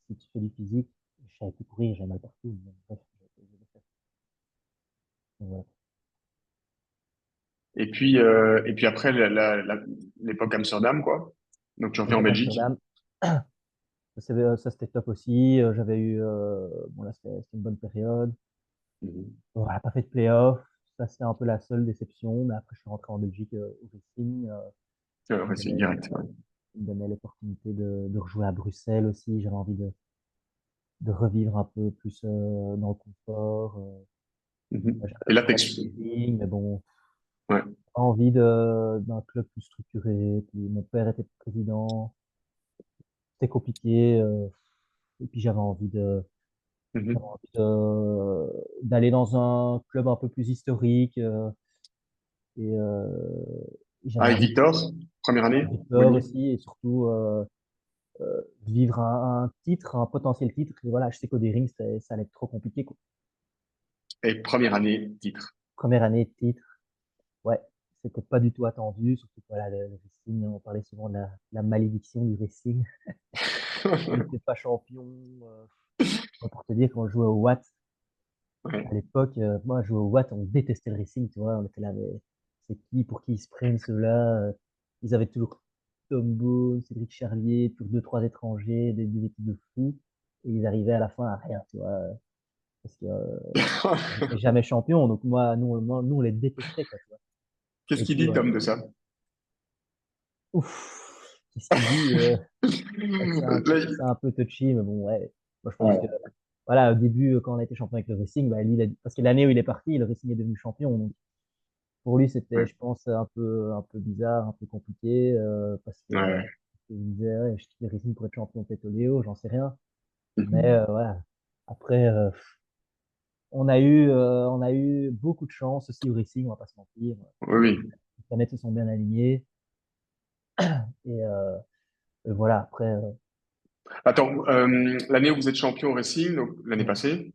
Si tu fais du physique, je savais plus courir, j'avais mal partout. Mais bref, donc voilà. Et puis après, l'époque Amsterdam, quoi. Donc, tu reviens en L'époque Belgique. Amsterdam, ça c'était top aussi. J'avais eu, bon là c'était une bonne période. Mhm. Bon, on n'a pas fait de playoff. ça, c'était un peu la seule déception. Mais après, je suis rentré en Belgique au Racing. Il me Racing donnait, direct, ouais. il me donnait l'opportunité de rejouer à Bruxelles aussi. J'avais envie de revivre un peu plus dans le confort. Mhm. J'avais Et là, aussi envie de Racing, mais bon, ouais. envie d'un club plus structuré. Puis mon père était président. C'était compliqué. Et puis j'avais Mhm. envie d'aller dans un club un peu plus historique. Et j'avais Avec envie Victor, première de année, Victor Wally. aussi. Et surtout vivre un titre, un potentiel titre. Et voilà, je sais qu'au Rings, ça allait être trop compliqué, quoi. Et première année, titre. Première année de titre, ouais, c'était pas du tout attendu. Surtout que voilà, le Racing, on parlait souvent de la malédiction du Racing. On n'était pas champion. euh, pour te dire, quand on jouait au Watt, à Ouais. l'époque, moi, je jouais au Watt, on détestait le Racing, tu vois. On était là, mais c'est qui, pour qui ils se prennent ceux-là? Ils avaient toujours Tom Bone, Cédric Charlier, toujours deux, trois étrangers, des équipes de fous. Et ils arrivaient à la fin à rien, tu vois. Parce que ils étaient jamais champions. Donc moi, nous, on les détestait, quoi, tu vois. Qu'est-ce Et qu'il puis, dit, ouais. Tom, de ça? Ouf, qu'est-ce qu'il dit? Là, C'est un peu touchy, mais bon, ouais. Moi, je pense que, ouais. voilà, au début, quand on a été champion avec le Racing, bah, lui, parce que l'année où il est parti, le Racing est devenu champion. Donc, pour lui, c'était, Ouais. je pense, un peu bizarre, un peu compliqué, parce que, Ouais. il disait, ouais, je quitte le Racing pour être champion pétrolier, j'en sais rien. Mais, Mhm. voilà. Après, on a eu beaucoup de chance aussi au Racing, on va pas se mentir. Oui, oui. Les planètes se sont bien alignées. Et, voilà, après, Attends, l'année où vous êtes champion au Racing, donc l'année mm, passée,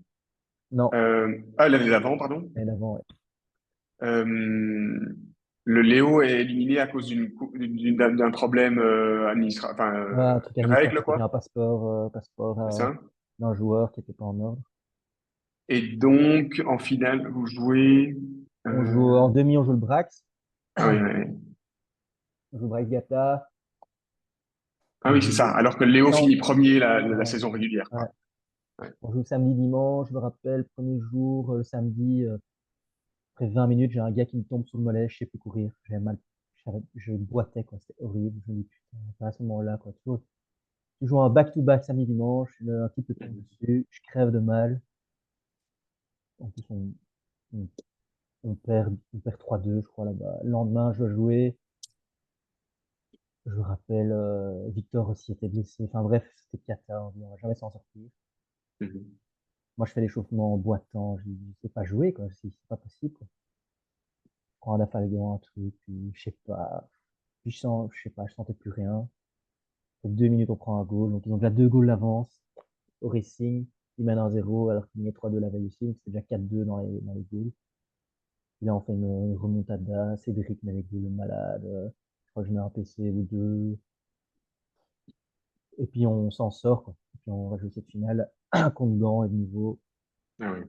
non, l'année d'avant, pardon, mais d'avant, ouais. euh, le Léo est éliminé à cause d'un problème enfin, Ouais, un truc une règle, administratif, il y a un quoi, passeport c'est ça? d'un joueur qui était pas en ordre. Et donc, en finale, vous jouez. On joue, euh, en demi, on joue le Brax. Ah oui, oui, oui. On joue Brax Gata. Ah On oui, c'est ça. joue, Alors que Léo non, finit premier la ouais, saison régulière, ouais. quoi. Ouais. On joue samedi, dimanche, je me rappelle, premier jour, le samedi, après 20 minutes, j'ai un gars qui me tombe sur le mollet, je sais plus courir. J'avais mal, je boitais, quoi, c'était horrible. Je me dis, putain, c'est à ce moment-là, quoi. Tu joues un back-to-back samedi, dimanche, un type te tombe Mhm. dessus, je crève de mal. En plus, on, on perd 3-2, je crois, là-bas. Le lendemain, je dois jouer. Je me rappelle, Victor aussi était blessé. Enfin bref, c'était cata, on va jamais s'en sortir. Mhm. Moi, je fais l'échauffement en boitant, je sais pas jouer, quoi, c'est pas possible, quoi. Je prends un Afalgan, un truc, puis je sais pas, puis je sais pas, je sentais plus rien. Après 2 minutes, on prend un goal, donc ils ont déjà deux goals d'avance au Racing. Ils mènent 1-0, alors qu'ils menaient 3-2 la veille aussi, donc c'était déjà 4-2 dans les goals. Puis là, on fait une remontada, Cédric met les goals, le malade, je crois que je mets un PC ou deux, et puis on s'en sort, quoi. Et puis on va jouer cette finale contre Gand et de nouveau. Ah oui.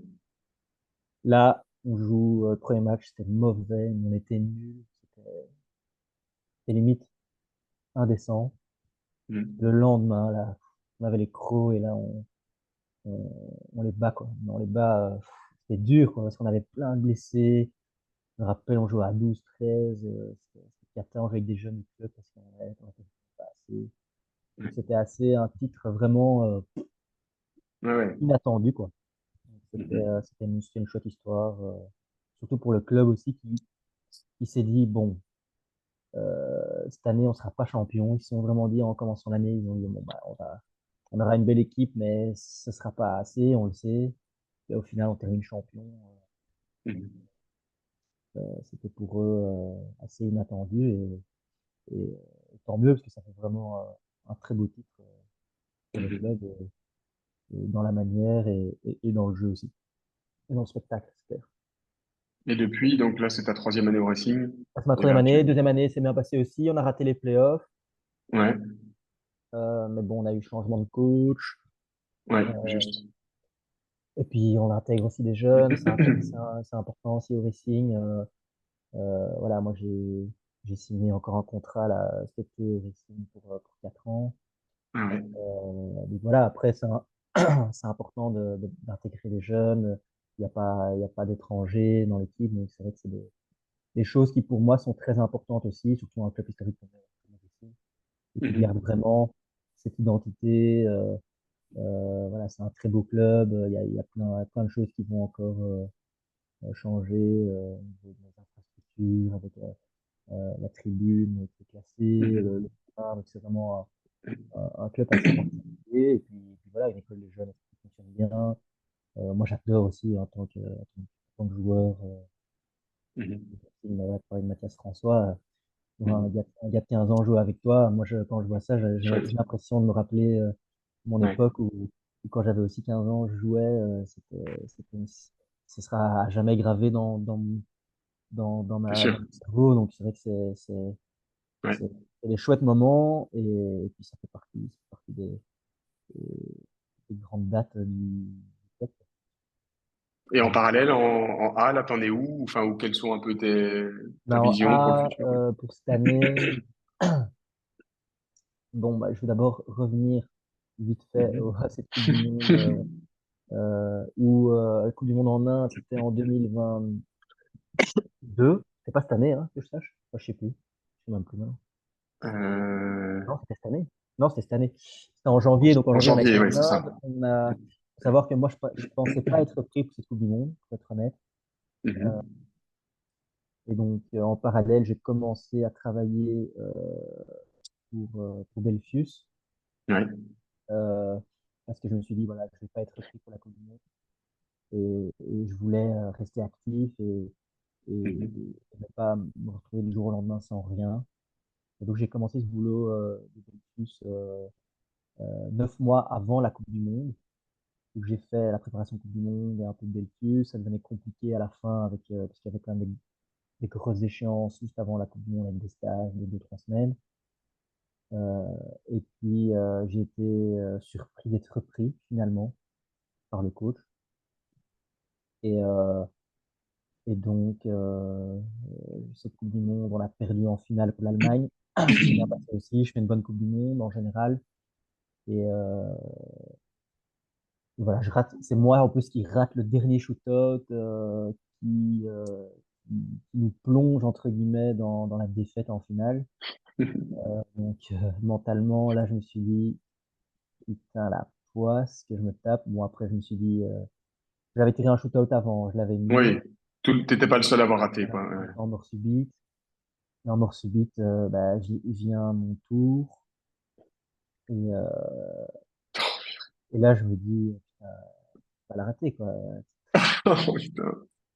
Là, on joue le premier match, c'était mauvais, mais on était nuls, c'était limite indécent. Le Mhm. lendemain, là, on avait les crocs et là, on, on les bat, quoi. On les bat, c'était dur, quoi, parce qu'on avait plein de blessés. Je me rappelle, on jouait à 12, 13, c'était 14 avec des jeunes du club parce qu'on était pas assez. Donc Ouais. c'était assez un titre vraiment Ouais, ouais. inattendu, quoi. Donc Mhm. c'était une chouette histoire, surtout pour le club aussi qui s'est dit, bon, cette année, on sera pas champion. Ils se sont vraiment dit en commençant l'année, ils ont dit, bon, bah, on aura une belle équipe, mais ce sera pas assez, on le sait. Et au final, on termine champion. Mhm. C'était pour eux assez inattendu et tant mieux parce que ça fait vraiment un très beau titre pour le Mhm. club et dans la manière et dans le jeu aussi. Et dans le spectacle, c'était. Et depuis, donc là, c'est ta troisième année au Racing. C'est ma Et troisième là, année. Deuxième année, c'est bien passé aussi. On a raté les playoffs. Ouais, Mais bon, on a eu changement de coach. ouais, Euh, juste. et puis, on intègre aussi des jeunes. C'est important aussi au Racing. Voilà, moi, j'ai signé encore un contrat là, cet été au Racing pour 4 ans. Ah ouais. Donc voilà, après, c'est important d'intégrer les jeunes. Il il y a pas d'étrangers dans l'équipe, donc c'est vrai que c'est des choses qui pour moi sont très importantes aussi, surtout un club historique comme ici, et qui garde Mhm. vraiment cette identité. Voilà, c'est un très beau club. Il y a plein de choses qui vont encore changer au niveau des infrastructures, avec la tribune qui est classée, le Mhm. terrain. Donc c'est vraiment un club assez particulier. Et puis voilà, une école de jeunes qui fonctionne bien. Moi, j'adore aussi en tant que joueur. Mhm. Il m'avait parlé de Mathias François. Voir Mhm. un gars de 15 ans jouer avec toi, moi, quand je vois ça, j'ai Chouette. l'impression de me rappeler mon Ouais, époque où quand j'avais aussi 15 ans, je jouais. Ce sera à jamais gravé dans c'est dans sûr. mon cerveau. Donc, c'est vrai que Ouais. c'est des chouettes moments et puis ça fait partie des grandes dates du club. Et en Euh, parallèle, en A, là, t'en es où? Enfin, ou quelles sont un peu ta Non, vision pour le futur, quoi? pour cette année, bon, bah, je vais d'abord revenir vite fait à cette Coupe du Monde la Coupe du Monde en Inde, c'était en 2022. C'est pas cette année, hein, que je sache. Enfin, je sais plus. Je sais même plus maintenant. Euh, Non, c'était cette année. Non, c'était cette année. C'était en en, janvier. Donc en en janvier, on a été janvier, oui, en c'est ça. Inde. Faut savoir que moi, je pensais pas être pris pour cette Coupe du Monde, pour être honnête. Mhm. Et donc, en parallèle, j'ai commencé à travailler pour Belfius. Ouais. euh, Parce que je me suis dit, voilà, je vais pas être pris pour la Coupe du Monde. Et je voulais rester actif Mhm. et ne pas me retrouver du jour au lendemain sans rien. Et donc j'ai commencé ce boulot de Belfius 9 mois avant la Coupe du Monde. Donc j'ai fait la préparation Coupe du Monde et un peu de Belfius. Ça devenait compliqué à la fin parce qu'il y avait quand même des grosses échéances juste avant la Coupe du Monde avec des stages de 2, 3 semaines. Euh, et puis j'ai été surpris d'être repris finalement par le coach. Et, euh, Et donc, cette Coupe du Monde, on l'a perdue en finale pour l'Allemagne. Ça s'est bien passé aussi. Je fais une bonne Coupe du Monde en général. Et voilà, c'est moi en plus qui rate le dernier shootout, qui, euh, qui nous plonge entre guillemets dans la défaite en finale. Donc, mentalement, là, je me suis dit, putain, la poisse que je me tape. Bon, après, je me suis dit, j'avais tiré un shootout avant, je l'avais mis. Oui, t'étais pas le seul à avoir raté, Voilà, quoi. Ouais. en mort subite. Et en mort subite, bah, vient mon tour. Et, et là, je me dis, putain, pas la rater, quoi. Oh, putain.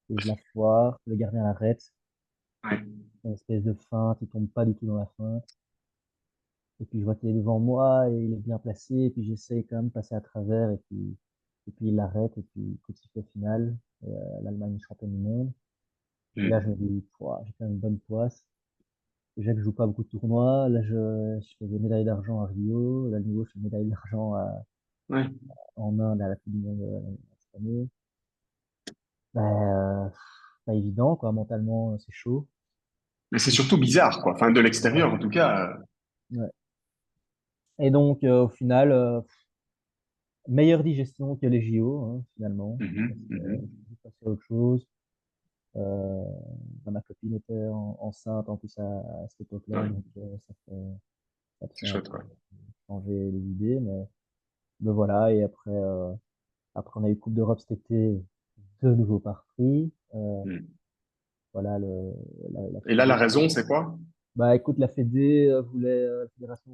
Et je la foire, le gardien l'arrête. Ouais. Une espèce de feinte, il tombe pas du tout dans la feinte. Et puis je vois qu'il est devant moi et il est bien placé. Et puis j'essaie quand même de passer à travers. Et puis il l'arrête. Et puis coup de sifflet final. L'Allemagne est championne du monde. Et là, je me Mhm. dis, pouah, j'ai quand même une bonne poisse. Déjà que je joue pas beaucoup de tournois. Là, je fais des médailles d'argent à Rio. Là, le niveau, je fais une médaille d'argent Ouais. en Inde à la Coupe du Monde cette année. Bah, pas évident, quoi. Mentalement, c'est chaud. Mais c'est Et surtout bizarre, quoi. Enfin, de ouais, l'extérieur, en tout cas. ouais. Et donc, au final, meilleure digestion que les JO, hein, finalement. Parce Mhm. que Mhm. je suis passé à autre chose. Euh, ma copine était enceinte en plus à cette époque-là, Ouais, donc ça te c'est fait un chouette, peu quoi. changer les idées. Mais voilà, et après on a eu Coupe d'Europe cet été, de nouveau par prix. Mhm. Voilà, la Et là, la Fédé. raison, c'est quoi? Bah écoute, la fédération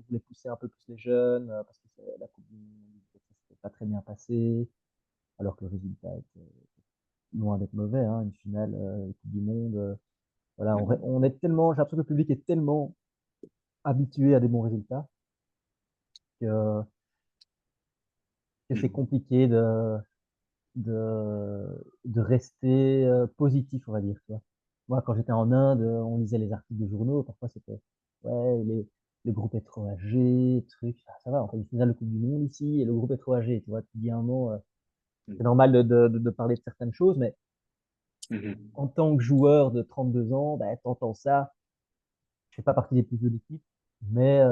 voulait pousser un peu plus les jeunes parce que la Coupe du Monde, ça s'était pas très bien passé, alors que le résultat était loin d'être mauvais, hein, une finale Coupe du Monde. Voilà, Mhm. on est tellement, j'ai l'impression que le public est tellement habitué à des bons résultats que, que c'est Mhm. compliqué de rester positif, on va dire, tu vois. Moi, quand j'étais en Inde, on lisait les articles de journaux, parfois c'était, ouais, le groupe est trop âgé, truc, ah, ça va, on fait une finale de Coupe du Monde ici, et le groupe est trop âgé, tu vois, tu dis un mot, c'est Mhm. normal de parler de certaines choses, mais Mhm. en tant que joueur de 32 ans, bah, t'entends ça, je fais pas partie des plus vieux de l'équipe, mais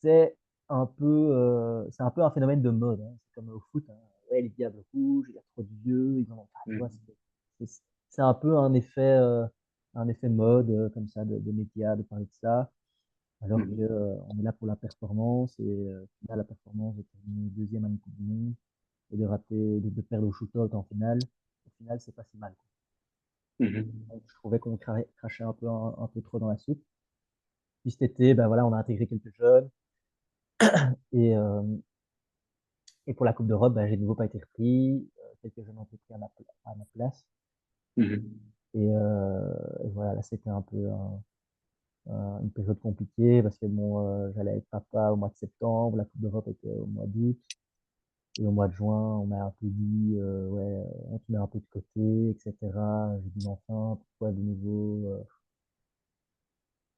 c'est c'est un peu un phénomène de mode, hein. C'est comme au foot, hein. Ouais, les diables rouges, il y a trop c'est un effet mode, comme ça, de médias, de parler de ça, alors que, Mhm. on est là pour la performance, et là, la performance de terminer deuxième à une Coupe du Monde, et de perdre au shootout en finale, au final, c'est pas si mal. Mhm. Donc, je trouvais qu'on crachait un peu trop dans la soupe. Puis cet été, ben voilà, on a intégré quelques jeunes, et, et pour la Coupe d'Europe, ben, j'ai de nouveau pas été repris. Quelques jeunes ont été pris à ma place. Mhm. Et voilà, là, c'était un peu une période compliquée parce que bon, j'allais être papa au mois de septembre, la Coupe d'Europe était au mois d'août, et au mois de juin, on m'a un peu dit, ouais, on te met un peu de côté, etc. J'ai dit, mais enfin, pourquoi de nouveau?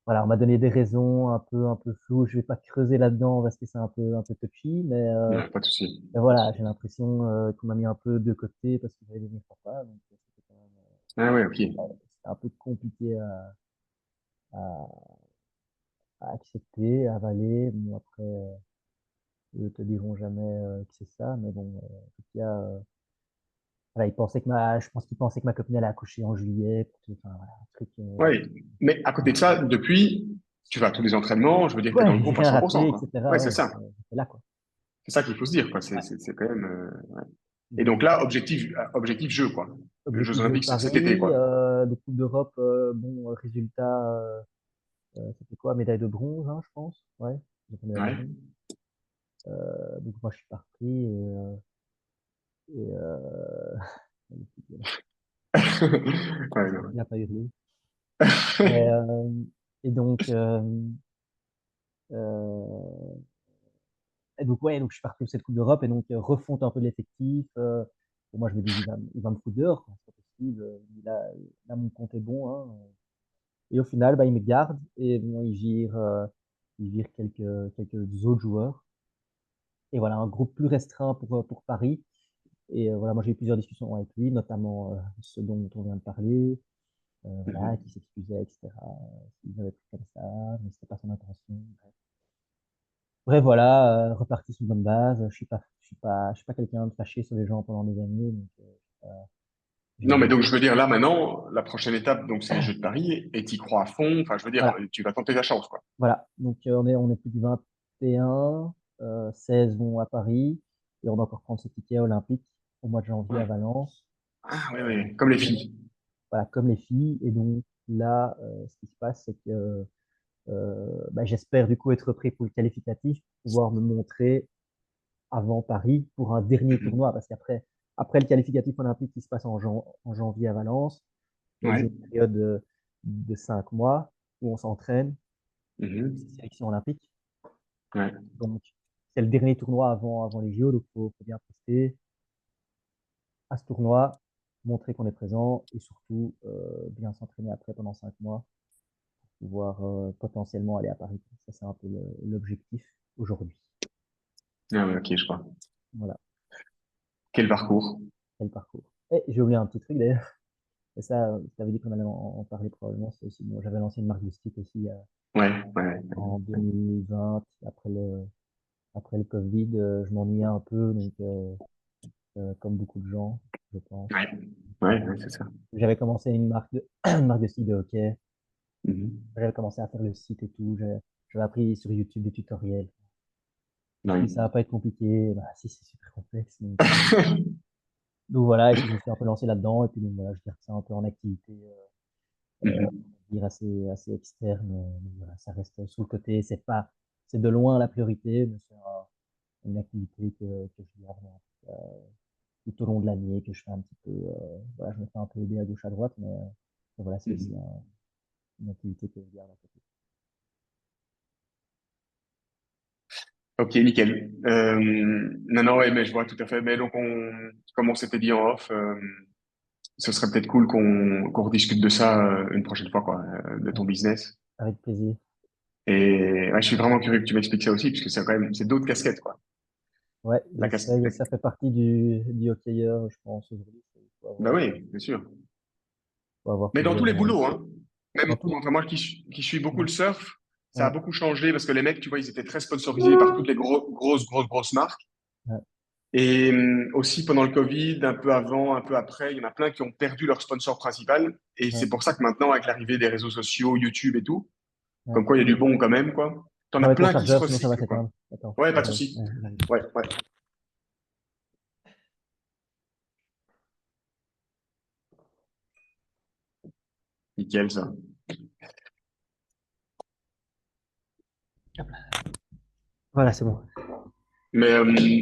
Voilà, on m'a donné des raisons un peu floues. Je vais pas creuser là-dedans parce que c'est un peu touchy, Ouais, pas de souci. mais voilà, j'ai l'impression qu'on m'a mis un peu de côté parce que j'allais devenir papa, donc c'était quand même, Ah ouais, ok. c'était un peu compliqué à, à accepter, à avaler. Bon, après, eux te diront jamais que c'est ça, mais bon, en tout cas, voilà, je pense qu'ils pensaient que ma copine allait accoucher en juillet, enfin, voilà, un truc, Ouais. Mais à côté de voilà. ça, depuis, tu vas à tous les entraînements, je veux dire, tu es dans le Ouais, j'ai groupe à rien 100%, raté, quoi. etc. Ouais, Ouais, c'est ça. j'étais là, quoi. C'est ça qu'il faut se dire, quoi. Ouais. C'est quand même. Ouais. Et Donc, donc là, objectif jeu, quoi. Les Jeux objectif de Olympiques, c'est cet été, Paris, quoi. de Coupe d'Europe, bon, résultat, c'était quoi? Médaille de bronze, hein, je pense. Ouais, donc médaille de Ouais. bronze. Donc moi, je suis parti, et Ouais, j'espère non. qu'il n'a pas hurlé. Mais, et donc, euh, et donc, ouais, donc je suis parti de cette Coupe d'Europe, et donc refonte un peu l'effectif. Pour moi, je me dis, il va me foutre dehors, quoi, c'est pas possible. Là, mon compte est bon, hein. Et au final, bah, il me garde, et bon, il vire quelques autres joueurs. Et voilà, un groupe plus restreint pour Paris. Et voilà, moi j'ai eu plusieurs discussions avec lui, notamment ce dont on vient de parler, voilà, qui Mhm. s'excusait, etc. Il avait pris comme ça, mais c'était pas son intention. Bref. Bref, voilà, reparti sur une bonne base. Je suis pas quelqu'un de fâché sur les gens pendant des années, donc j'ai Non, mais dit, donc je veux dire, là, maintenant, la prochaine étape, donc, c'est les Jeux de Paris, et t'y crois à fond. Enfin, je veux dire, voilà, tu vas tenter ta chance, quoi. voilà. Donc on est plus du 21, 16 vont à Paris, et on va encore prendre ce ticket olympique au mois de janvier à Ouais. Valence. Ah, ouais, Euh, ouais. Comme les donc, filles. voilà, comme les filles. Et donc là, ce qui se passe, c'est que bah, j'espère du coup être pris pour le qualificatif, pouvoir me montrer avant Paris pour un dernier Mhm. tournoi, parce après le qualificatif olympique qui se passe en janvier à Valence, il y a Ouais. une période de 5 mois où on s'entraîne, et puis c'est Mhm. sélection olympique. Ouais. Donc, c'est le dernier tournoi avant les JO, donc faut bien prester à ce tournoi, montrer qu'on est présent, et surtout bien s'entraîner après pendant 5 mois, pouvoir potentiellement aller à Paris. Ça, c'est un peu l'objectif aujourd'hui. Ah, ouais, ok, je crois. Voilà, Quel parcours. c'est le parcours. Et j'ai oublié un petit truc d'ailleurs, et ça, je t'avais dit qu'on allait en parler probablement, c'est aussi, bon, j'avais lancé une marque de stick aussi Ouais, ouais. en 2020, après le Covid. Je m'ennuyais un peu, donc comme beaucoup de gens, je pense. Ouais, Donc, ouais, ouais, c'est ça. j'avais commencé une marque de stick de hockey. Mhm. J'avais commencé à faire le site et tout. J'avais appris sur YouTube des tutoriels. Je me suis Ouais. dit, ça va pas être compliqué. Bah, si, c'est super complexe. Donc voilà, et puis je me suis un peu lancé là-dedans. Et puis donc, voilà, je garde ça un peu en activité, Mhm. on va dire assez externe. Mais voilà, ça reste sous le côté. C'est de loin la priorité, mais c'est une activité que je garde tout au long de l'année, que je fais un petit peu. Voilà, je me fais un peu aider à gauche à droite, mais voilà, c'est aussi Mhm. une activité que je garde à côté. Ok, nickel. Non, non, ouais, mais je vois tout à fait. Mais donc, comme on s'était dit en off, ce serait peut-être cool qu'on rediscute de ça une prochaine fois, quoi, de Ouais, ton business. avec plaisir. Et ouais, je suis vraiment curieux que tu m'expliques ça aussi, puisque c'est quand même, c'est d'autres casquettes, quoi. Ouais, La casquette. ça fait partie du hockeyeur, je pense, aujourd'hui. Bah oui, bien sûr. Faut avoir Mais dans tous plusieurs, les boulots, hein. dans Même, tout, enfin, moi qui suis beaucoup le surf, ça a ouais, beaucoup changé parce que les mecs, tu vois, ils étaient très sponsorisés par toutes les grosses marques. ouais, Et aussi pendant le Covid, un peu avant, un peu après, il y en a plein qui ont perdu leur sponsor principal. Et Ouais. c'est pour ça que maintenant, avec l'arrivée des réseaux sociaux, YouTube et tout, Ouais. comme quoi il y a du bon quand même, quoi. T'en as Avec ton plein qui se chargeur, sinon ça va recyclent, quoi. s'éteindre. Attends, Ouais, pas de j'arrive. souci. Ouais, j'arrive. Ouais, ouais. Nickel, ça. Voilà, c'est bon. Mais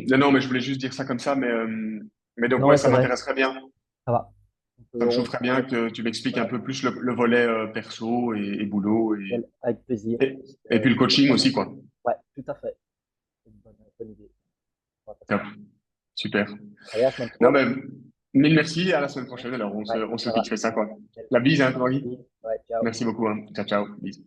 non, non, mais je voulais juste dire ça comme ça. Mais donc, Non, ouais, ouais, ça c'est vrai. m'intéresserait bien. Ça va. Ça me On chaufferait bien que tu m'expliques un voilà. peu plus le volet perso et boulot Avec plaisir. et, et puis le C'est coaching pas mal. aussi, quoi. Ouais, tout à fait. C'est une bonne idée. On va faire Top. ça. Super. Allez, à la semaine Non, pro. mais mille merci et à la semaine prochaine. Alors, Ouais, on se ça va. fixerait ça, quoi. Nickel. La bise, hein, Marie. Ouais, ciao. Merci beaucoup, hein. Ciao, ciao. Bisous.